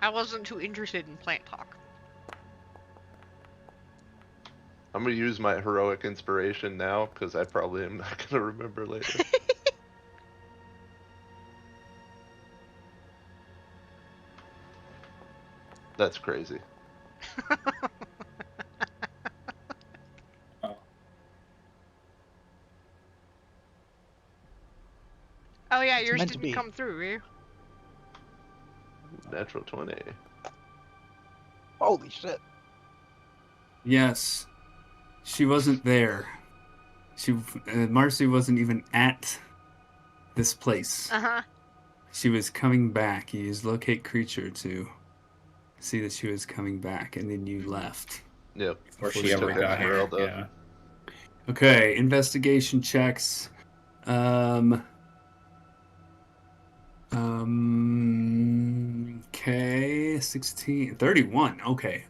I wasn't too interested in plant talk. I'm gonna use my heroic inspiration now because I probably am not gonna remember later. That's crazy. Oh yeah, It's yours meant to didn't be. come through, eh? Natural 20. Holy shit. Yes. She wasn't there. Marcy wasn't even at this place. Uh-huh. She was coming back. You used locate creature to see that she was coming back, and then you left. Yep. Before Before she she ever took got here. Esmeralda. Yeah. Okay, investigation checks. Okay, 16, 31. Okay.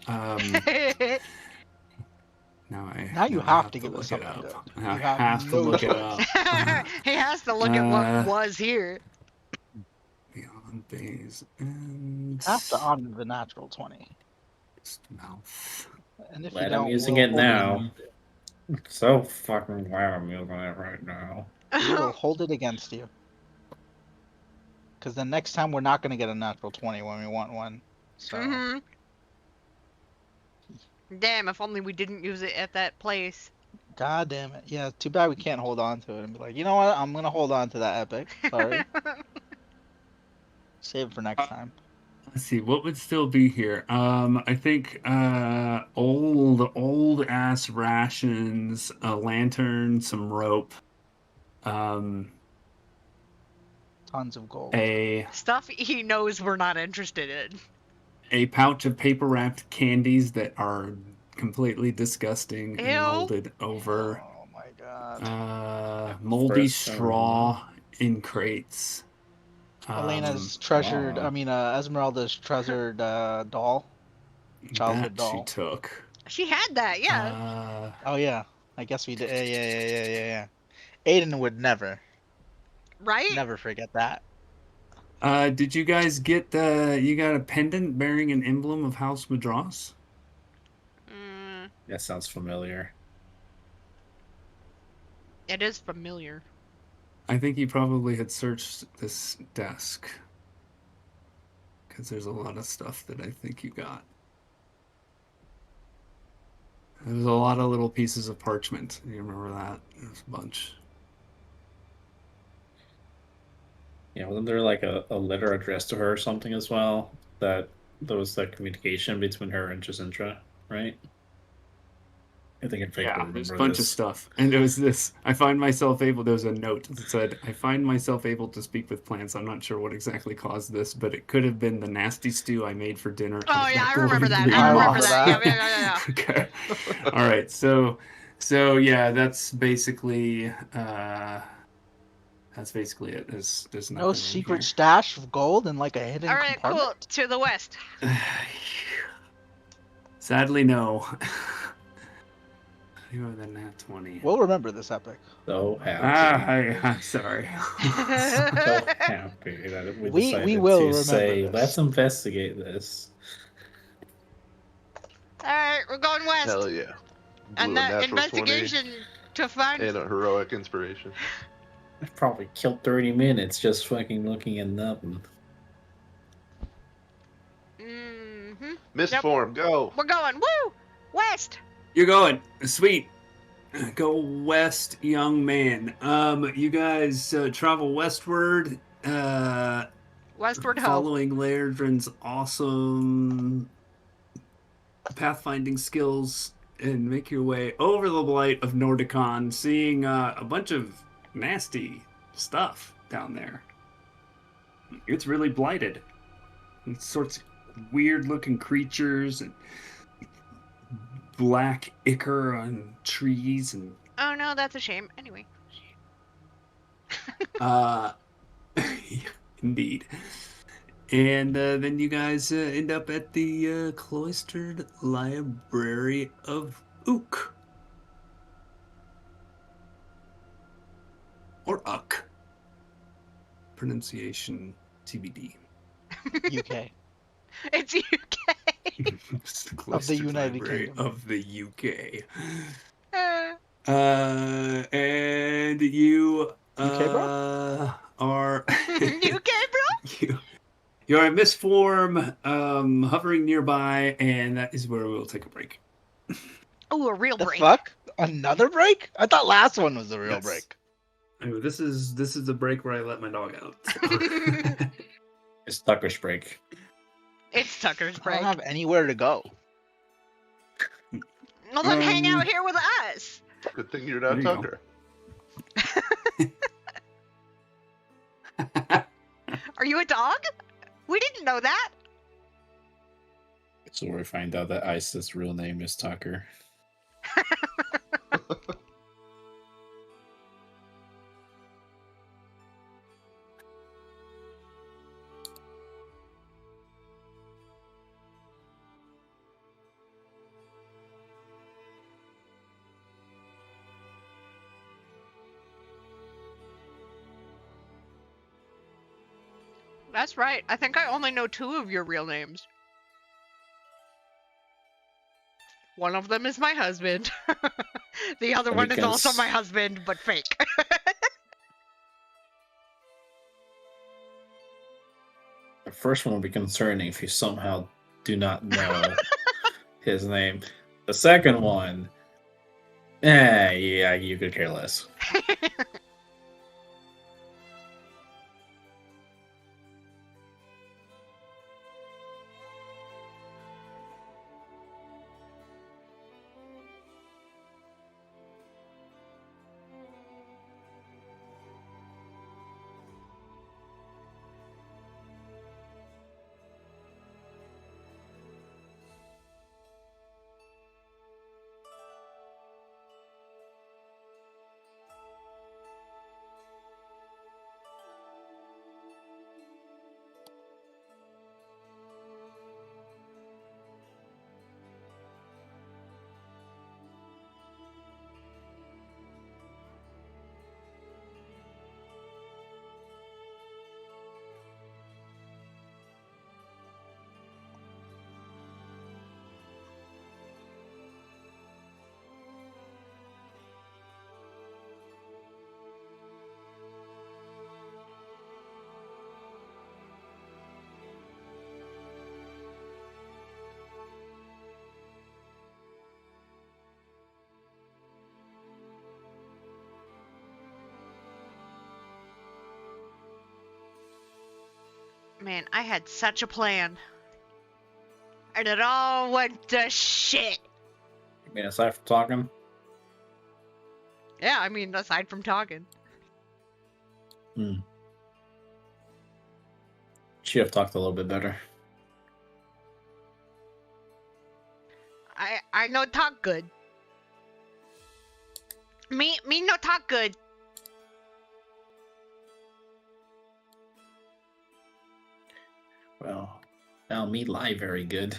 Now you I have to to give us look it something up. good. I You have have to no look it choice. up. He has to look at what Uh, was here. Beyond Bays and Have to honor the natural 20. mouth. And if you Glad I'm don't, using we'll it hold now. So fucking glad I'm using it right now. we will hold it against you. Because the next time we're not going to get a natural 20 when we want one. So, Mhm. Damn, if only we didn't use it at that place. god damn it. Yeah, too bad we can't hold on to it and be like, you know what? I'm going to hold on to that epic. Sorry. Save it for next time. Let's see what would still be here. I think old ass rations, a lantern, some rope, um, Tons of gold. a Stuff he knows we're not interested in. pouch of paper wrapped candies that are completely disgusting and Ew. molded over. Oh my god. Moldy Espresso. straw in crates. Elena's treasured, wow. Esmeralda's treasured doll. Childhood that she doll. took. She had that, yeah. Oh yeah. I guess we did. Yeah. Aiden would never Right? forget that. Did you guys get you got a pendant bearing an emblem of House Madras? Mm, That sounds familiar. it is familiar. I think you probably had searched this desk. Because there's a lot of stuff that I think you got. There was a lot of little pieces of parchment. You remember that? There's a bunch. Yeah, wasn't there like a letter addressed to her or something as well? That there was that communication between her and Jacintra, right? I think I vaguely Yeah, remember there's a bunch of this. stuff. And there was this. I find myself able. There was a note that said, "I find myself able to speak with plants." I'm not sure what exactly caused this, but it could have been the nasty stew I made for dinner. Oh out of yeah, that I remember glowing that. green I remember remember moss. that. that. Yeah. Okay. All right. So yeah, that's basically it. There's No nothing in secret here. stash of gold in like a hidden All right, cool. compartment? To the west. Sadly, no. You are the nat 20. We'll remember this epic. So happy. I'm sorry. So happy that we We decided will to remember say, this. let's investigate this. All right, we're going west. Hell yeah. Blew And a that natural 20 investigation to find. and a heroic inspiration. I probably killed 30 minutes just fucking looking at nothing. Mm-hmm. Misform, go! We're going. Woo! West. You're going. Sweet. Go west, young man. You guys travel westward. Westward ho. Following Lairdren's awesome pathfinding skills and make your way over the blight of Nordicon, seeing a bunch of nasty stuff down there. It's really blighted. All sorts of weird looking creatures and black ichor on trees and Oh no, that's a shame. Anyway. indeed. And then you guys end up at the cloistered library of Ook. Or Uck. Pronunciation TBD. UK. It's UK. It's the Of the cloistered United library Kingdom. of the UK. Uh, And you UK, bro? are UK, bro? you're in misform, hovering nearby, and that is where we'll take a break. Oh, a real The break. fuck? Another break? I thought last one was the real Yes. break. Anyway, this is the break where I let my dog out. so. It's Tucker's break. It's Tucker's I break. don't have anywhere to go. Well, then hang Um, out here with us. Good thing you're not There you go. Are you a dog? We didn't know that. So we find out that Ice's real name is Tucker. That's right. I think I only know 2 of your real names. One of them is my husband. The other And one we is can also s- my husband, but fake. The first one will be concerning if you somehow do not know his name. The second one, yeah, you could care less. Man, I had such a plan. And it all went to shit. I mean, aside from talking, Yeah, I mean, aside from talking. should have talked a little bit better. I no talk good. Me no talk good. Well, me lie very good.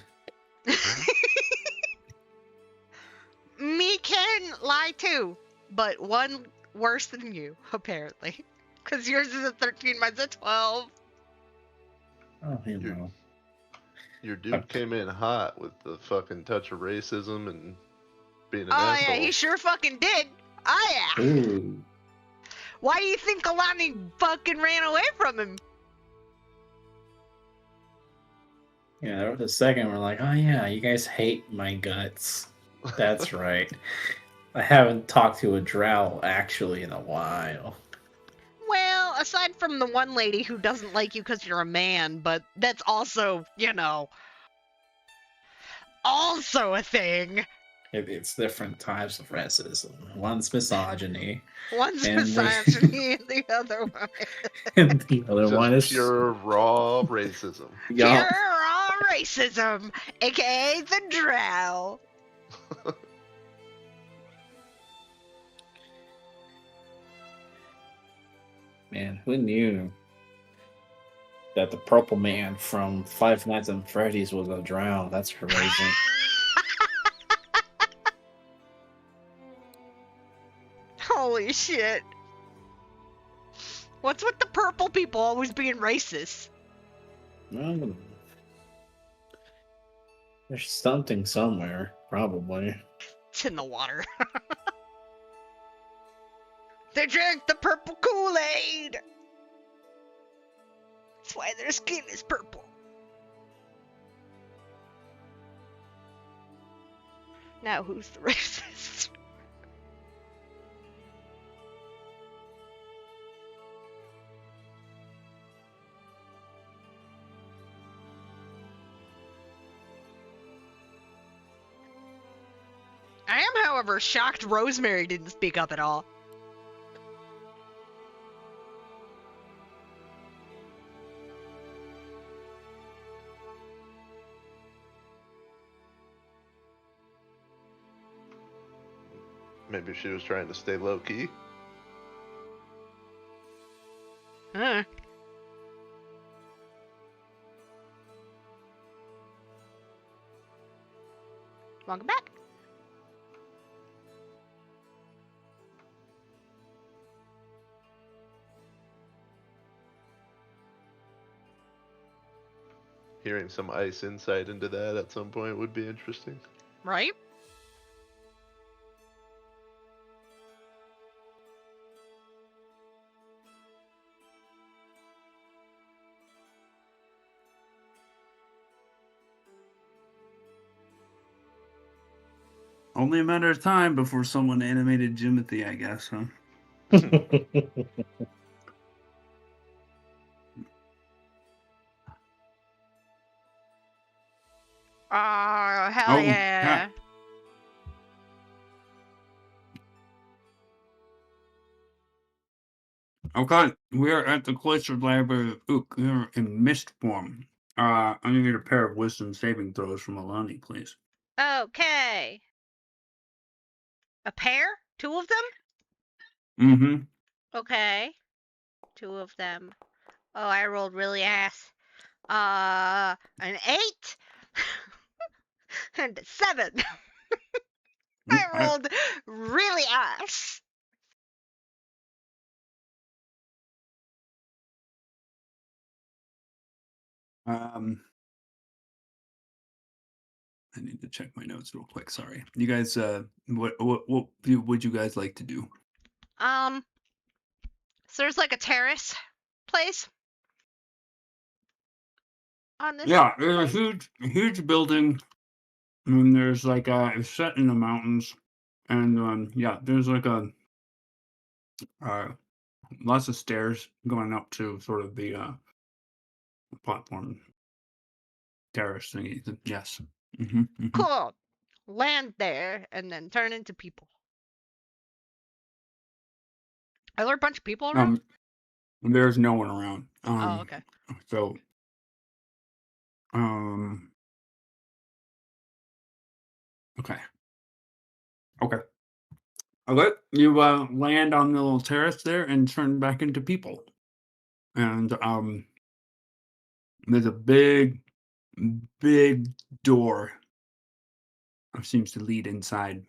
Me can lie too, but one worse than you, apparently. Because yours is a 13, mine's a 12. Oh, you know. Your dude came in hot with the fucking touch of racism and being an Oh asshole. yeah, he sure fucking did. Oh yeah. Ooh. Why do you think Alani fucking ran away from him? Yeah, there was a second we're like, oh yeah, you guys hate my guts. That's right. I haven't talked to a drow actually in a while. Well, aside from the one lady who doesn't like you because you're a man, but that's also, also a thing. It's different types of racism. One's misogyny, One's And misogyny and the other one and the other Just one is pure raw racism. pure yeah. raw racism, aka the drow. Man, who knew that the purple man from Five Nights at Freddy's was a drow? That's crazy. Holy shit. What's with the purple people always being racist? Well, there's something somewhere, probably. It's in the water. They drank the purple Kool-Aid! That's why their skin is purple. Now who's the racist? I am, however, shocked Rosemary didn't speak up at all. Maybe she was trying to stay low key. Huh. Welcome back. Hearing some ice insight into that at some point would be interesting. Right? Only a matter of time before someone animated Jimothy, I guess, huh? Oh, hell Oh, yeah. Okay, we are at the Cloistered Library of Ook. We are in mist form. I'm gonna need a pair of wisdom saving throws from Alani, please. Okay. A pair? 2 of them? Mm-hmm. Okay. 2 of them. Oh, I rolled really ass. An 8 and 7. I rolled really ass. I need to check my notes real quick. Sorry, you guys. What would you guys like to do? So there's like a terrace place on this. Yeah, there's place? a huge building, and there's like it's set in the mountains, and yeah, there's like a lots of stairs going up to sort of the platform terrace thingy. Yes. Mm-hmm. Cool. Land there and then turn into people. Are there a bunch of people around? There's no one around. Oh, okay. So, okay. Okay. You land on the little terrace there and turn back into people. And there's a big door that seems to lead inside.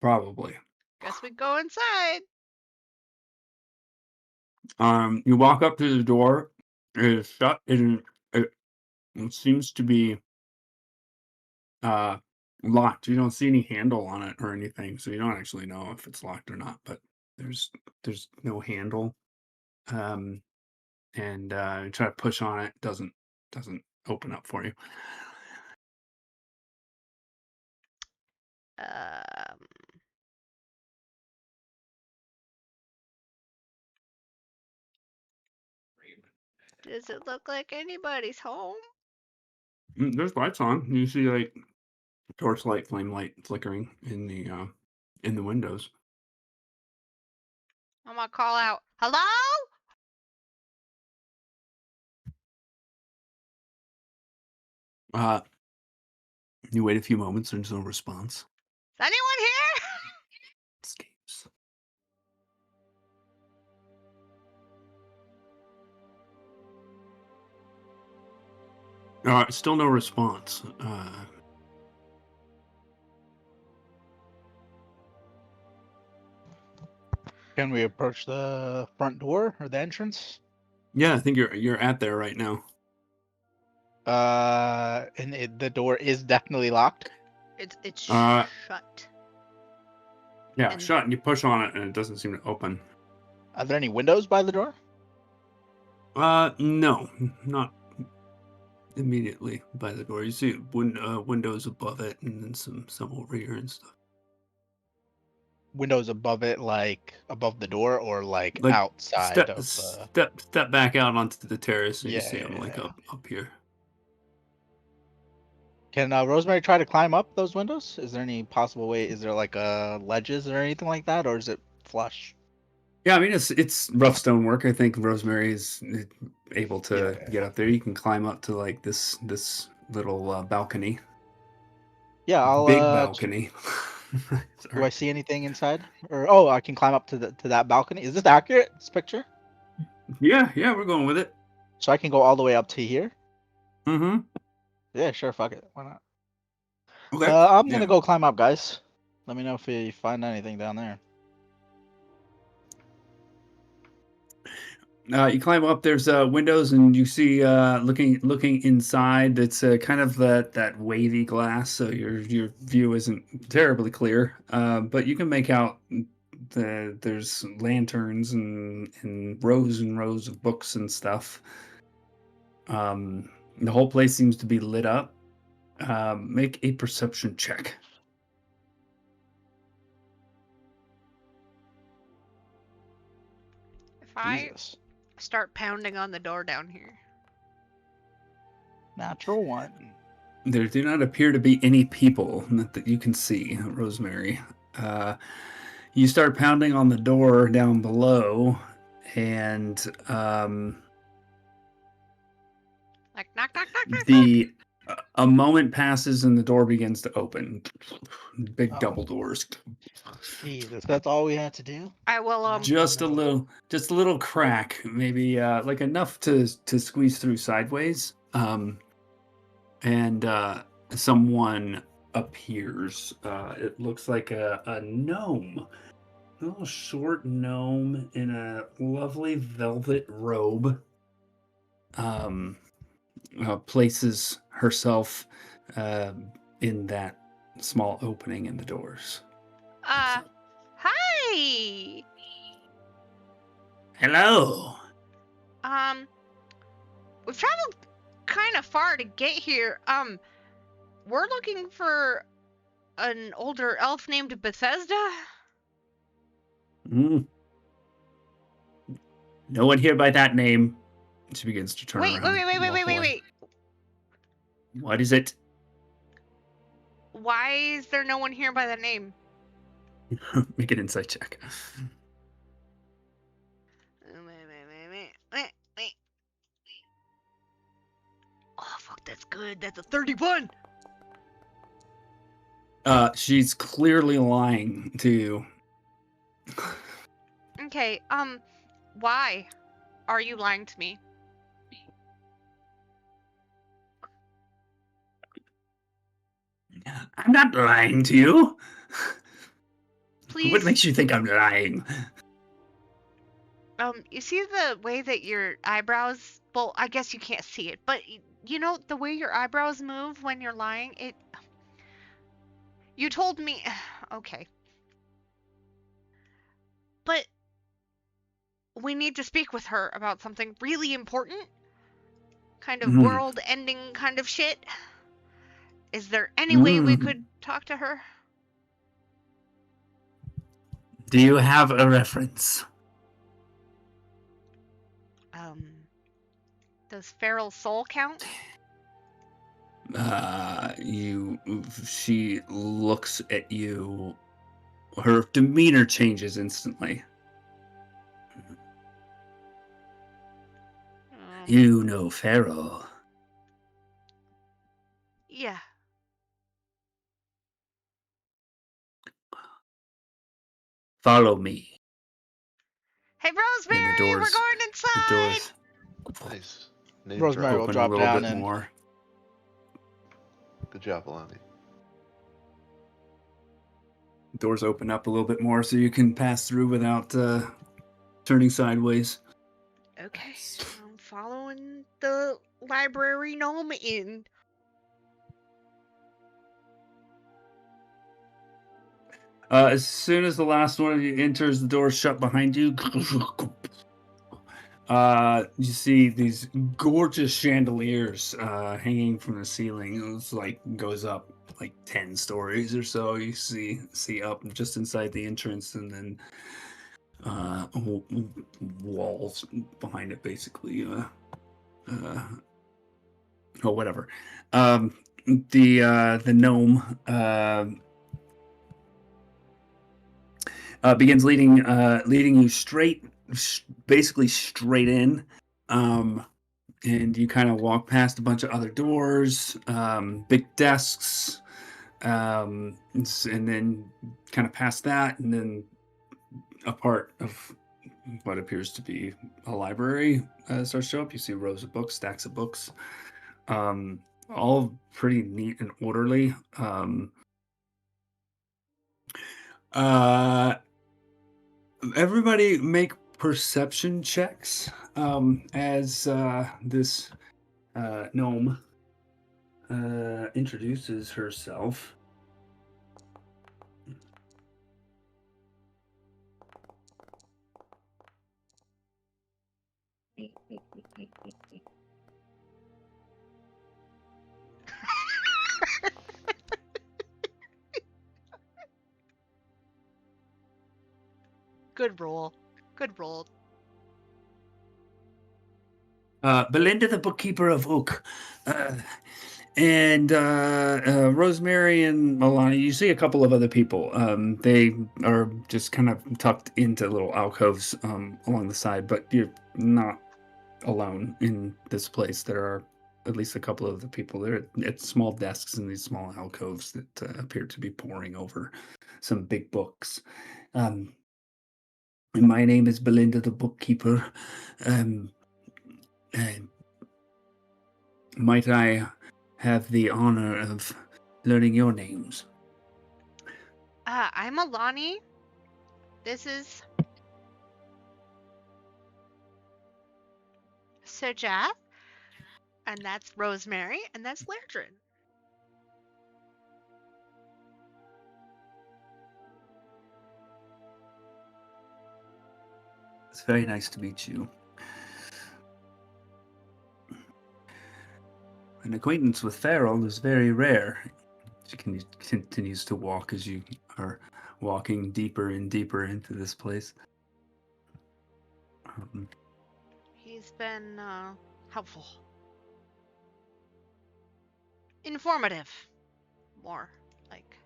Probably. Guess we go inside. You walk up to the door. It is shut. It seems to be locked. You don't see any handle on it or anything, so you don't actually know if it's locked or not. But there's no handle. And you try to push on it, doesn't open up for you. Does it look like anybody's home? There's lights on. You see like torchlight, flame light flickering in the windows. I'm gonna call out, hello? You wait a few moments. There's no response. Is anyone here? Escapes. Still no response. Can we approach the front door or the entrance? Yeah, I think you're at there right now. And the door is definitely locked. It's Uh, shut. Yeah, And- shut, and you push on it, and it doesn't seem to open. Are there any windows by the door? No, not immediately by the door. You see windows above it, and then some over here and stuff. Windows above it, like above the door, or like Like outside step of the. step back out onto the terrace, and you see them like Yeah. up here. Can Rosemary try to climb up those windows? Is there any possible way? Is there like ledges or anything like that, or is it flush? Yeah, I mean it's rough stonework. I think Rosemary is able to get up there. You can climb up to like this little balcony. Yeah, I'll Big balcony. do I see anything inside? Or I can climb up to that balcony. Is this accurate, this picture? Yeah, we're going with it. So I can go all the way up to here? Mm-hmm. Yeah, sure, fuck it. Why not? Okay. I'm Yeah. gonna go climb up, guys. Let me know if you find anything down there. You climb up. There's windows, and you see looking inside. It's kind of that wavy glass, so your view isn't terribly clear. But you can make out there's lanterns and rows of books and stuff. The whole place seems to be lit up. Make a perception check. If I Jesus. start pounding on the door down here. Natural 1. There do not appear to be any people that you can see, Rosemary. You start pounding on the door down below, and Like, knock, knock, knock, knock, knock. a moment passes and the door begins to open. Big Oh. double doors. Jesus, that's all we had to do? I will, Just a little crack, maybe like enough to squeeze through sideways. And someone appears. It looks like a gnome, a little short gnome in a lovely velvet robe. Places herself in that small opening in the doors. hi! Hello. We've traveled kind of far to get here. We're looking for an older elf named Bethesda. No one here by that name. She begins to turn Wait, around. wait. What is it? Why is there no one here by that name? Make an insight check. Wait. Oh, fuck, that's good. That's a 31. She's clearly lying to you. Okay, why are you lying to me? I'm not lying to you. Please. What makes you think I'm lying? You see the way that your eyebrows, well, I guess you can't see it, but you know the way your eyebrows move when you're lying? You told me, okay. But we need to speak with her about something really important. Kind of world-ending kind of shit. Is there any way we could talk to her? Do you have a reference? Does feral soul count? She looks at you. Her demeanor changes instantly. You know feral. Yeah. Follow me. Hey, Rosemary, we're going inside. The doors Nice. Name Rosemary will drop. open drop a little down bit and more. Good job, Alani. Doors open up a little bit more so you can pass through without turning sideways. Okay, I'm following the library gnome in. As soon as the last one of you enters, the door shut behind you. You see these gorgeous chandeliers hanging from the ceiling. It's like goes up like 10 stories or so. You see up just inside the entrance, and then walls behind it, basically. Whatever. The gnome begins leading you basically straight in, and you kind of walk past a bunch of other doors, big desks, And then kind of past that, and then a part of what appears to be a library starts to show up. You see rows of books, stacks of books, all pretty neat and orderly. Everybody make perception checks as this gnome introduces herself. Good roll. Good roll. Belinda, the bookkeeper of Ook. And Rosemary and Milani, you see a couple of other people. They are just kind of tucked into little alcoves along the side, but you're not alone in this place. There are at least a couple of the people there at small desks in these small alcoves that appear to be poring over some big books. And my name is Belinda, the bookkeeper. And might I have the honor of learning your names? I'm Alani. This is Sir Jath. And that's Rosemary. And that's Lairdrin. It's very nice to meet you. An acquaintance with Farrell is very rare. She continues to walk as you are walking deeper and deeper into this place. He's been helpful. Informative. More like.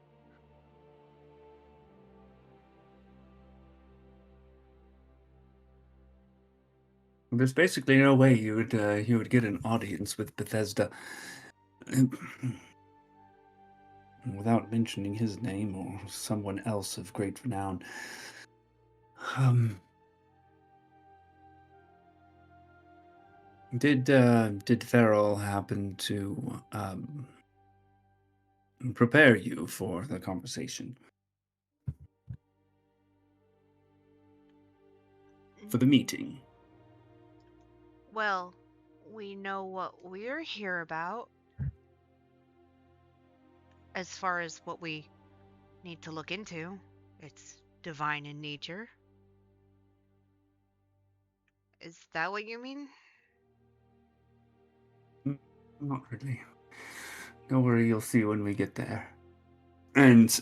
There's basically no way you would get an audience with Bethesda without mentioning his name or someone else of great renown. Did Farrell happen to prepare you for the conversation? For the meeting? Well, we know what we're here about. As far as what we need to look into, it's divine in nature. Is that what you mean? Not really. Don't worry, you'll see when we get there. And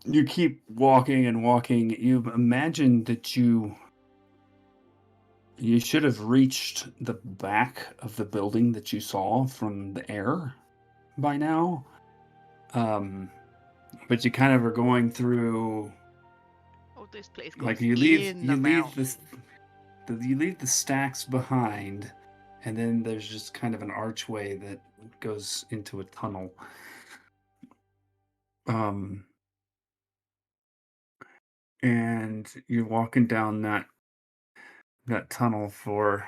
you keep walking and walking. You imagine that you should have reached the back of the building that you saw from the air by now. But you kind of are going through. Oh, this place goes Like you leave the stacks behind, and then there's just kind of an archway that goes into a tunnel. And you're walking down that tunnel for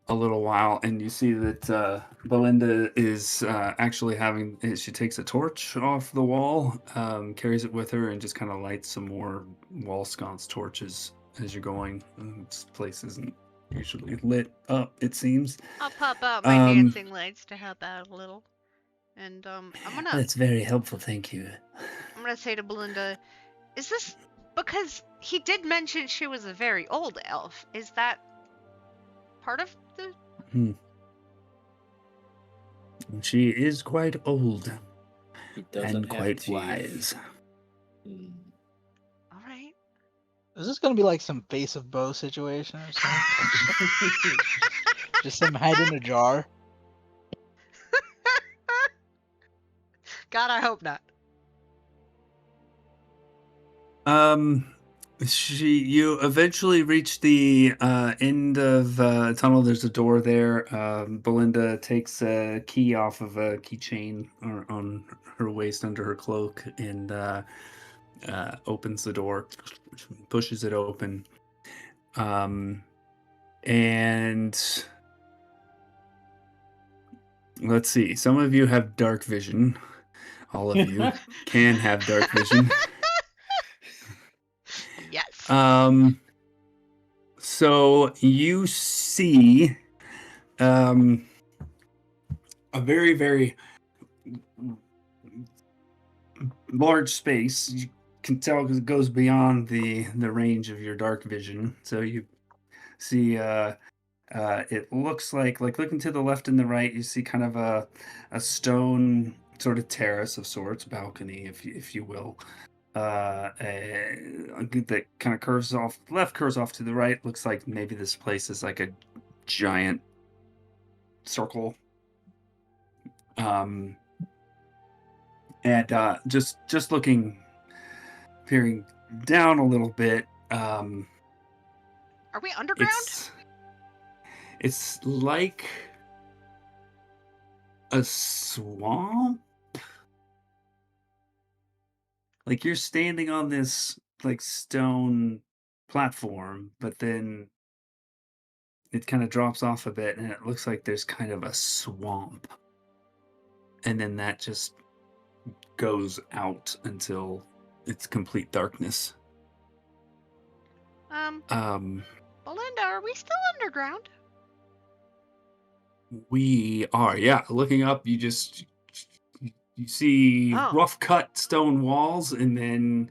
a little while, and you see that Belinda is actually she takes a torch off the wall, carries it with her, and just kind of lights some more wall sconce torches as you're going. This place isn't usually lit up, it seems. I'll pop out my dancing lights to help out a little. And That's very helpful, thank you. I'm gonna say to Belinda, is this because he did mention she was a very old elf? Is that part of the She is quite old He doesn't and have quite teeth. wise. All right. Is this gonna be like some face of bow situation or something? Just him hide in a jar? God, I hope not. You eventually reach the end of tunnel. There's a door there. Belinda takes a key off of a keychain on her waist under her cloak and opens the door, pushes it open. And let's see. Some of you have dark vision. All of you can have dark vision. Yes. So you see a very, very large space. You can tell because it goes beyond the range of your dark vision. So you see it looks like looking to the left and the right, you see kind of a stone sort of terrace of sorts, balcony, if you will. That kind of curves off left, curves off to the right. Looks like maybe this place is like a giant circle. And just looking, peering down a little bit. Are we underground? It's like a swamp. Like you're standing on this like stone platform, but then it kind of drops off a bit and it looks like there's kind of a swamp. And then that just goes out until it's complete darkness. Belinda, are we still underground? We are, yeah. Looking up, you see rough cut stone walls, and then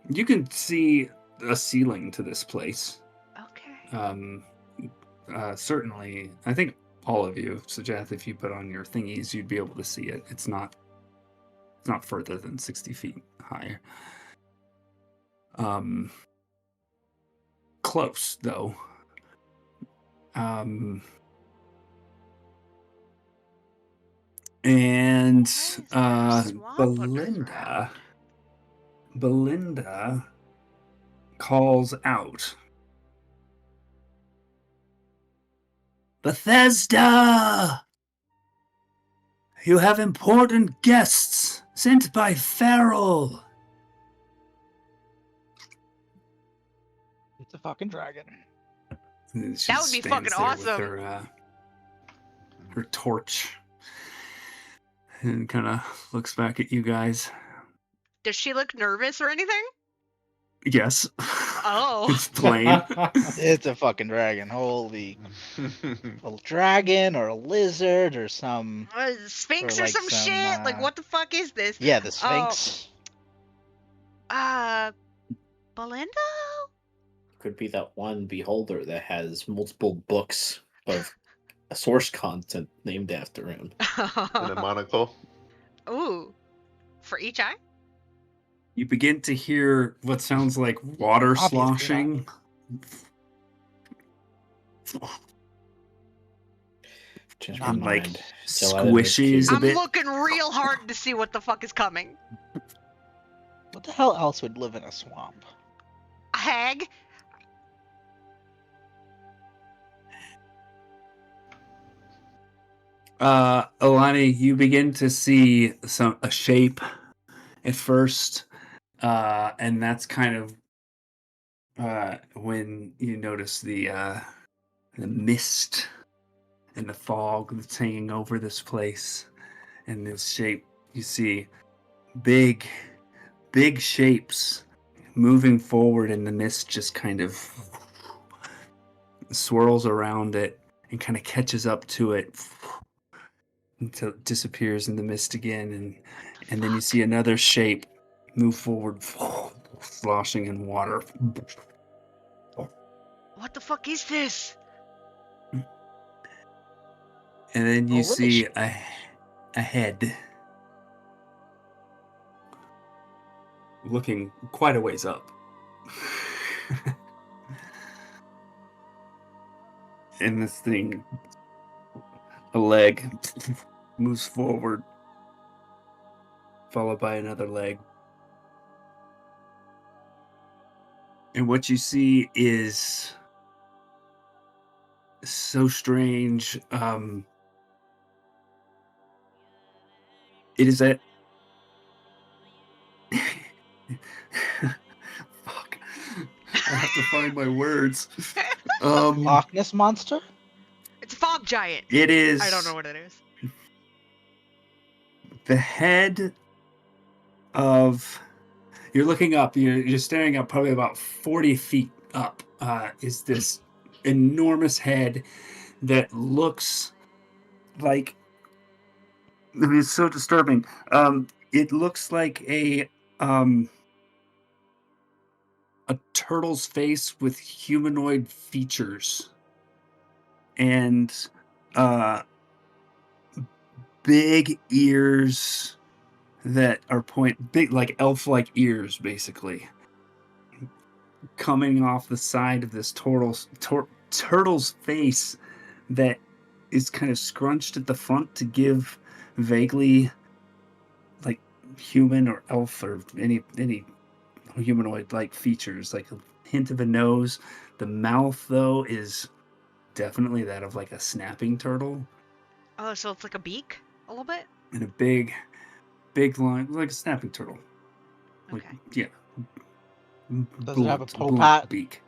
you can see a ceiling to this place. Okay. Certainly, I think all of you, Sajath, if you put on your thingies, you'd be able to see it. It's not further than 60 feet higher. Close though. And Belinda calls out, "Bethesda! You have important guests sent by Farrell." It's a fucking dragon. That would be fucking awesome. With her torch, and kind of looks back at you guys. Does she look nervous or anything? Yes. Oh. It's plain. It's a fucking dragon. Holy. A dragon or a lizard or some... Sphinx or some shit? Like, what the fuck is this? Yeah, the Sphinx. Belinda? Could be that one beholder that has multiple books of source content named after him. And a monocle. Ooh. For each eye? You begin to hear what sounds like water sloshing. And like squishes a bit. I'm looking real hard to see what the fuck is coming. What the hell else would live in a swamp? A hag? Alani, you begin to see a shape at first, and that's kind of when you notice the mist and the fog that's hanging over this place. And this shape, you see big shapes moving forward, and the mist just kind of swirls around it and kind of catches up to it until it disappears in the mist again, and then you see another shape move forward, sloshing in water. What the fuck is this? And then you see a head looking quite a ways up. And this thing, a leg moves forward, followed by another leg. And what you see is so strange. It is a fuck. I have to find my words. Loch Ness monster? It's a fog giant. It is. I don't know what it is. The head of. You're looking up. You're staring up, probably about 40 feet up. Is this enormous head that looks like? I mean, it's so disturbing. It looks like a turtle's face with humanoid features and big ears that are big, like elf-like ears, basically, coming off the side of this turtle's face that is kind of scrunched at the front to give vaguely like human or elf or any humanoid like features, like a hint of a nose. The mouth, though, is definitely that of like a snapping turtle, Oh, so it's like a beak, a little bit. and a big line, like a snapping turtle. Like, Okay. yeah. Does it have a Blunt popat? beak.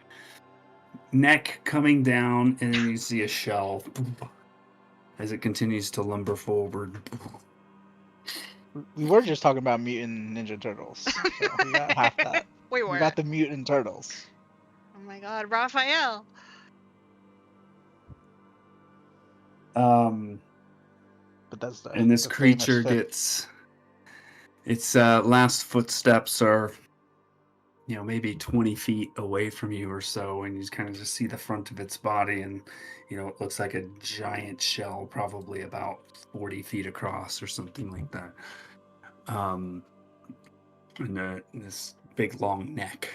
Neck coming down, and then you see a shell as it continues to lumber forward. We were just talking about mutant Ninja Turtles. So we got half that. We We were. got the mutant turtles. Oh my God, Raphael. Um, But that's the and this the famous creature fifth. gets its last footsteps are, maybe 20 feet away from you or so, and you kind of just see the front of its body, and it looks like a giant shell, probably about 40 feet across or something like that. And this big long neck.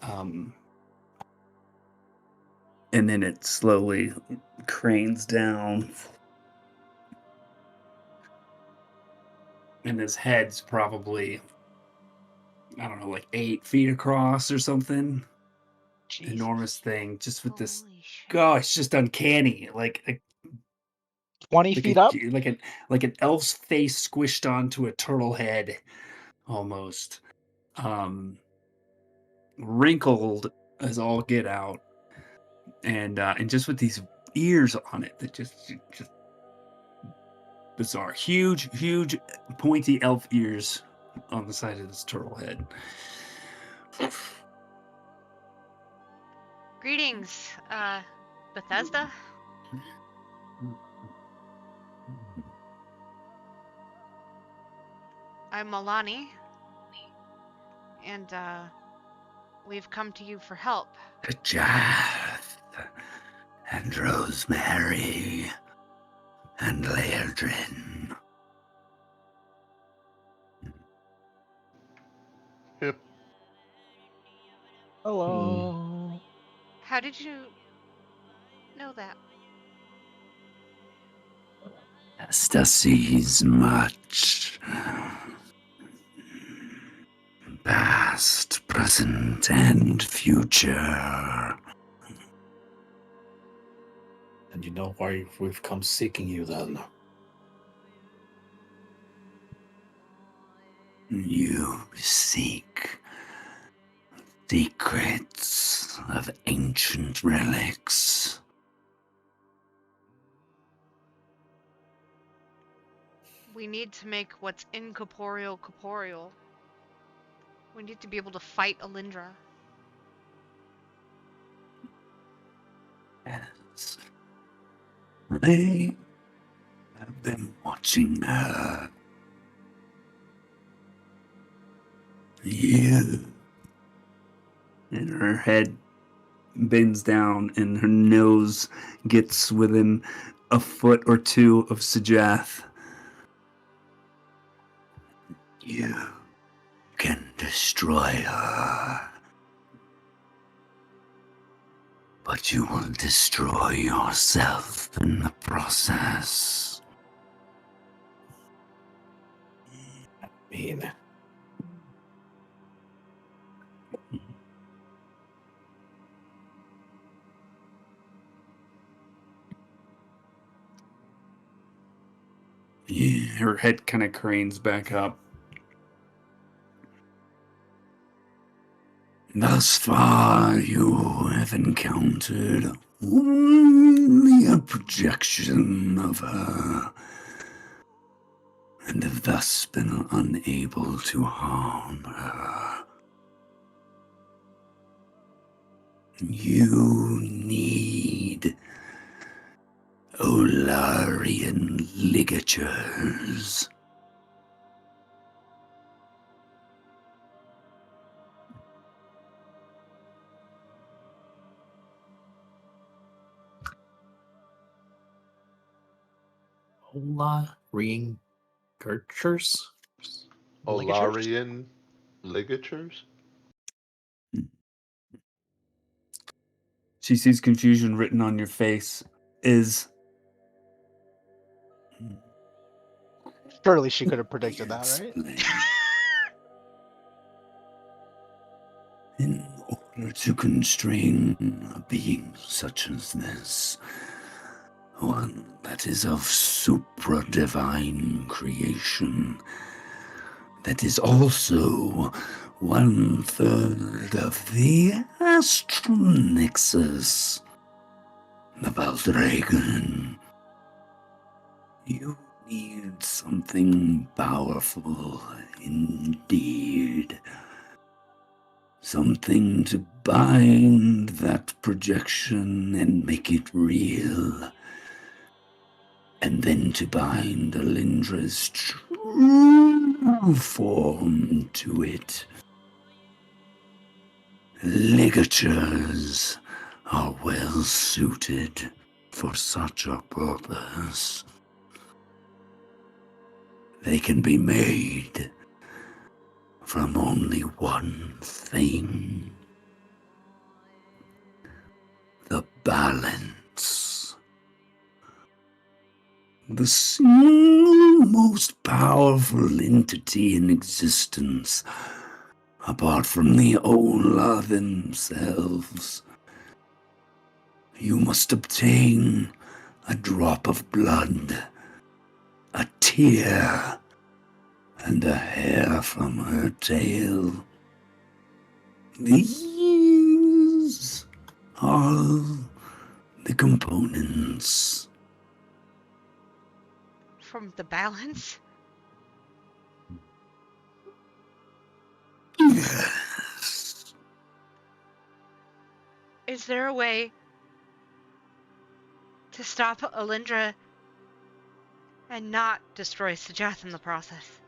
And then it slowly cranes down, and his head's probably, I don't know, like 8 feet across or something. Jesus. Enormous thing, just with this. Holy shit. Gosh, it's just uncanny, like 20 feet up? like an elf's face squished onto a turtle head, almost. Wrinkled as all get out, and just with these ears on it that just bizarre, huge pointy elf ears on the side of this turtle head. Greetings, Bethesda. I'm Milani, and we've come to you for help. Jath and Rosemary and Leodrin. Yep. Hello. How did you know that? Asta sees much. Past, present, and future. And you know why we've come seeking you then? You seek secrets of ancient relics. We need to make what's incorporeal corporeal. We need to be able to fight Alindra. Yes. I have been watching her. You. And her head bends down, and her nose gets within a foot or two of Sajath. You can destroy her, but you will destroy yourself in the process. I mean, Her head kind of cranes back up. Thus far, you have encountered only a projection of her, and have thus been unable to harm her. You need Olarian ligatures. Hola, ring Gertchers? Ligatures? Olarian ligatures? She sees confusion written on your face. Surely she could have predicted that, right? Explain. In order to constrain a being such as this, one that is of supra-divine creation, that is also 1/3 of the astral nexus, the Valdragon, you need something powerful indeed. Something to bind that projection and make it real. And then to bind Alindra's true form to it. Ligatures are well suited for such a purpose. They can be made from only one thing: the balance. The single most powerful entity in existence, apart from the Ola themselves. You must obtain a drop of blood, a tear, and a hair from her tail. These are the components. From the balance? Yes. Is there a way to stop Alindra and not destroy Sajath in the process?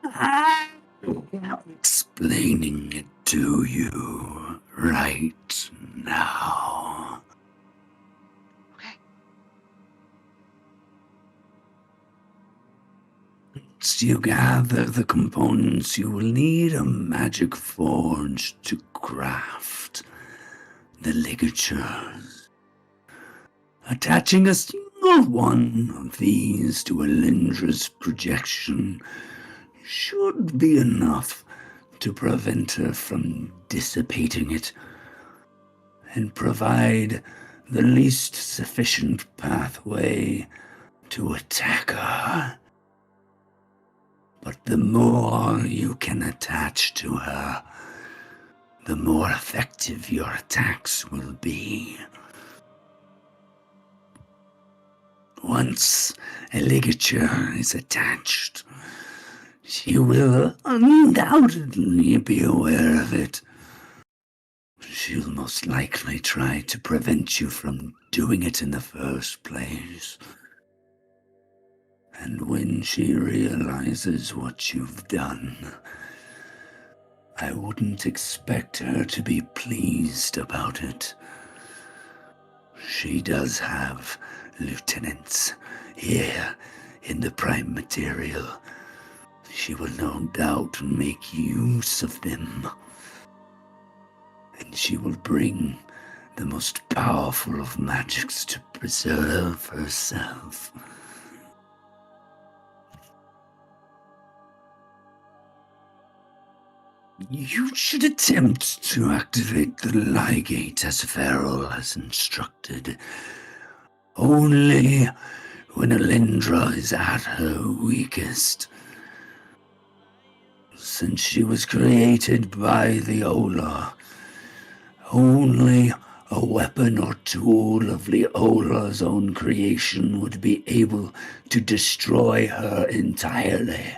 I'm explaining it to you right now. Okay. Once you gather the components, you will need a magic forge to craft the ligatures. Attaching a single one of these to Alindra's projection should be enough to prevent her from dissipating it and provide the least sufficient pathway to attack her. But the more you can attach to her, the more effective your attacks will be. Once a ligature is attached, she will undoubtedly be aware of it. She'll most likely try to prevent you from doing it in the first place. And when she realizes what you've done, I wouldn't expect her to be pleased about it. She does have lieutenants here in the prime material. She will no doubt make use of them. And she will bring the most powerful of magics to preserve herself. You should attempt to activate the ligate as Farrell has instructed. Only when Alindra is at her weakest. Since she was created by the Ola, only a weapon or tool of the Ola's own creation would be able to destroy her entirely.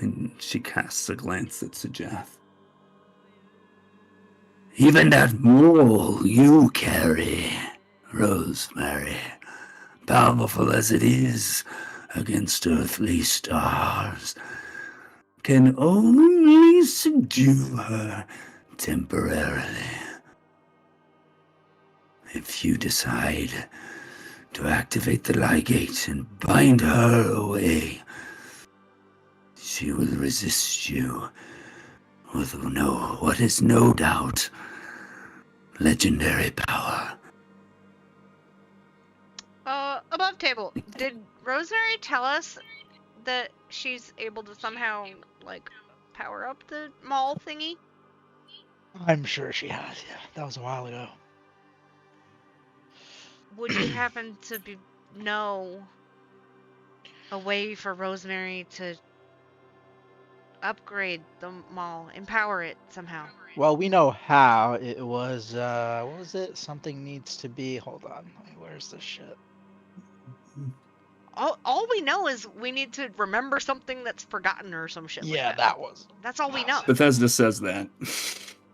And she casts a glance at Sajath. Even that maul you carry, Rosemary, powerful as it is against earthly stars, can only subdue her temporarily. If you decide to activate the Ligate and bind her away, she will resist you with what is no doubt legendary power. Above table, did Rosemary tell us that she's able to somehow, like, power up the mall thingy? I'm sure she has. Yeah, that was a while ago. Would you happen to know a way for Rosemary to upgrade the mall, empower it somehow? Well, we know how. It was, what was it? Something needs to be, hold on. Where's this shit? All we know is we need to remember something that's forgotten or some shit Yeah, like that. that was. That's all we know. Bethesda says that.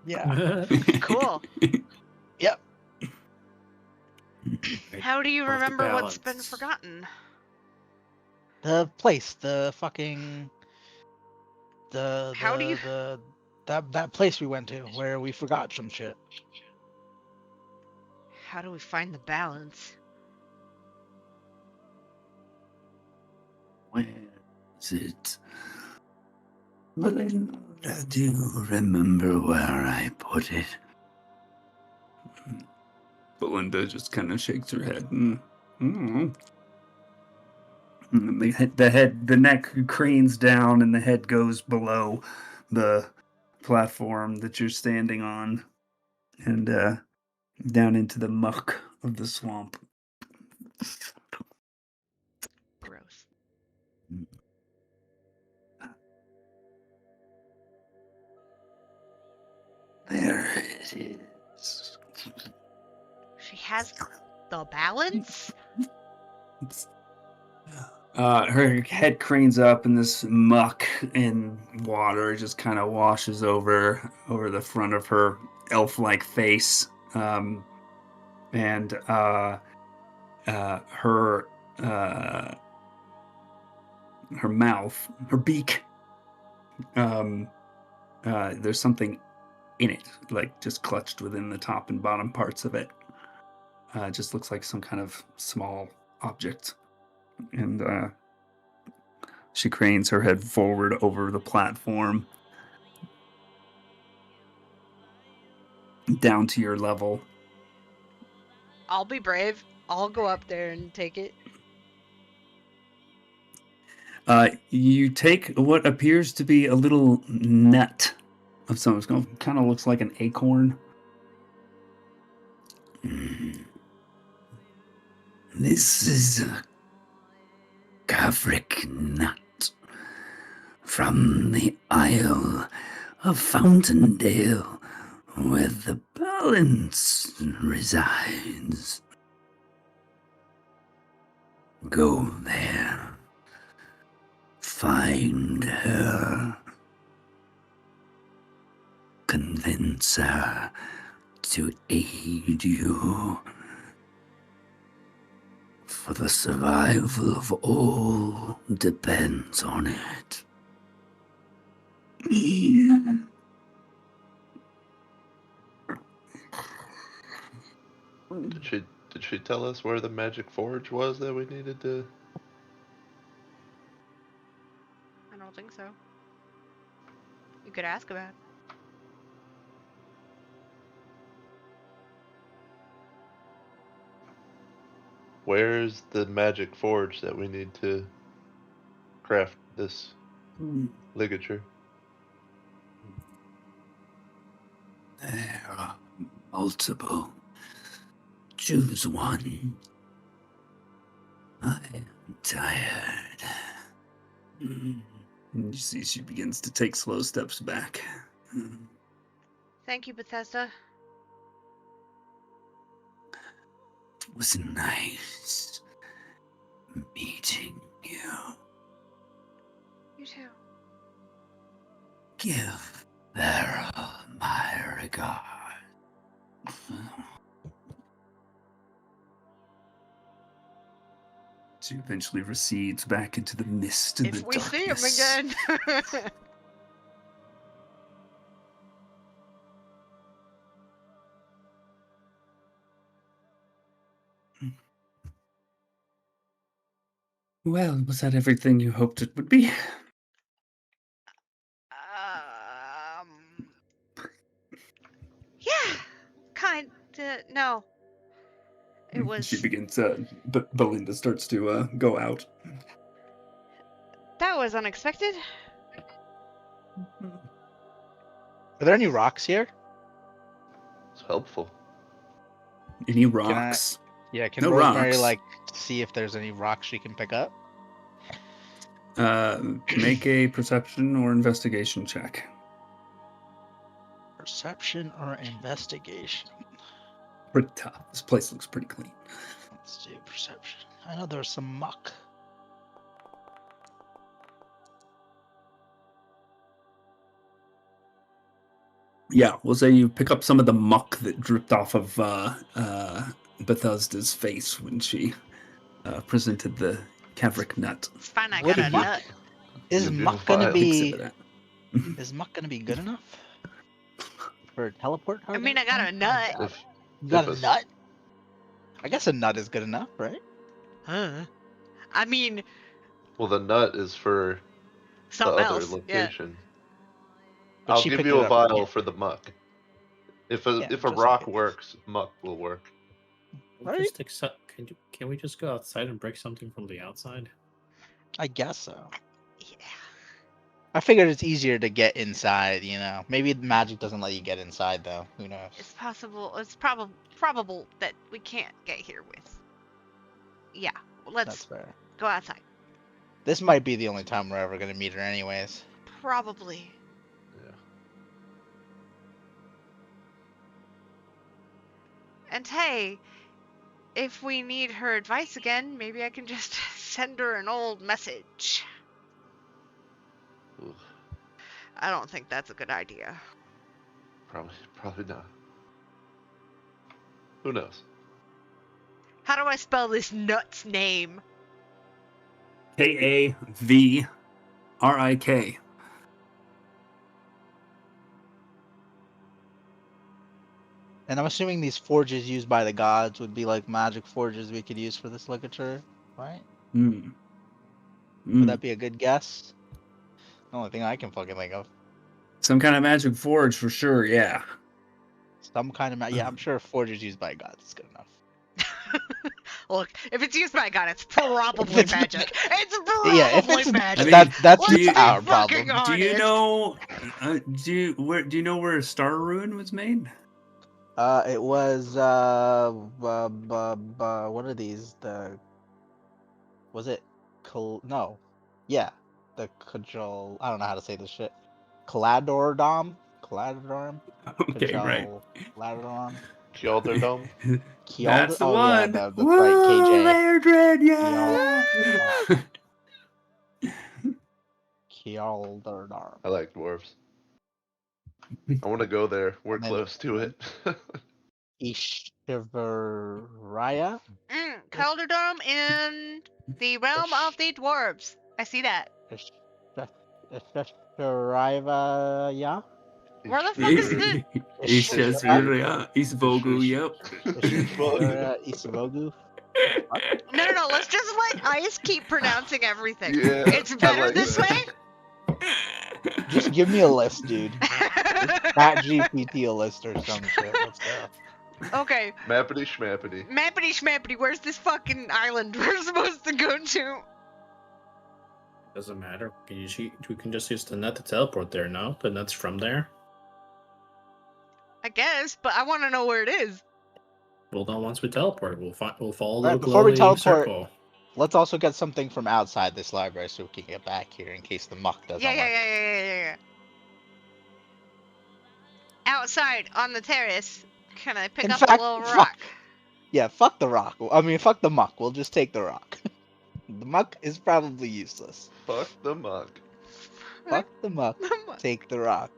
Yeah. Cool. Yep. How do you Of the remember what's been balance. forgotten? The place, the fucking, How do you- that place we went to where we forgot some shit. How do we find the balance? Where is it? But I do remember where I put it. Belinda just kind of shakes her head. The neck cranes down and the head goes below the platform that you're standing on and down into the muck of the swamp. Gross. There it is. She has the balance? Her head cranes up, and this muck and water just kind of washes over the front of her elf-like face, and her mouth, her beak. There's something in it, like just clutched within the top and bottom parts of it. It just looks like some kind of small object. And she cranes her head forward over the platform down to your level. I'll be brave. I'll go up there and take it. You take what appears to be a little nut of some. It kind of looks like an acorn. This is a Gavrik nut from the Isle of Fountaindale, where the balance resides. Go there. Find her. Convince her to aid you. For the survival of all depends on it. Did she tell us where the magic forge was that we needed to? I don't think so. You could ask about it. Where's the magic forge that we need to craft this ligature? There are multiple Choose one. I am tired. And you see she begins to take slow steps back. Thank you, Bethesda. It was nice meeting you. You too. Give Vera my regard. She eventually recedes back into the mist and the If we see him darkness. again. Well, was that everything you hoped it would be? Yeah, kinda. No. It was. She begins Belinda starts to go out. That was unexpected. Are there any rocks here? It's helpful. Any rocks? Can No Rosemary rocks. like see if there's any rocks she can pick up? Make a perception or investigation check. Perception or investigation? Pretty tough. This place looks pretty clean. Let's do perception. I know there's some muck. Yeah, we'll say you pick up some of the muck that dripped off of Bethesda's face when she presented the Kavrik nut. It's fine, I What got a muck? nut. Is You've been muck gonna wild. be? Exhibit Is muck gonna be good enough for a teleport? I mean, I got a nut. If, You got if a nut? I guess a nut is good enough, right? Huh. I mean, well, the nut is for the something other else. Yeah. location. But I'll she give picked you it a up vial here. for the muck. If Yeah, a just in rock case. works, muck will work. Right? Just accept. Can we just go outside and break something from the outside? I guess so. Yeah. I figured it's easier to get inside, you know. Maybe magic doesn't let you get inside though. Who knows? It's possible. It's probable that we can't get here with. Yeah. That's Let's fair. go outside. This might be the only time we're ever gonna meet her, anyways. Probably. Yeah. And hey, if we need her advice again, maybe I can just send her an old message. Ooh, I don't think that's a good idea. probably not. Who knows? How do I spell this nut's name? Kavrik. And I'm assuming these forges used by the gods would be like magic forges we could use for this ligature, right? Would that be a good guess? The only thing I can fucking think of. Some kind of magic forge for sure, yeah. Some kind of yeah, I'm sure forges used by gods is good enough. Look, if it's used by a god, it's probably magic. It's probably Yeah, if it's magic. I mean, that's Let's just be our fucking problem. Do you honest. know? Do you know where a star ruin was made? It was what are these? Was it no. Yeah. The cajole, I don't know how to say this shit. Caladordom? Okay, right. Caladordom? Kjolderdomn? That's the Oh one. yeah, that's Woo, right, KJ. Lairdred, yeah. Kjalderdom. I like dwarves. I want to go there. We're And then- close to it. Ishtivaraya? Calderdom in the realm of the dwarves. I see that. Ishtivaraya? Where the fuck is this? He says, yeah, he's Vogel, yep. Isvogu? No. Let's just let Ice keep pronouncing everything. Yeah, It's I better like this that. way. Just give me a list, dude. Chat GPT a list or some shit. Let's go. Okay, Mappity schmappity. mappity schmappity. Where's this fucking island we're supposed to go to? Doesn't matter. We can just use the net to teleport there. No, the net's from there. I guess, but I want to know where it is. We'll know once we teleport. We'll follow Right, the before we glowing teleport, circle. let's also get something from outside this library so we can get back here in case the muck doesn't Yeah, yeah, work. yeah, yeah, yeah, yeah, yeah. Outside on the terrace, can I pick In up a fact, little fuck. rock? Yeah, fuck the rock. I mean, fuck the muck. We'll just take the rock. The muck is probably useless. Fuck the muck. Fuck the muck. Take the rock.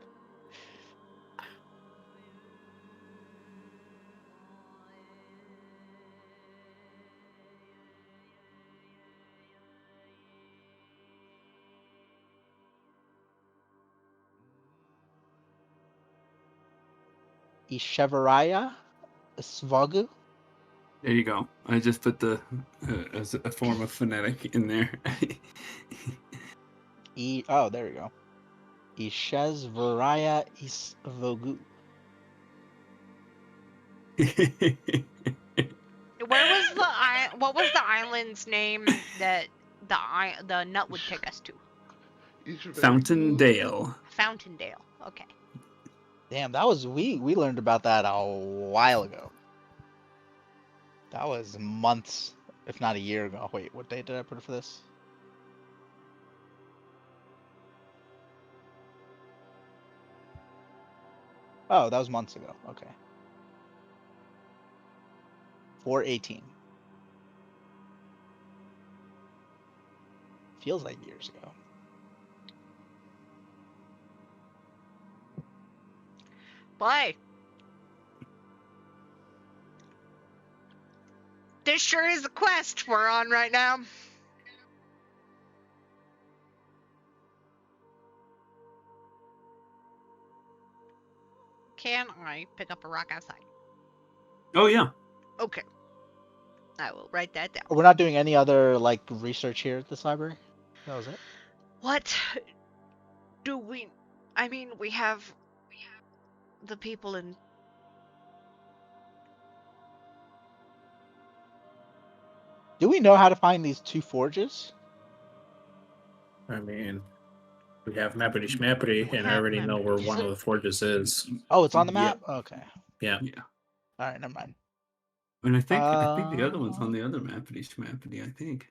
Ishevaraya Svagu. There you go. I just put the as a form of phonetic in there. Oh, there we go. Ishezvaraya Isvogu. Where was what was the island's name that the nut would take us to? Fountain Dale. Fountaindale. Okay. Damn, that was we learned about that a while ago. That was months, if not a year ago. Wait, what date did I put for this? Oh, that was months ago. Okay. 4/18. Feels like years ago. Boy, this sure is a quest we're on right now. Can I pick up a rock outside? Oh yeah. Okay. I will write that down. We're not doing any other like research here at this library. That was it. What do we? I mean, we have the people in. Do we know how to find these two forges? I mean, we have Mappity Schmappity, and I have already know where Mappity one of the forges is. Oh, it's on the Yep. map. Okay. Yeah. Yeah. All right, never mind. And I think the other one's on the other Mappity Schmappity, I think.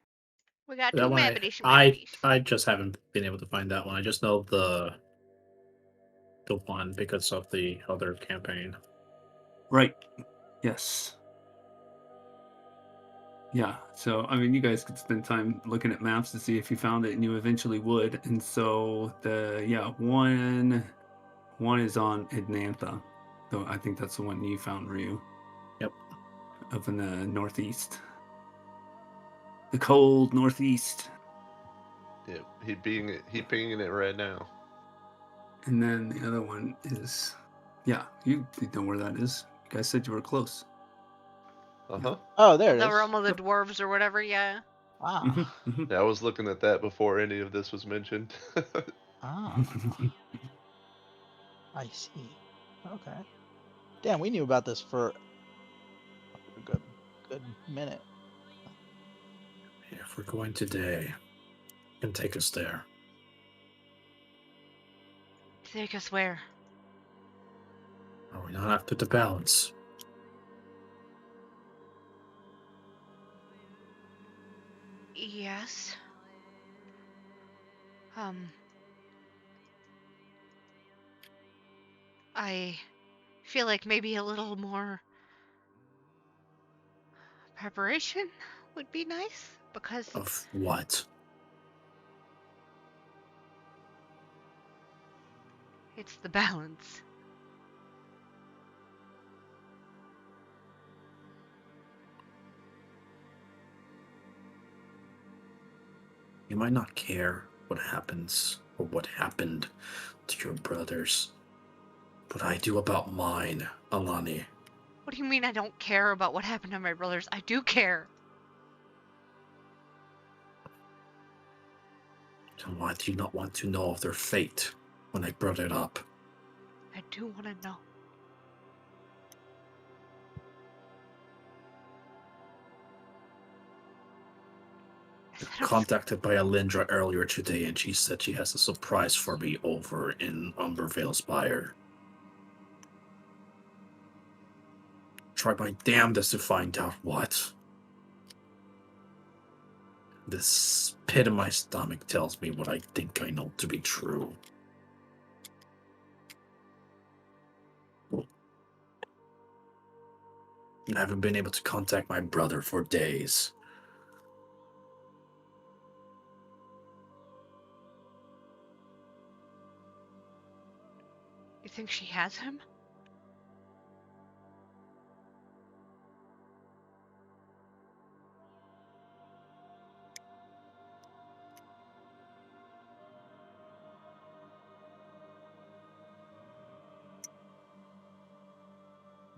We got That two one, Mappity I Schmappities. just haven't been able to find that one. I just know the one because of the other campaign. Right. Yes. Yeah. So I mean, you guys could spend time looking at maps to see if you found it, and you eventually would. And so one is on Idnantha. So I think that's the one you found, Ryu. Yep. Up in the northeast. The cold northeast. Yeah, he pinging it right now. And then the other one is, you know where that is. You guys said you were close. Uh-huh. Oh, there it The is. realm of the dwarves or whatever. Yeah. Ah. Yeah, I was looking at that before any of this was mentioned. Ah. I see. Okay. Damn, we knew about this for a good minute. If we're going today, it can take us there. Take us where? Are we not after the balance? Yes. I feel like maybe a little more preparation would be nice because Of what? it's the balance. You might not care what happens or what happened to your brothers, but I do about mine, Alani. What do you mean I don't care about what happened to my brothers? I do care. Then why do you not want to know of their fate when I brought it up? I do want to know. Contacted by Alindra earlier today, and she said she has a surprise for me over in Umbervale Spire. try my damnedest to find out what. This pit in my stomach tells me what I think I know to be true. I haven't been able to contact my brother for days. You think she has him?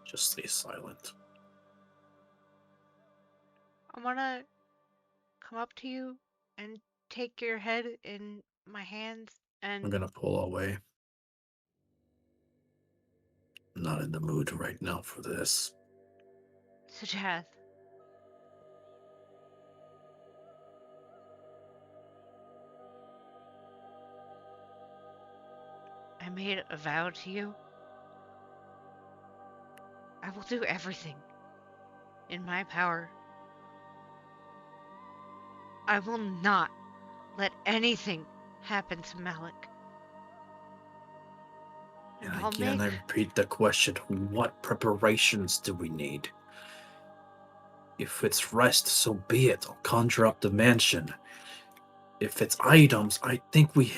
Just stay silent. I want to come up to you and take your head in my hands I'm and gonna pull away. I'm not in the mood right now for this. suggest. I made a vow to you. I will do everything in my power. I will not let anything happen to Malik. And And I'll again, make... I repeat the question, what preparations do we need? If it's rest, so be it. I'll conjure up the mansion. If it's items, I think we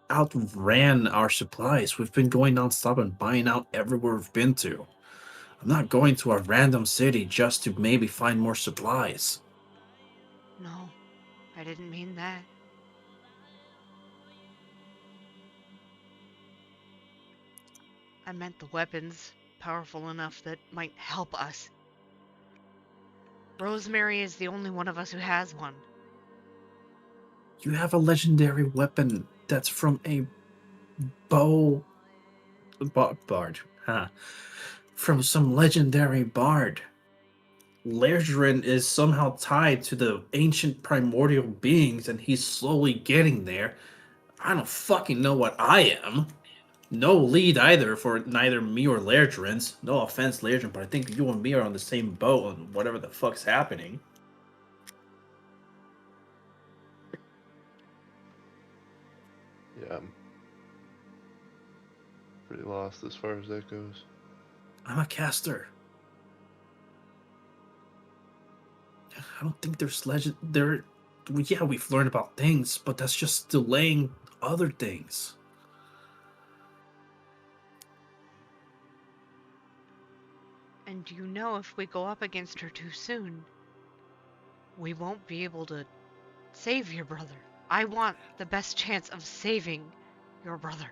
outran our supplies. We've been going non-stop and buying out everywhere we've been to. I'm not going to a random city just to maybe find more supplies. No, I didn't mean that. I meant the weapons powerful enough that might help us. Rosemary is the only one of us who has one. You have a legendary weapon that's from a bow... bard. Huh. From some legendary bard. Lerdrin is somehow tied to the ancient primordial beings and he's slowly getting there. I don't fucking know what I am. No lead either for neither me or Lerdrin's. No offense, Lerdrin, but I think you and me are on the same boat on whatever the fuck's happening. Yeah, I'm pretty lost as far as that goes. I'm a caster. I don't think there's yeah, we've learned about things, but that's just delaying other things. And you know if we go up against her too soon, we won't be able to save your brother. I want the best chance of saving your brother.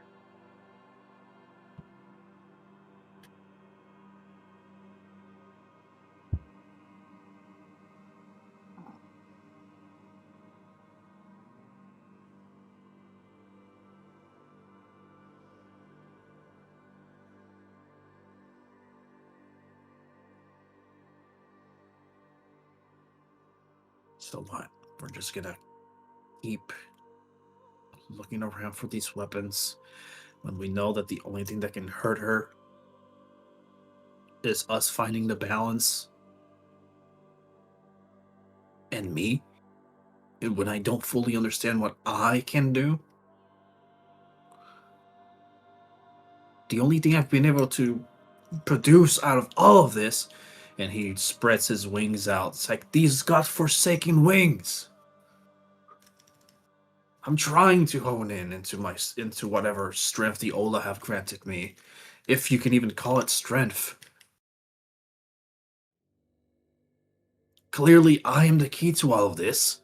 So what? We're just gonna keep looking around for these weapons when we know that the only thing that can hurt her is us finding the balance and me. And when I don't fully understand what I can do, the only thing I've been able to produce out of all of this, and he spreads his wings out. It's like these godforsaken wings. I'm trying to hone in into whatever strength the Ola have granted me, if you can even call it strength. Clearly, I am the key to all of this.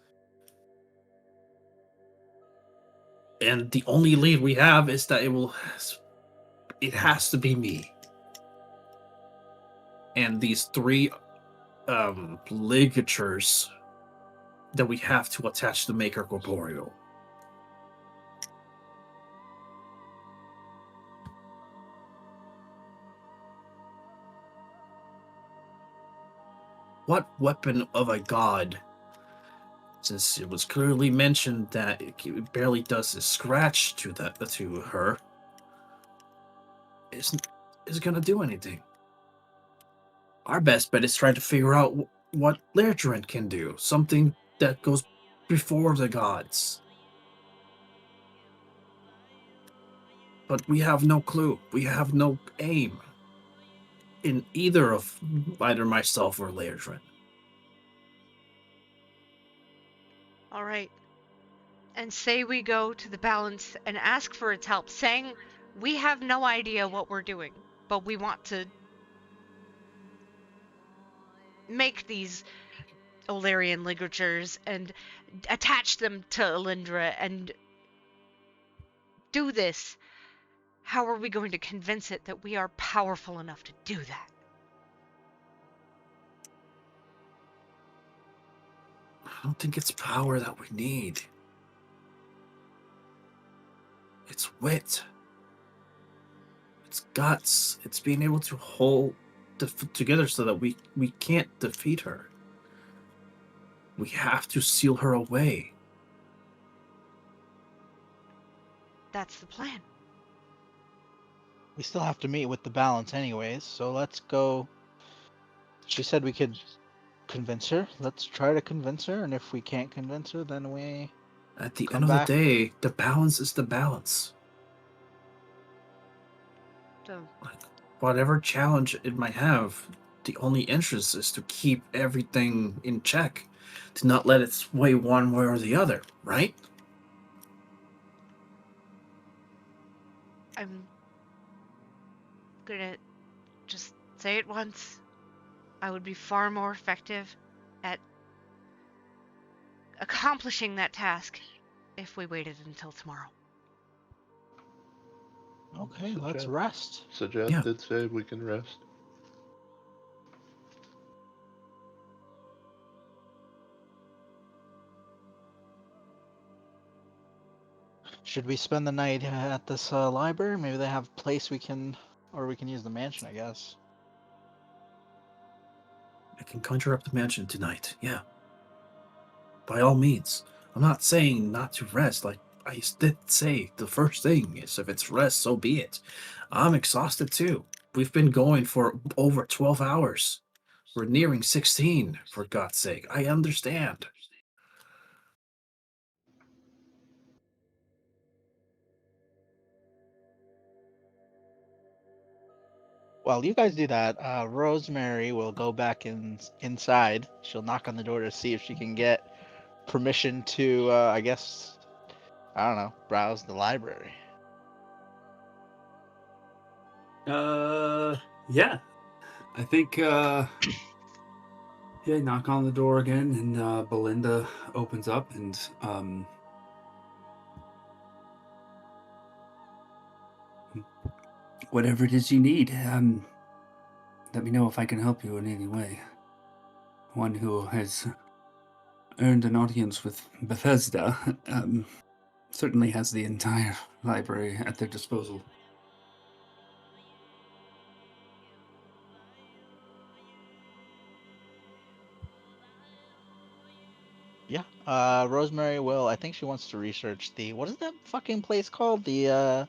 And the only lead we have is that it has to be me. And these three ligatures that we have to attach to make her corporeal. What weapon of a god, since it was clearly mentioned that it barely does a scratch to her, is gonna do anything? Our best bet is trying to figure out what Lairdren can do. Something that goes before the gods. But we have no clue. We have no aim in either myself or Lairdren. All right. And say we go to the balance and ask for its help, saying we have no idea what we're doing, but we want to make these Olarian ligatures and attach them to Elindra and do this. How are we going to convince it that we are powerful enough to do that? I don't think it's power that we need. It's wit. It's guts. It's being able to hold together so that we can't defeat her. We have to seal her away. That's the plan. We still have to meet with the balance anyways, so let's go. She said we could convince her. Let's try to convince her, and if we can't convince her, then we At the come end of back. the day, the balance is the balance. So, Whatever challenge it might have, the only interest is to keep everything in check, to not let it sway one way or the other, right? I'm gonna just say it once. I would be far more effective at accomplishing that task if we waited until tomorrow. Okay, let's rest. Suggest did say we can rest. Should we spend the night at this library? Maybe they have a place we can use the mansion, I guess. I can conjure up the mansion tonight, yeah. By all means. I'm not saying not to rest. Like I did say, the first thing is if it's rest, so be it. I'm exhausted too. We've been going for over 12 hours. We're nearing 16, for God's sake. I understand. While you guys do that, Rosemary will go back inside. She'll knock on the door to see if she can get permission to, I guess, I don't know, browse the library. Yeah. I think, yeah, knock on the door again, and Belinda opens up, and, whatever it is you need, let me know if I can help you in any way. One who has earned an audience with Bethesda, certainly has the entire library at their disposal. Yeah. Rosemary will, I think she wants to research what is that fucking place called? The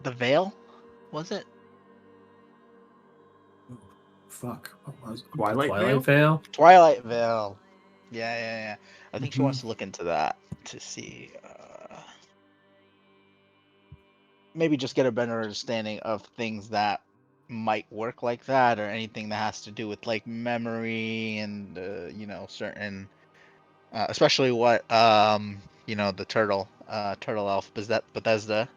Veil? Was it? Fuck. What was it? Twilight Veil? Twilight Veil. Yeah. I think she wants to look into that to see, maybe just get a better understanding of things that might work like that, or anything that has to do with like memory and certain, especially what the turtle elf Bethesda,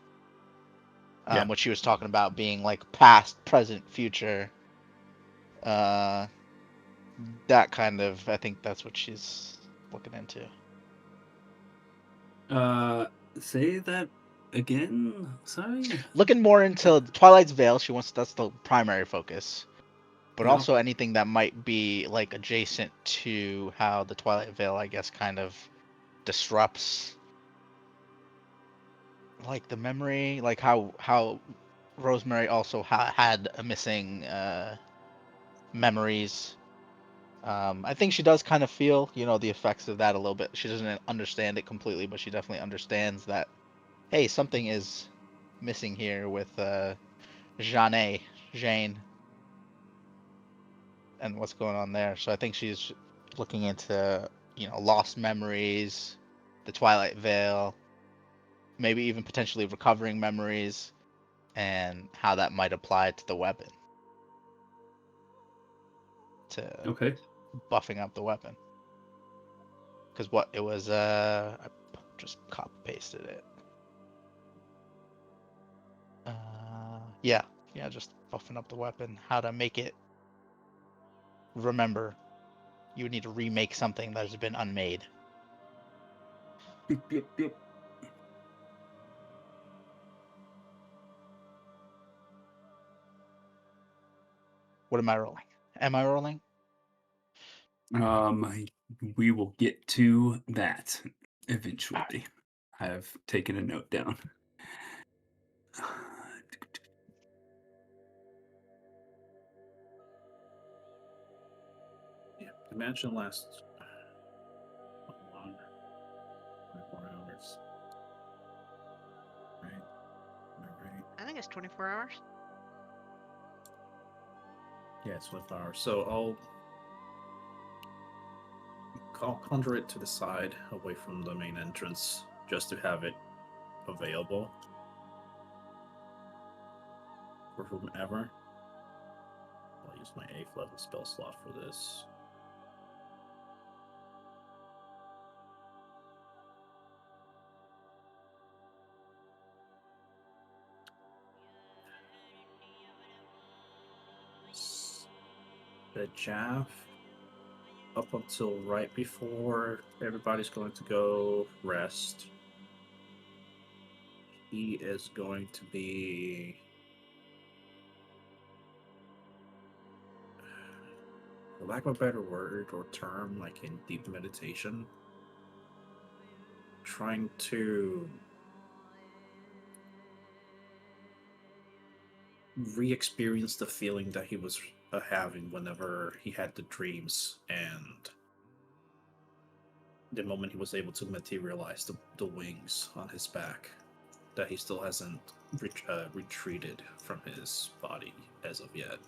what she was talking about being like past, present, future, that kind of. I think that's what she's looking into. Say that again? Sorry? Looking more into Twilight's Veil. That's the primary focus. But Yeah. also anything that might be like adjacent to how the Twilight Veil, I guess, kind of disrupts like the memory, like how Rosemary also had a missing memories. I think she does kind of feel, the effects of that a little bit. She doesn't understand it completely, but she definitely understands that, hey, something is missing here with Jane, and what's going on there. So I think she's looking into, lost memories, the Twilight Veil, maybe even potentially recovering memories, and how that might apply to the weapon, to Okay. buffing up the weapon. Because what it was, I just copy pasted it. Yeah, just buffing up the weapon. How to make it. Remember, you would need to remake something that has been unmade. Yep. What am I rolling? Am I rolling? We will get to that eventually. I have taken a note down. Yeah, the mansion lasts how long? 24 hours. Right? Am I right? I think it's 24 hours. Yeah, it's 24 hours. So I'll conjure it to the side, away from the main entrance, just to have it available for whomever. I'll use my 8th level spell slot for this. The Jaff, up until right before everybody's going to go rest, he is going to be, for lack of a better word or term, like in deep meditation, trying to re-experience the feeling that he was having whenever he had the dreams, and the moment he was able to materialize the wings on his back, that he still hasn't retreated from his body as of yet.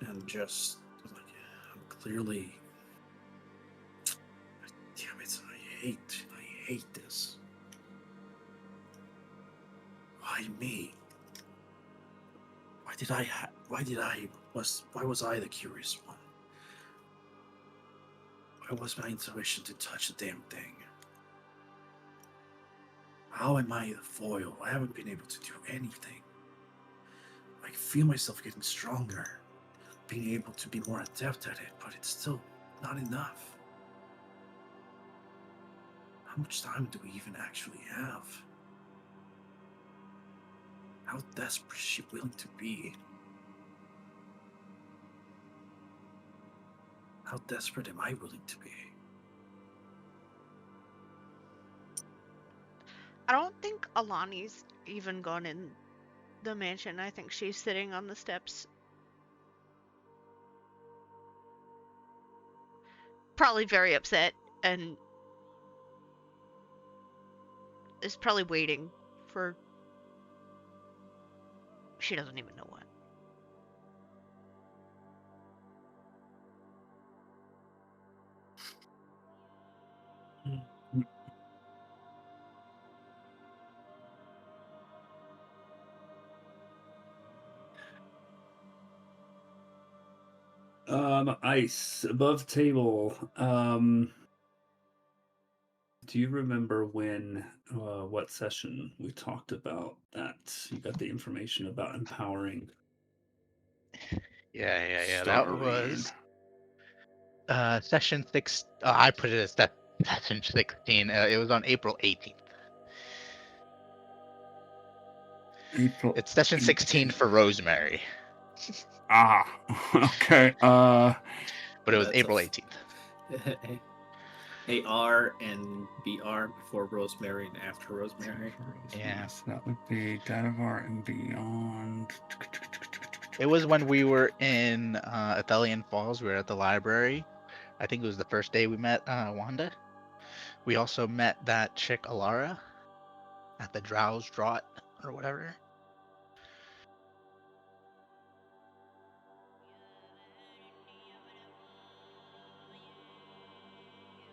And just like, clearly, damn it, I hate this. Why me? Why was I the curious one? Why was my intuition to touch the damn thing? How am I the foil? I haven't been able to do anything. I feel myself getting stronger, being able to be more adept at it, but it's still not enough. How much time do we even actually have? How desperate is she willing to be? How desperate am I willing to be? I don't think Alani's even gone in the mansion. I think she's sitting on the steps. Probably very upset and is probably waiting for. She doesn't even know what. Ice above table. Do you remember when, what session we talked about that? You got the information about empowering. Yeah. That Starling. was session 6. I put it as session 16. It was on April 18th. April. It's session 16 for Rosemary, Ah, okay. but it was That's April 18th. AR and BR before Rosemary and after Rosemary. Yeah. So that would be Dead of Art and Beyond. It was when we were in Athelian Falls. We were at the library. I think it was the first day we met Wanda. We also met that chick Alara at the Drow's Draught or whatever.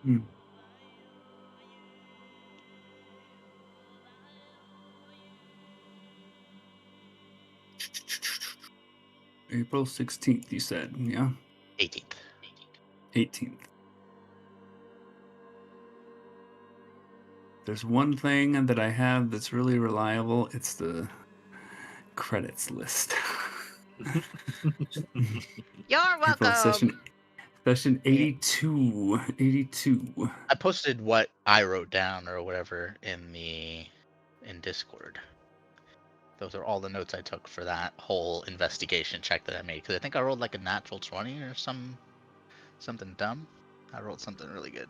Hmm. April 16th, you said, yeah? 18th. 18th. There's one thing that I have that's really reliable. It's the credits list. You're April welcome. session 82. 82. I posted what I wrote down or whatever in Discord. Those are all the notes I took for that whole investigation check that I made. Because I think I rolled like a natural 20 or something dumb. I rolled something really good.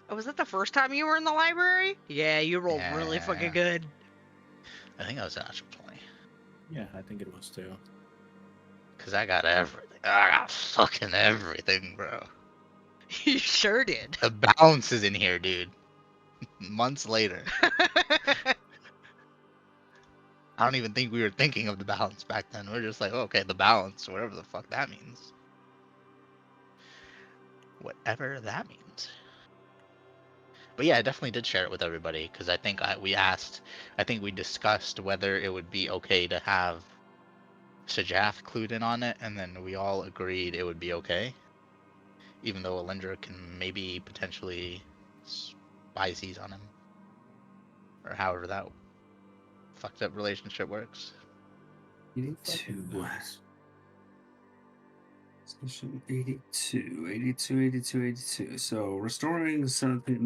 Oh, was that the first time you were in the library? Yeah, you rolled really fucking good. I think I was a natural 20. Yeah, I think it was too. Because I got everything. I got fucking everything, bro. You sure did. The balance is in here, dude. Months later. I don't even think we were thinking of the balance back then. We're just like, oh, okay, the balance, whatever the fuck that means. Whatever that means. But yeah, I definitely did share it with everybody because I think we discussed whether it would be okay to have Sajaf clued in on it, and then we all agreed it would be okay. Even though Alindra can maybe potentially spiesies on him. Or however that fucked up relationship works. 82. Session 82. 82, 82, 82. So restoring something,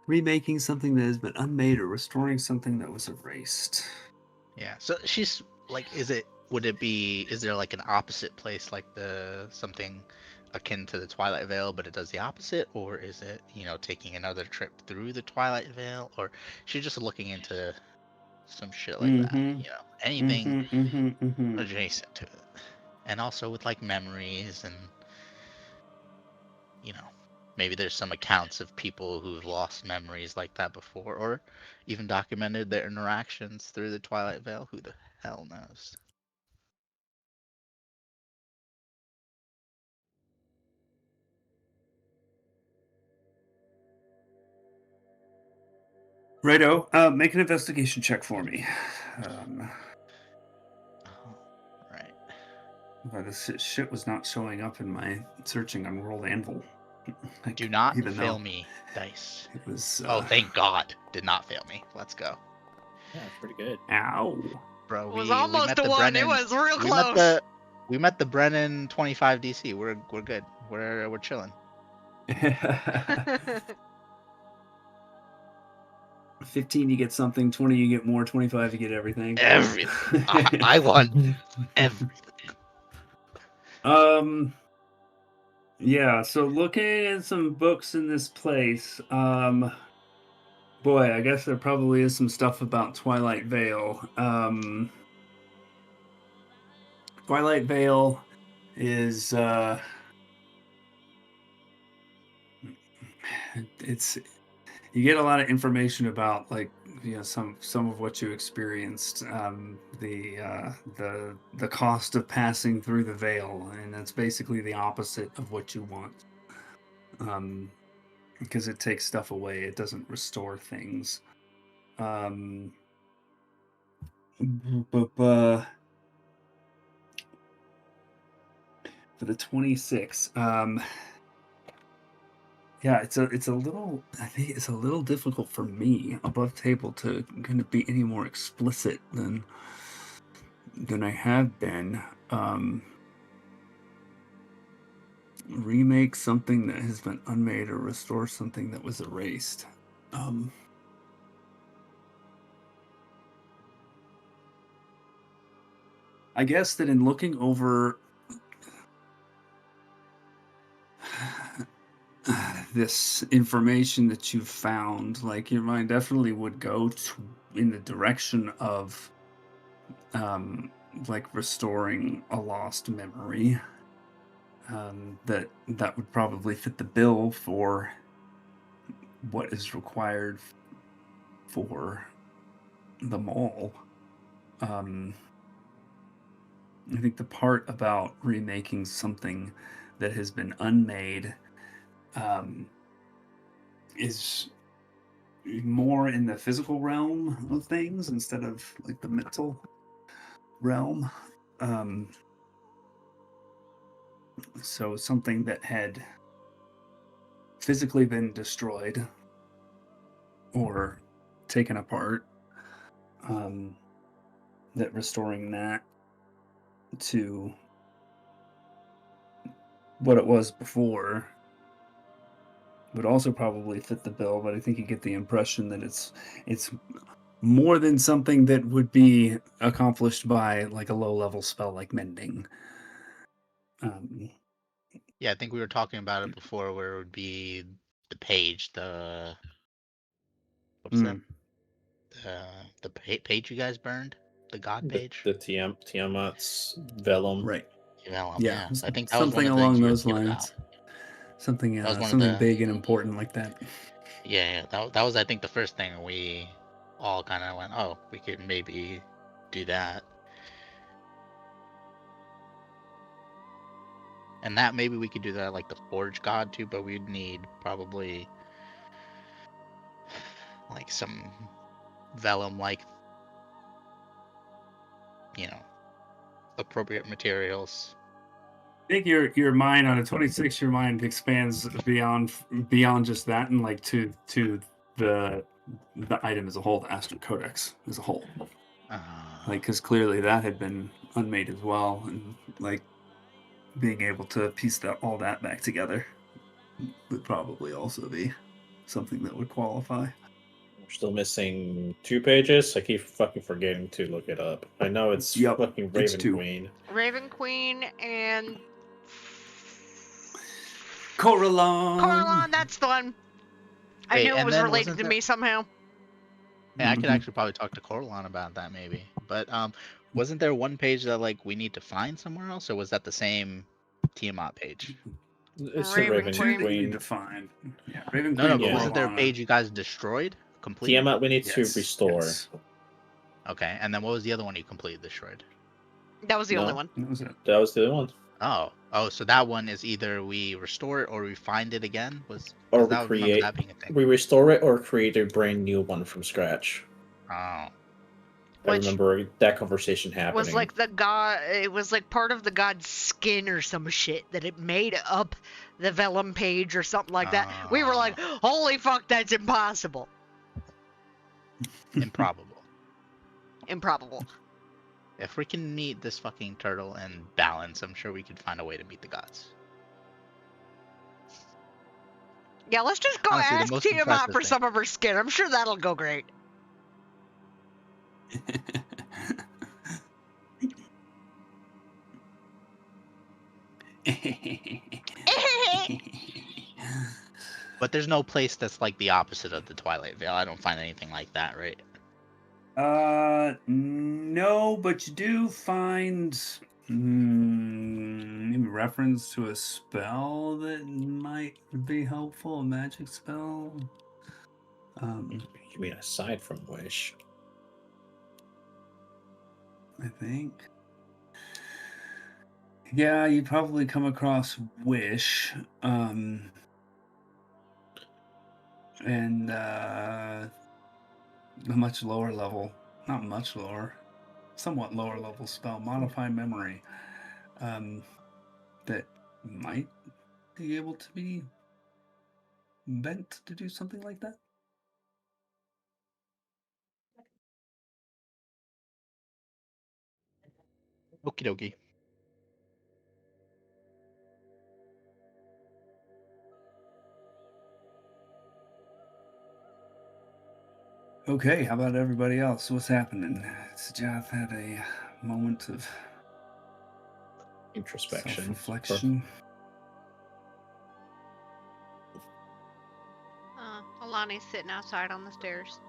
remaking something that has been unmade or restoring something that was erased. Yeah. So she's like, is there like an opposite place, like something akin to the Twilight Veil, but it does the opposite, or is it, taking another trip through the Twilight Veil, or she's just looking into some shit like that, anything adjacent to it, and also with like memories and maybe there's some accounts of people who've lost memories like that before, or even documented their interactions through the Twilight Veil. Who the hell knows? Righto. Make an investigation check for me. Right. This shit was not showing up in my searching on World Anvil. Do not fail me, dice. It was. Oh, thank God. Did not fail me. Let's go. Yeah, pretty good. Ow. Bro, It was almost a one. Brennan, it was real close. We met the Brennan 25 DC. We're good. We're chilling. 15 you get something, 20 you get more, 25 you get everything. Everything. I want everything. Yeah, so looking at some books in this place, boy, I guess there probably is some stuff about Twilight Veil. Twilight Veil is you get a lot of information about, like, some of what you experienced, the cost of passing through the veil, and that's basically the opposite of what you want, because it takes stuff away. It doesn't restore things. For the 26, yeah, it's a little. I think it's a little difficult for me above table to kind of be any more explicit than I have been. Remake something that has been unmade or restore something that was erased. I guess that in looking over this information that you've found, like, your mind definitely would go in the direction of like restoring a lost memory. That would probably fit the bill for what is required for the mall. I think the part about remaking something that has been unmade is more in the physical realm of things instead of like the mental realm. So something that had physically been destroyed or taken apart, that restoring that to what it was before would also probably fit the bill, but I think you get the impression that it's more than something that would be accomplished by like a low level spell like mending. Yeah, I think we were talking about it before, where it would be the page, what's that? Mm, Page you guys burned, the god page. The Tiamat's vellum. right. Vellum, Yeah, yeah. I think that was one something of the things along you were those thinking about. lines. Something, That was one of something the big and important like that. yeah. That was I think the first thing we all kind of went, oh, we could maybe do that. And that maybe we could do that like the Forge God too, but we'd need probably like some vellum, like, appropriate materials. I think your mind on a 26, your mind expands beyond just that, and like to the item as a whole, the Astral Codex as a whole. Like, because clearly that had been unmade as well, and like being able to piece all that back together would probably also be something that would qualify. We're still missing 2 pages. I keep fucking forgetting to look it up. I know it's fucking it's Raven 2. Queen. Raven Queen and Coraline, that's the one. I Wait, knew it and was then related wasn't to there- me somehow. Yeah, I could actually probably talk to Coralon about that maybe. But wasn't there one page that like we need to find somewhere else, or was that the same Tiamat page? It's the Raven Raven Two that you Queen. need to find. Yeah, Raven No, Queen no, and but Yeah. wasn't there a Coralana. page you guys destroyed completely? Tiamat we need to Yes, restore. yes. Okay, and then what was the other one you completely destroyed? That was the only No. one. That was it. That was the other one. Oh, so that one is either we restore it or we find it again? Or Because I remember that being a thing. we restore it or create a brand new one from scratch. Oh, I Which remember that conversation happening. was like the god. It was like part of the god's skin or some shit that it made up the vellum page or something like that. We were like, holy fuck, that's impossible. improbable. Improbable. If we can meet this fucking turtle and balance, I'm sure we could find a way to meet the gods. Yeah, let's just go Honestly, the ask most Tiamat impressive for thing- some of her skin. I'm sure that'll go great. But there's no place that's like the opposite of the Twilight Veil. I don't find anything like that, right? No, but you do find maybe reference to a spell that might be helpful, a magic spell. You mean aside from Wish? I think. Yeah, you probably come across Wish, and a much lower level, not much lower, somewhat lower level spell, Modify Memory, that might be able to be bent to do something like that. Okie dokie. Okay, how about everybody else? What's happening? Sajath had a moment of Introspection. self-reflection. Alani's sitting outside on the stairs.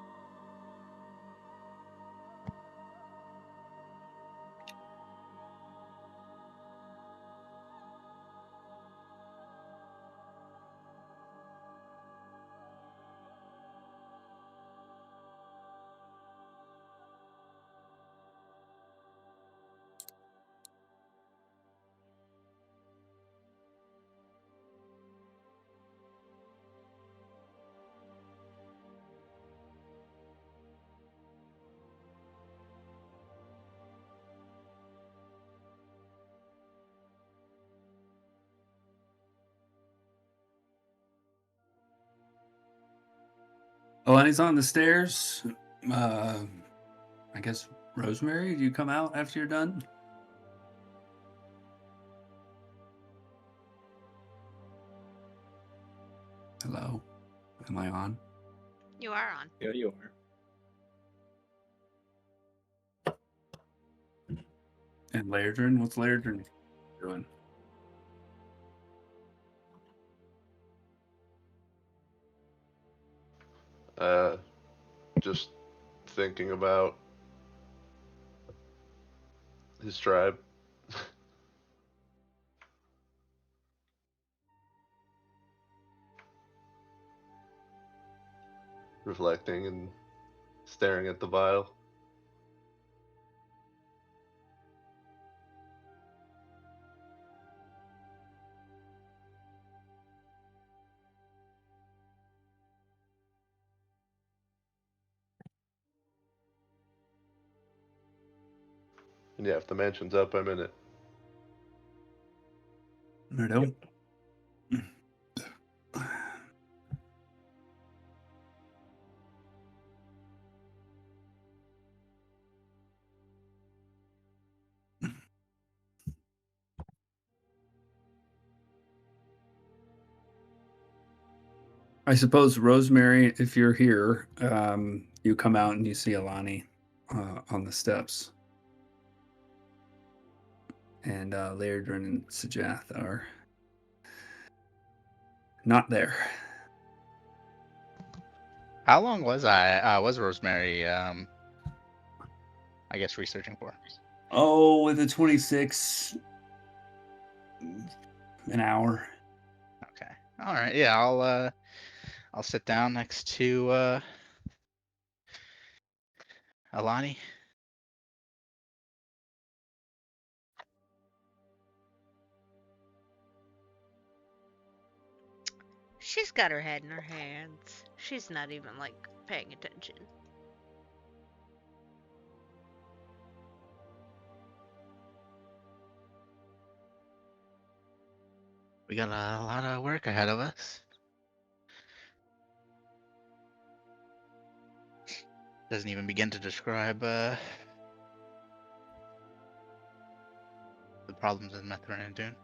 Alani's on the stairs. I guess Rosemary, do you come out after you're done? Hello? Am I on? You are on. Yeah, you are. And Lairdrin? What's Lairdrin doing? Just thinking about his tribe. Reflecting and staring at the vial. And yeah, if the mansion's up, I'm in it. I don't. I suppose, Rosemary, if you're here, you come out and you see Alani on the steps. And Lairdrin and Sajath are not there. How long was was Rosemary, I guess, researching for? Oh, with a 26, an hour. Okay. All right. Yeah, I'll sit down next to Alani. She's got her head in her hands. She's not even, like, paying attention. We got a lot of work ahead of us. Doesn't even begin to describe the problems in Methrin and Dune.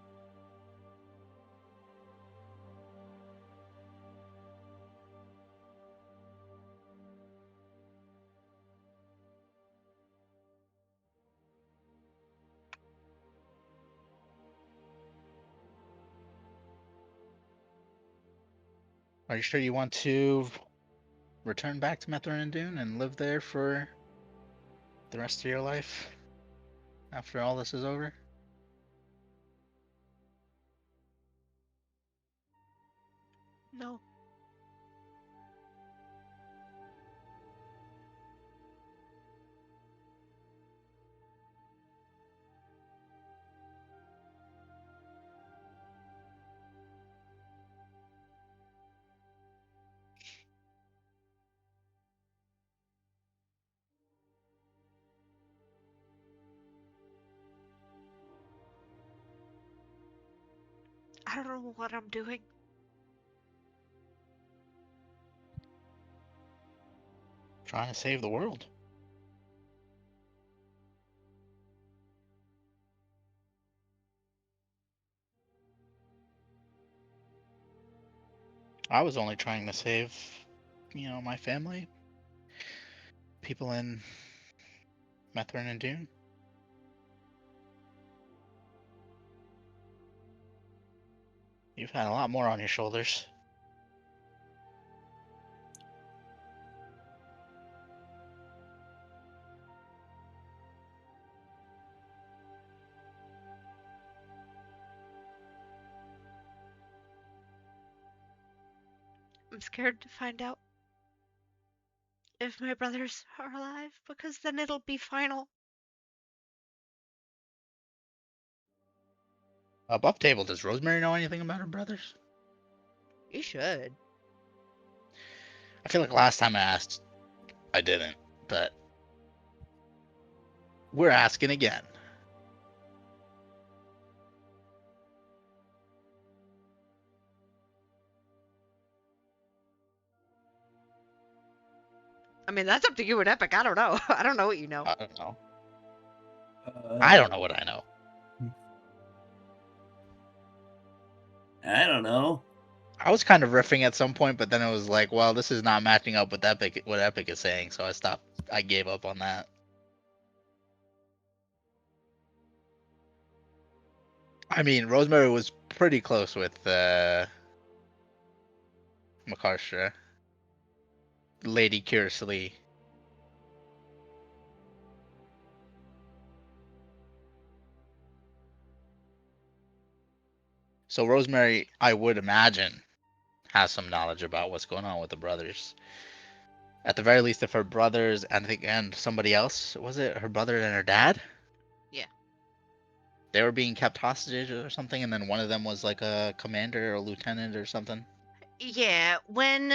Are you sure you want to return back to Methrin and Dune and live there for the rest of your life after all this is over? No. I don't know what I'm doing. Trying to save the world. I was only trying to save, my family, people in Methrin and Dune. You've had a lot more on your shoulders. I'm scared to find out if my brothers are alive, because then it'll be final. Above table, does Rosemary know anything about her brothers? You should. I feel like last time I asked, I didn't, but we're asking again. I mean, that's up to you and Epic. I don't know. I don't know what you know. I don't know. I don't know what I know. I don't know. I was kind of riffing at some point, but then it was like, well, this is not matching up with what Epic is saying, so I stopped. I gave up on that. I mean, Rosemary was pretty close with Makarsha. Lady Curiously. So Rosemary, I would imagine, has some knowledge about what's going on with the brothers. At the very least, if her brothers and somebody else, was it her brother and her dad? Yeah. They were being kept hostage or something, and then one of them was like a commander or a lieutenant or something. Yeah, when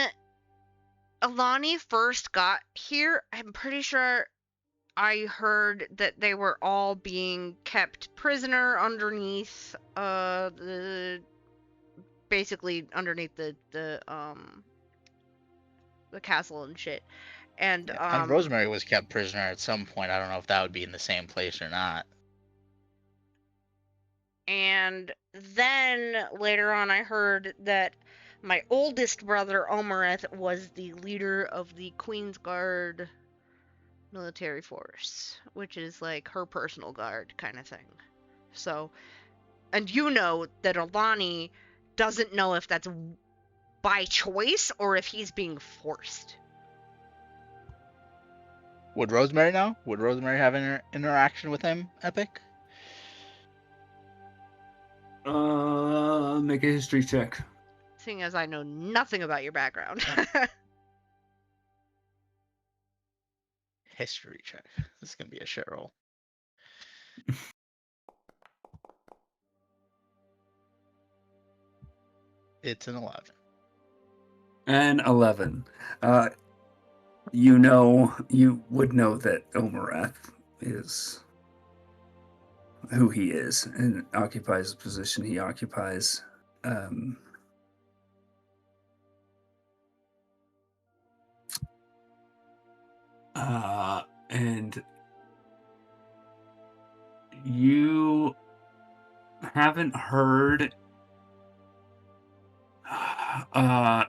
Alani first got here, I'm pretty sure I heard that they were all being kept prisoner underneath basically underneath the castle and shit. And Yeah. And Rosemary was kept prisoner at some point. I don't know if that would be in the same place or not. And then later on I heard that my oldest brother Omereth was the leader of the Queen's Guard military force, which is like her personal guard kind of thing. So, and you know that Alani doesn't know if that's by choice or if he's being forced. Would Rosemary know? Would Rosemary have an interaction with him, Epic? Make a history check. Seeing as I know nothing about your background. History check. This is gonna be a shit roll. It's an 11. And 11. You would know that Omereth is who he is and occupies the position he occupies. And you haven't heard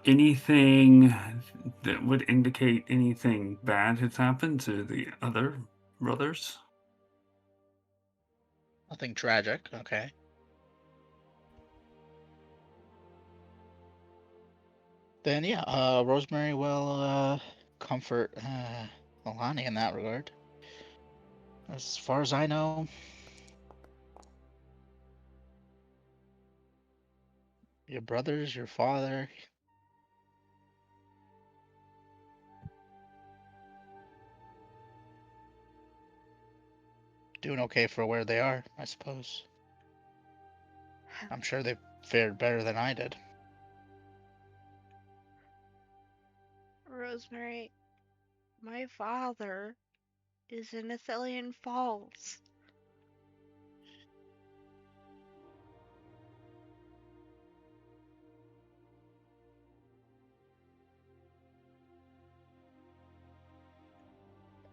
anything that would indicate anything bad has happened to the other brothers? Nothing tragic. Okay. Then yeah, Rosemary will comfort Alani in that regard. As far as I know, your brothers, your father, doing okay for where they are, I suppose. I'm sure they fared better than I did. Rosemary, my father is in Athelian Falls.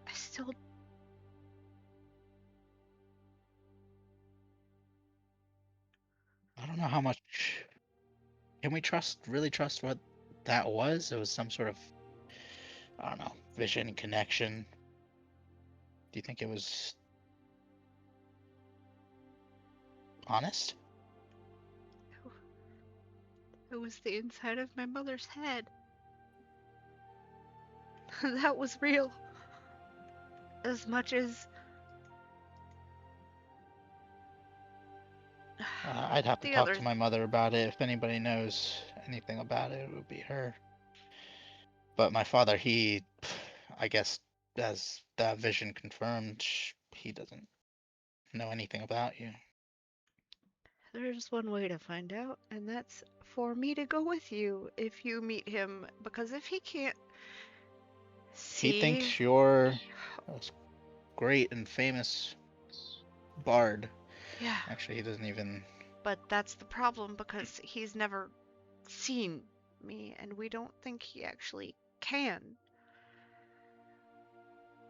I still... I don't know how much. Can we really trust what that was? It was some sort of, I don't know, vision connection. Do you think it was honest? It was the inside of my mother's head. That was real. As much as... I'd have to The talk other... to my mother about it. If anybody knows anything about it, it would be her. But my father, I guess, as that vision confirmed, he doesn't know anything about you. There's one way to find out, and that's for me to go with you if you meet him, because if he can't see... He thinks you're a great and famous bard. Yeah. Actually, he doesn't even... But that's the problem, because he's never seen me, and we don't think he actually can.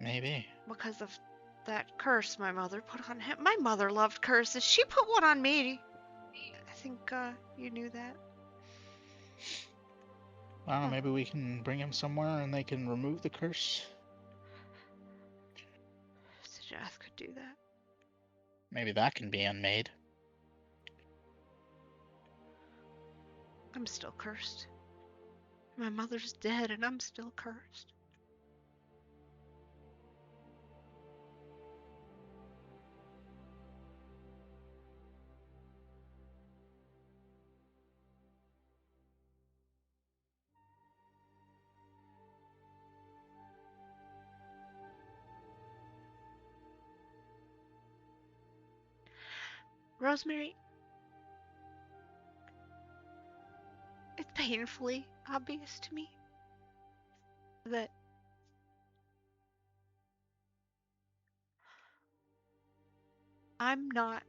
Maybe. Because of that curse my mother put on him. My mother loved curses. She put one on me. I think you knew that. I don't know, maybe we can bring him somewhere and they can remove the curse. Sajath could do that. Maybe that can be unmade. I'm still cursed. My mother's dead and I'm still cursed. Rosemary, it's painfully obvious to me that I'm not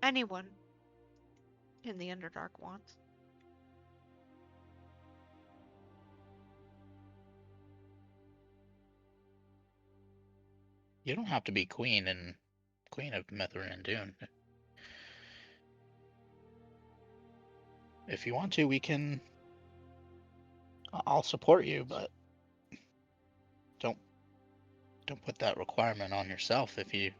anyone in the Underdark wants. You don't have to be queen of Methrin and Dune. If you want to, we can. I'll support you, but don't put that requirement on yourself if you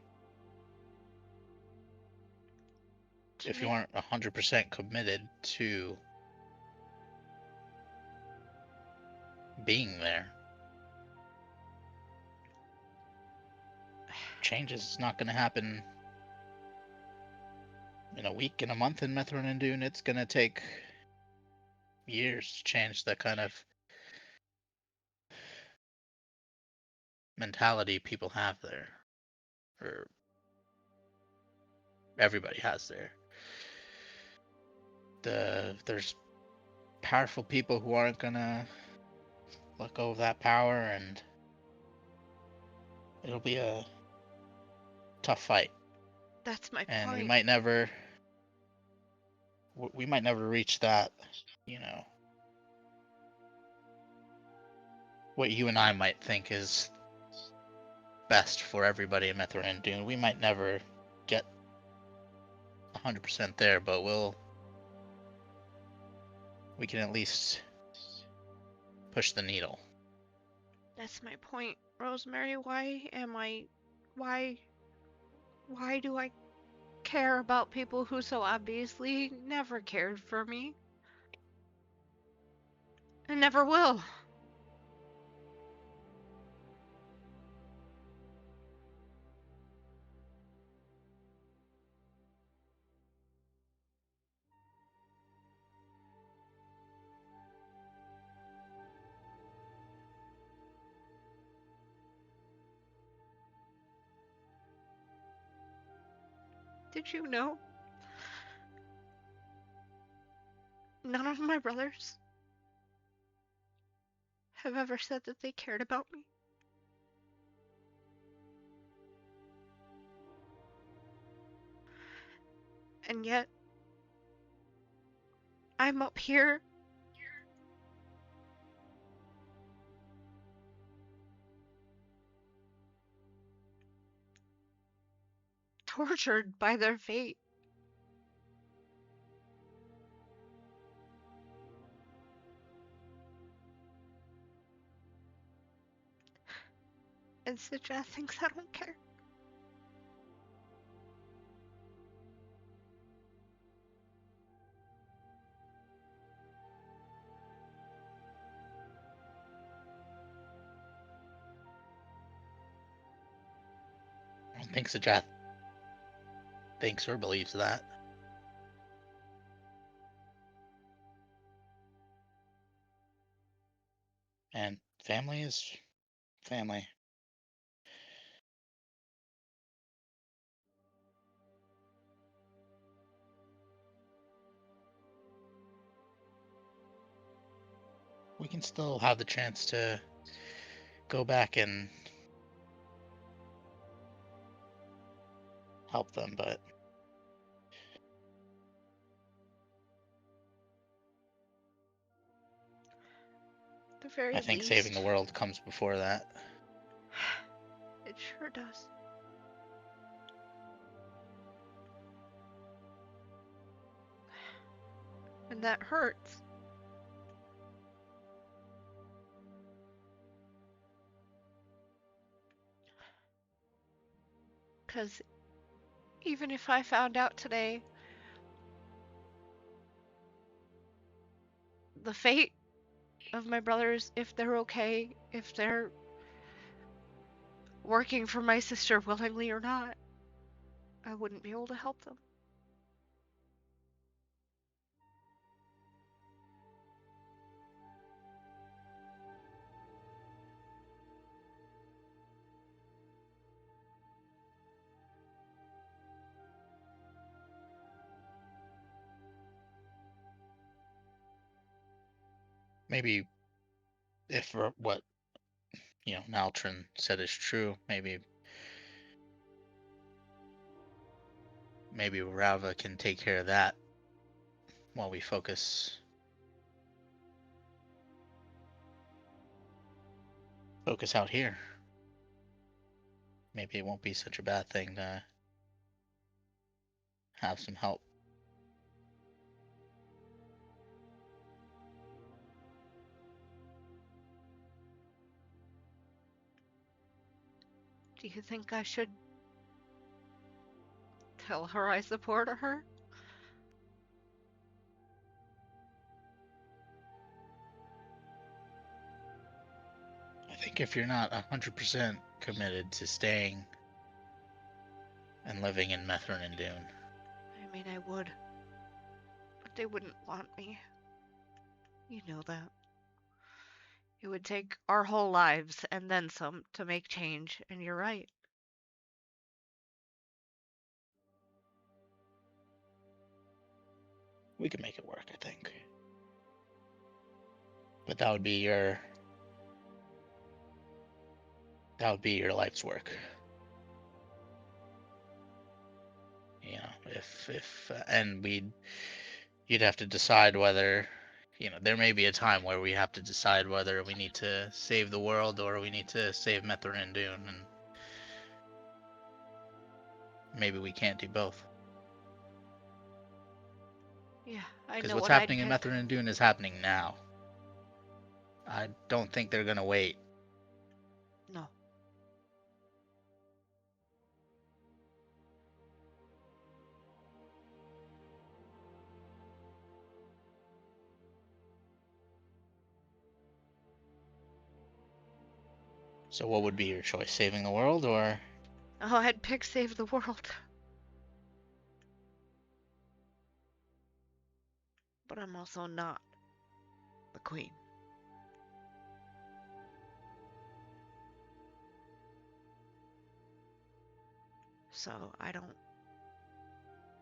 aren't 100% committed to being there. Change is not going to happen in a week, in a month in Methrin and Dune. It's going to take years to change the kind of mentality people have there, or everybody has there. There's powerful people who aren't gonna let go of that power, and it'll be a tough fight. That's my And point. we might never reach that, what you and I might think is best for everybody in Methrin and Dune. We might never get 100% there, but we can at least push the needle. That's my point, Rosemary. Why do I care about people who so obviously never cared for me? And never will. Did you know? None of my brothers have ever said that they cared about me. And yet, I'm up here tortured by their fate. And Sitja thinks I don't care. I don't think Sajath thinks or believes that. And family is family. We can still have the chance to go back and help them, but the very I think least. saving the world comes before that. It sure does. And that hurts. Because even if I found out today the fate of my brothers, if they're okay, if they're working for my sister willingly or not, I wouldn't be able to help them. Maybe if what Naltrin said is true, maybe Rava can take care of that while we focus out here. Maybe it won't be such a bad thing to have some help. Do you think I should tell her I support her? I think if you're not 100% committed to staying and living in Methrin and Dune. I mean, I would. But they wouldn't want me. You know that. It would take our whole lives and then some to make change, and you're right. We can make it work, I think. But that would be your life's work. If and you'd have to decide whether, there may be a time where we have to decide whether we need to save the world or we need to save Methrin and Dune, and maybe we can't do both. Yeah, I know Because what's what I'd happening in pick. Methrin and Dune is happening now. I don't think they're gonna wait. No. So what would be your choice? Saving the world or... Oh, I'd pick save the world. But I'm also not the queen. So I don't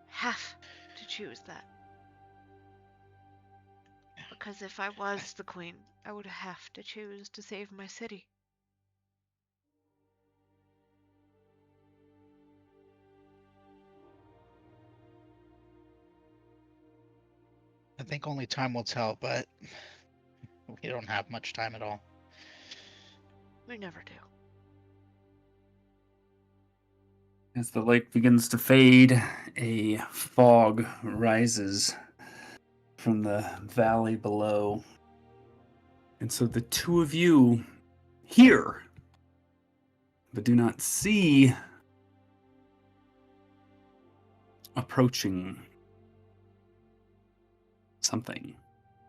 have to choose that. Because if I was the queen, I would have to choose to save my city. I think only time will tell, but we don't have much time at all. We never do. As the lake begins to fade, a fog rises from the valley below. And so the two of you hear, but do not see, approaching something.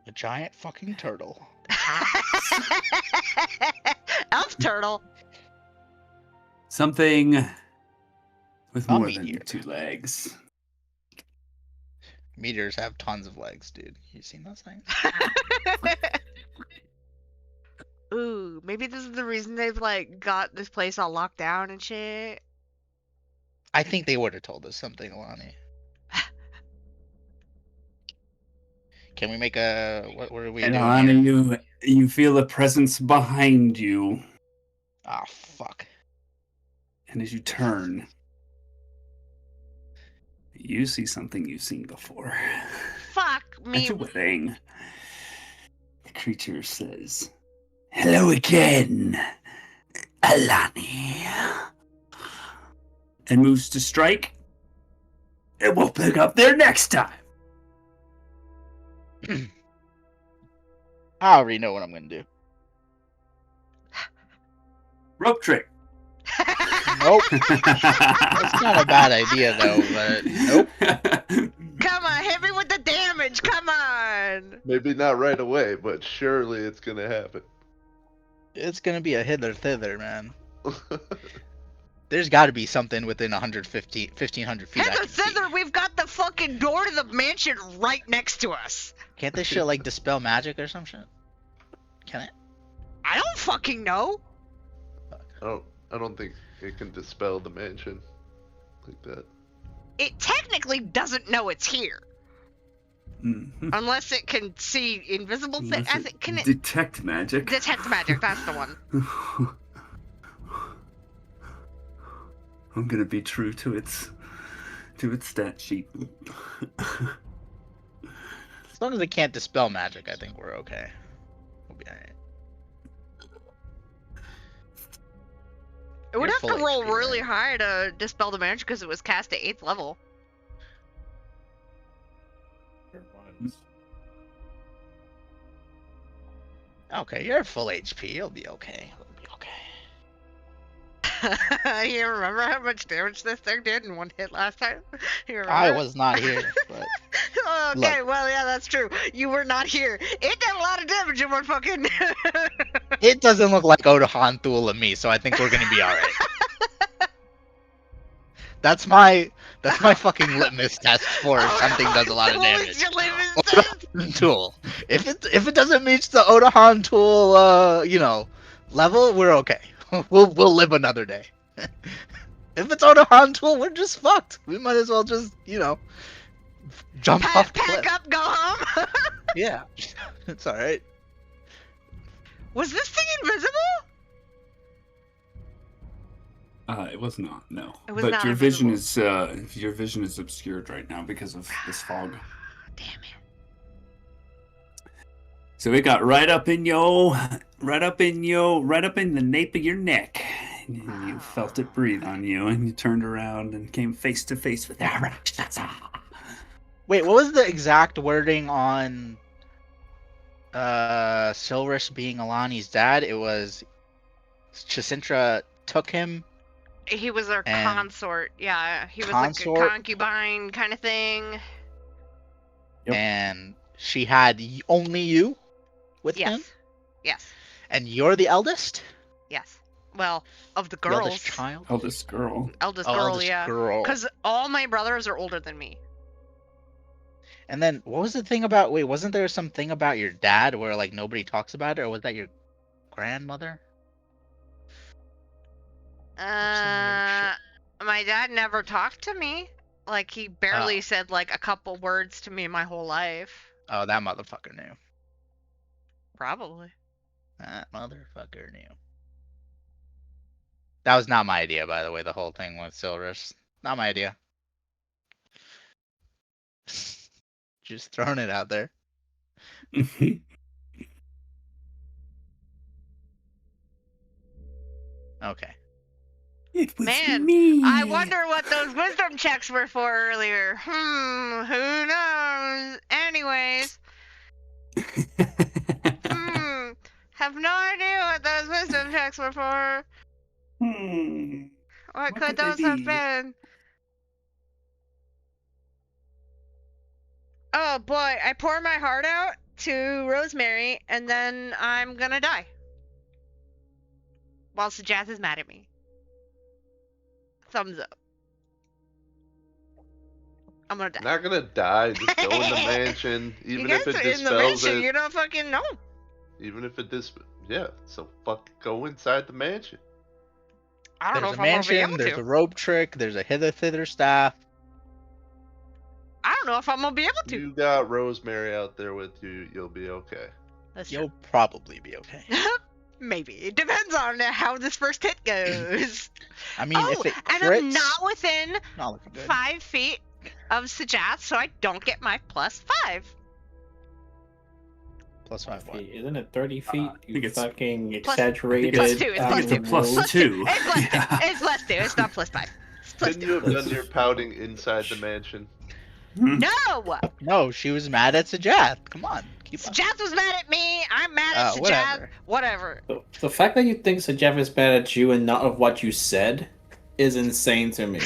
A giant fucking turtle. Elf turtle. Something with A more than meteor. 2 legs. Meteors have tons of legs, dude. You seen those things? Ooh, maybe this is the reason they've got this place all locked down and shit. I think they would have told us something, Alani. Can we make a... What are we And doing on here? you feel a presence behind you. Ah, fuck. And as you turn, you see something you've seen before. Fuck me. At a wedding. The creature says, Hello again, Alani. And moves to strike. And we'll pick up there next time. I already know what I'm gonna do. Rope trick. Nope. That's not a bad idea though, but nope. Come on, hit me with the damage. Come on. Maybe not right away, but surely it's gonna happen. It's gonna be a hither thither, man. There's got to be something within 150, 1,500 feet. I Hither can see. thither, we've got the fucking door to the mansion right next to us. Can't this shit like dispel magic or some shit? Can it? I don't fucking know. I don't think it can dispel the mansion like that. It technically doesn't know it's here. Mhm. Unless it can see invisible things. Unless it Can it detect magic? detect magic? That's the one. I'm gonna be true to its stat sheet. As long as it can't dispel magic, I think we're okay. We'll be alright. It would You're have to full roll HP, really right? high to dispel the magic because it was cast at 8th level. Okay, you're full HP. You'll be okay. You'll be okay. You remember how much damage this thing did in one hit last time? You remember? I was not here, but Okay, Look. well, yeah, that's true. You were not here. It did a lot of damage in one fucking. it doesn't look like Odahan Thule to me, so I think we're gonna be alright. That's my fucking litmus test for if something does a lot of What was damage. your litmus test? Tool. If it doesn't reach the Odahan Tool level, we're okay. We'll live another day. If it's Odahan Tool, we're just fucked. We might as well just, jump off the cliff. Pack up, go home. Yeah. It's alright. Was this thing invisible? It was not, no. It was but not your vision is invisible. your vision is obscured right now because of this fog. Damn it. So it got right up in the nape of your neck. And you felt it breathe on you, and you turned around and came face to face with that Rakshasa. Wait, what was the exact wording on Silverish being Alani's dad? It was Chisintra took him. He was our And consort. Yeah, he was consort? like a concubine kind of thing. Yep. And she had only you with Yes. him, Yes. and you're the eldest. Yes. Well, of the The girls. eldest child. Eldest girl. Eldest Oh, girl, eldest yeah. girl. Because all my brothers are older than me. And then what was the thing about? Wait, wasn't there something about your dad where like nobody talks about it, or was that your grandmother? My dad never talked to me. Like, he barely Oh. said, like, a couple words to me my whole life. Oh, that motherfucker knew. Probably. That motherfucker knew. That was not my idea, by the way. The whole thing with Silverish, not my idea. Just throwing it out there. Okay. It was Man, me. I wonder what those wisdom checks were for earlier. Who knows? Anyways, have no idea what those wisdom checks were for. What What could could they those have be? been? Oh boy, I pour my heart out to Rosemary, and then I'm gonna die. While Sajaz is mad at me. Thumbs up. I'm gonna die. Not gonna die. Just go in the mansion, You even guys if it are in the dispels mansion, it. you don't fucking know. Even if it yeah. So fuck, go inside the mansion. I don't know There's if a I'm gonna be mansion. able There's to. a rope trick. There's a hither thither staff. I don't know if I'm gonna be able to. You got Rosemary out there with you. You'll be okay. That's You'll probably be okay. true. Maybe. It depends on how this first hit goes. I mean, Oh, if it and crits, I'm not within not looking good. 5 feet of Sajaz, so I don't get my +5. Plus 5 what? feet. Isn't it 30 feet? I You think it's- fucking Plus- exaggerated. plus 2. It's I plus think 2. it's a plus Plus 2. It's plus 2. Yeah. It's plus 2. It's not plus 5. It's plus Couldn't 2. you have done your pouting inside the mansion? No! No, she was mad at Sajath. Come on, keep up. Jazz was mad at me. I'm mad at Jazz. Whatever. Whatever. The fact that you think Sajef is mad at you and not of what you said is insane to me.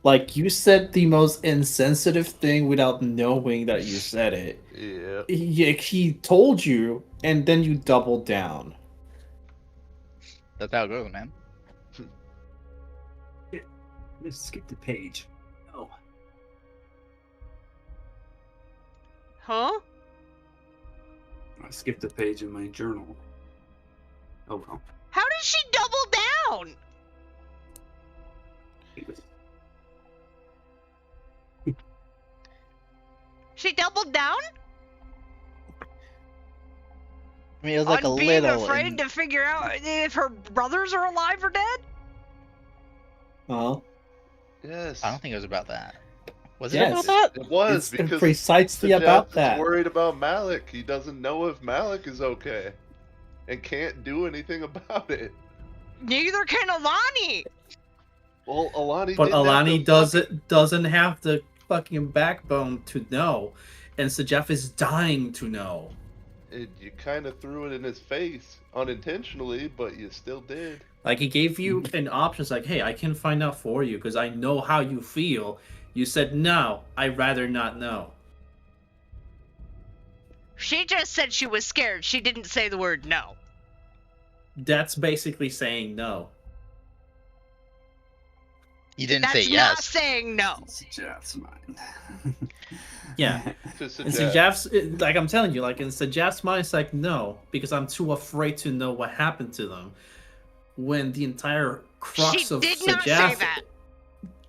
Like, you said the most insensitive thing without knowing that you said it. Yeah. He told you, and then you doubled down. That's how it goes, man. Let's skip the page. Oh. Huh? I skipped a page in my journal. Oh well. How did she double down? She doubled down? I mean, it was like On a being little. afraid and- to figure out if her brothers are alive or dead? Oh, Yes. I don't think it was about that. Was it Yes. about that? It was it's because precisely Sajeth about is that. worried about Malik. He doesn't know if Malik is okay, and can't do anything about it. Neither can Alani. Well, Alani. But didn't have Alani the doesn't have the fucking backbone to know, and Sajef is dying to know. You kind of threw it in his face unintentionally, but you still did. Like, he gave you an option. It's like, hey, I can find out for you because I know how you feel. You said, no, I'd rather not know. She just said she was scared. She didn't say the word no. That's basically saying no. You didn't That's say not yes. saying no. It's Jeff's mind. Yeah. To And Sajeth. Sajef's, like I'm telling you, like in Sajef's mind, it's like, no, because I'm too afraid to know what happened to them. When the entire crux She of did not say Sajef, that.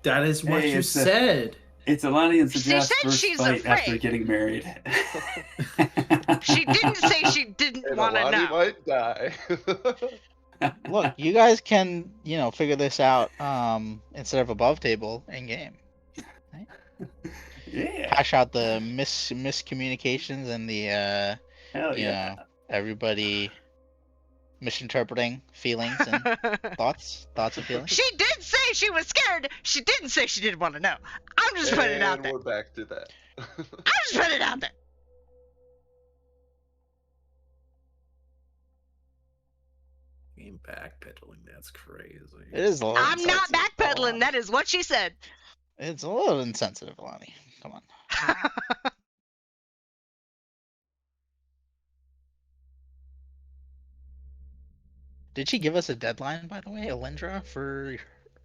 that is what Hey, you it's a- said. It's Alani and She Sajeth's said first she's fight after afraid. getting married. She didn't say she didn't And want to Alani know. might die. Look, you guys can, figure this out instead of above table in game. Yeah. Hash out the miscommunications and the Hell yeah. everybody misinterpreting feelings and thoughts and feelings. She did say she was scared. She didn't say she didn't want to know. I'm just putting it out And there. we're back to that. I'm just putting it out there. Game backpedaling, that's crazy. It is a little I'm not insensitive, backpedaling. Alani. That is what she said. It's a little insensitive, Alani. Come on. Did she give us a deadline, by the way, Alindra, for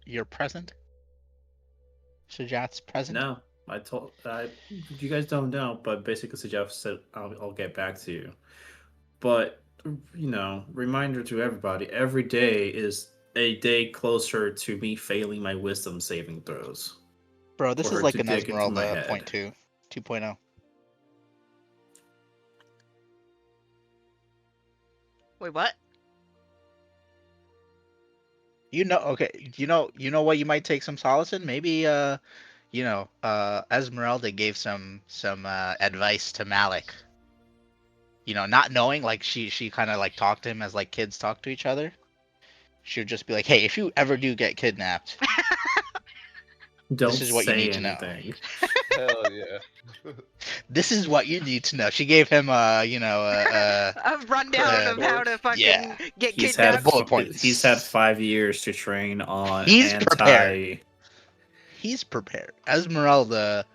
your present? Shajath's present? No, I told you guys don't know, but basically Sajef said I'll get back to you. But reminder to everybody: every day is a day closer to me failing my wisdom saving throws. Bro, this For is her like to an dig into my Esmeralda head. point 2, 2.0. Wait, what? Okay, you know what you might take some solace in? Maybe Esmeralda gave some advice to Malik. Not knowing, like she kind of like talked to him as like kids talk to each other. She would just be like, "Hey, if you ever do get kidnapped, Don't is what you say need to know. anything. Hell yeah. this is what you need to know." She gave him A rundown of how to fucking yeah. get He's kidnapped. had bullet points. He's had 5 years to train on He's anti. prepared. He's prepared. Esmeralda,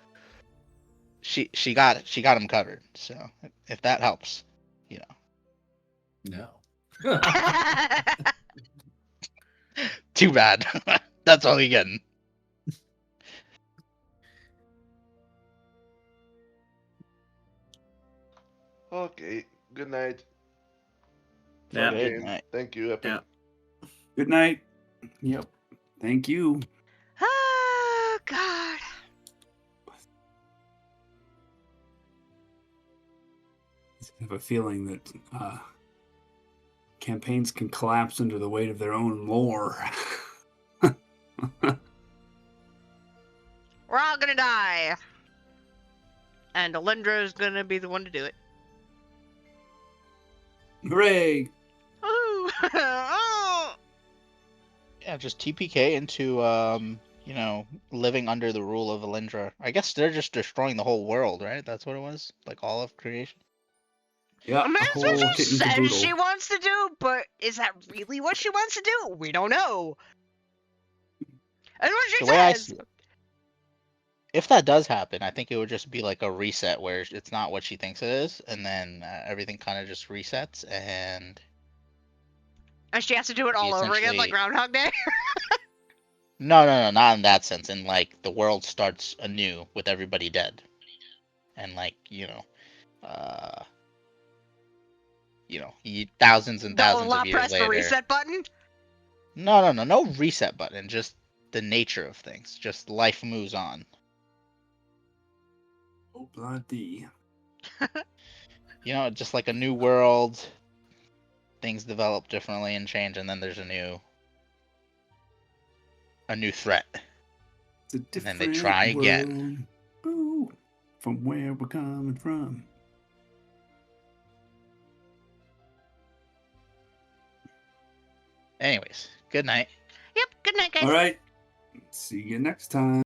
she got him covered. So if that helps, No. too bad. That's all you're getting. Okay. Good night. Yeah. Fun Good game. night. Thank you, Epic. Yeah. Good night. Yep. Thank you. Oh God. I have a feeling that campaigns can collapse under the weight of their own lore. We're all gonna die. And Alindra is gonna be the one to do it. Hooray! Woohoo! Oh! Yeah, just TPK into living under the rule of Alindra. I guess they're just destroying the whole world, right? That's what it was, like all of creation. Yeah, I mean, a that's whole what she kit and says caboodle. she wants to do, but is that really what she wants to do? We don't know. That's what she The way I says. see it, if that does happen, I think it would just be like a reset where it's not what she thinks it is, and then everything kind of just resets, and And she has to do it we all over again, like essentially Groundhog Day. no, not in that sense. In like the world starts anew with everybody dead, and like thousands and They'll thousands of not years press the later. reset button. No reset button. Just the nature of things. Just life moves on. Oh, bloody. Just like a new world. Things develop differently and change, and then there's a new threat. It's a And different then they try again. world. Ooh, from where we're coming from. Anyways, good night. Yep. Good night, guys. All right. See you next time.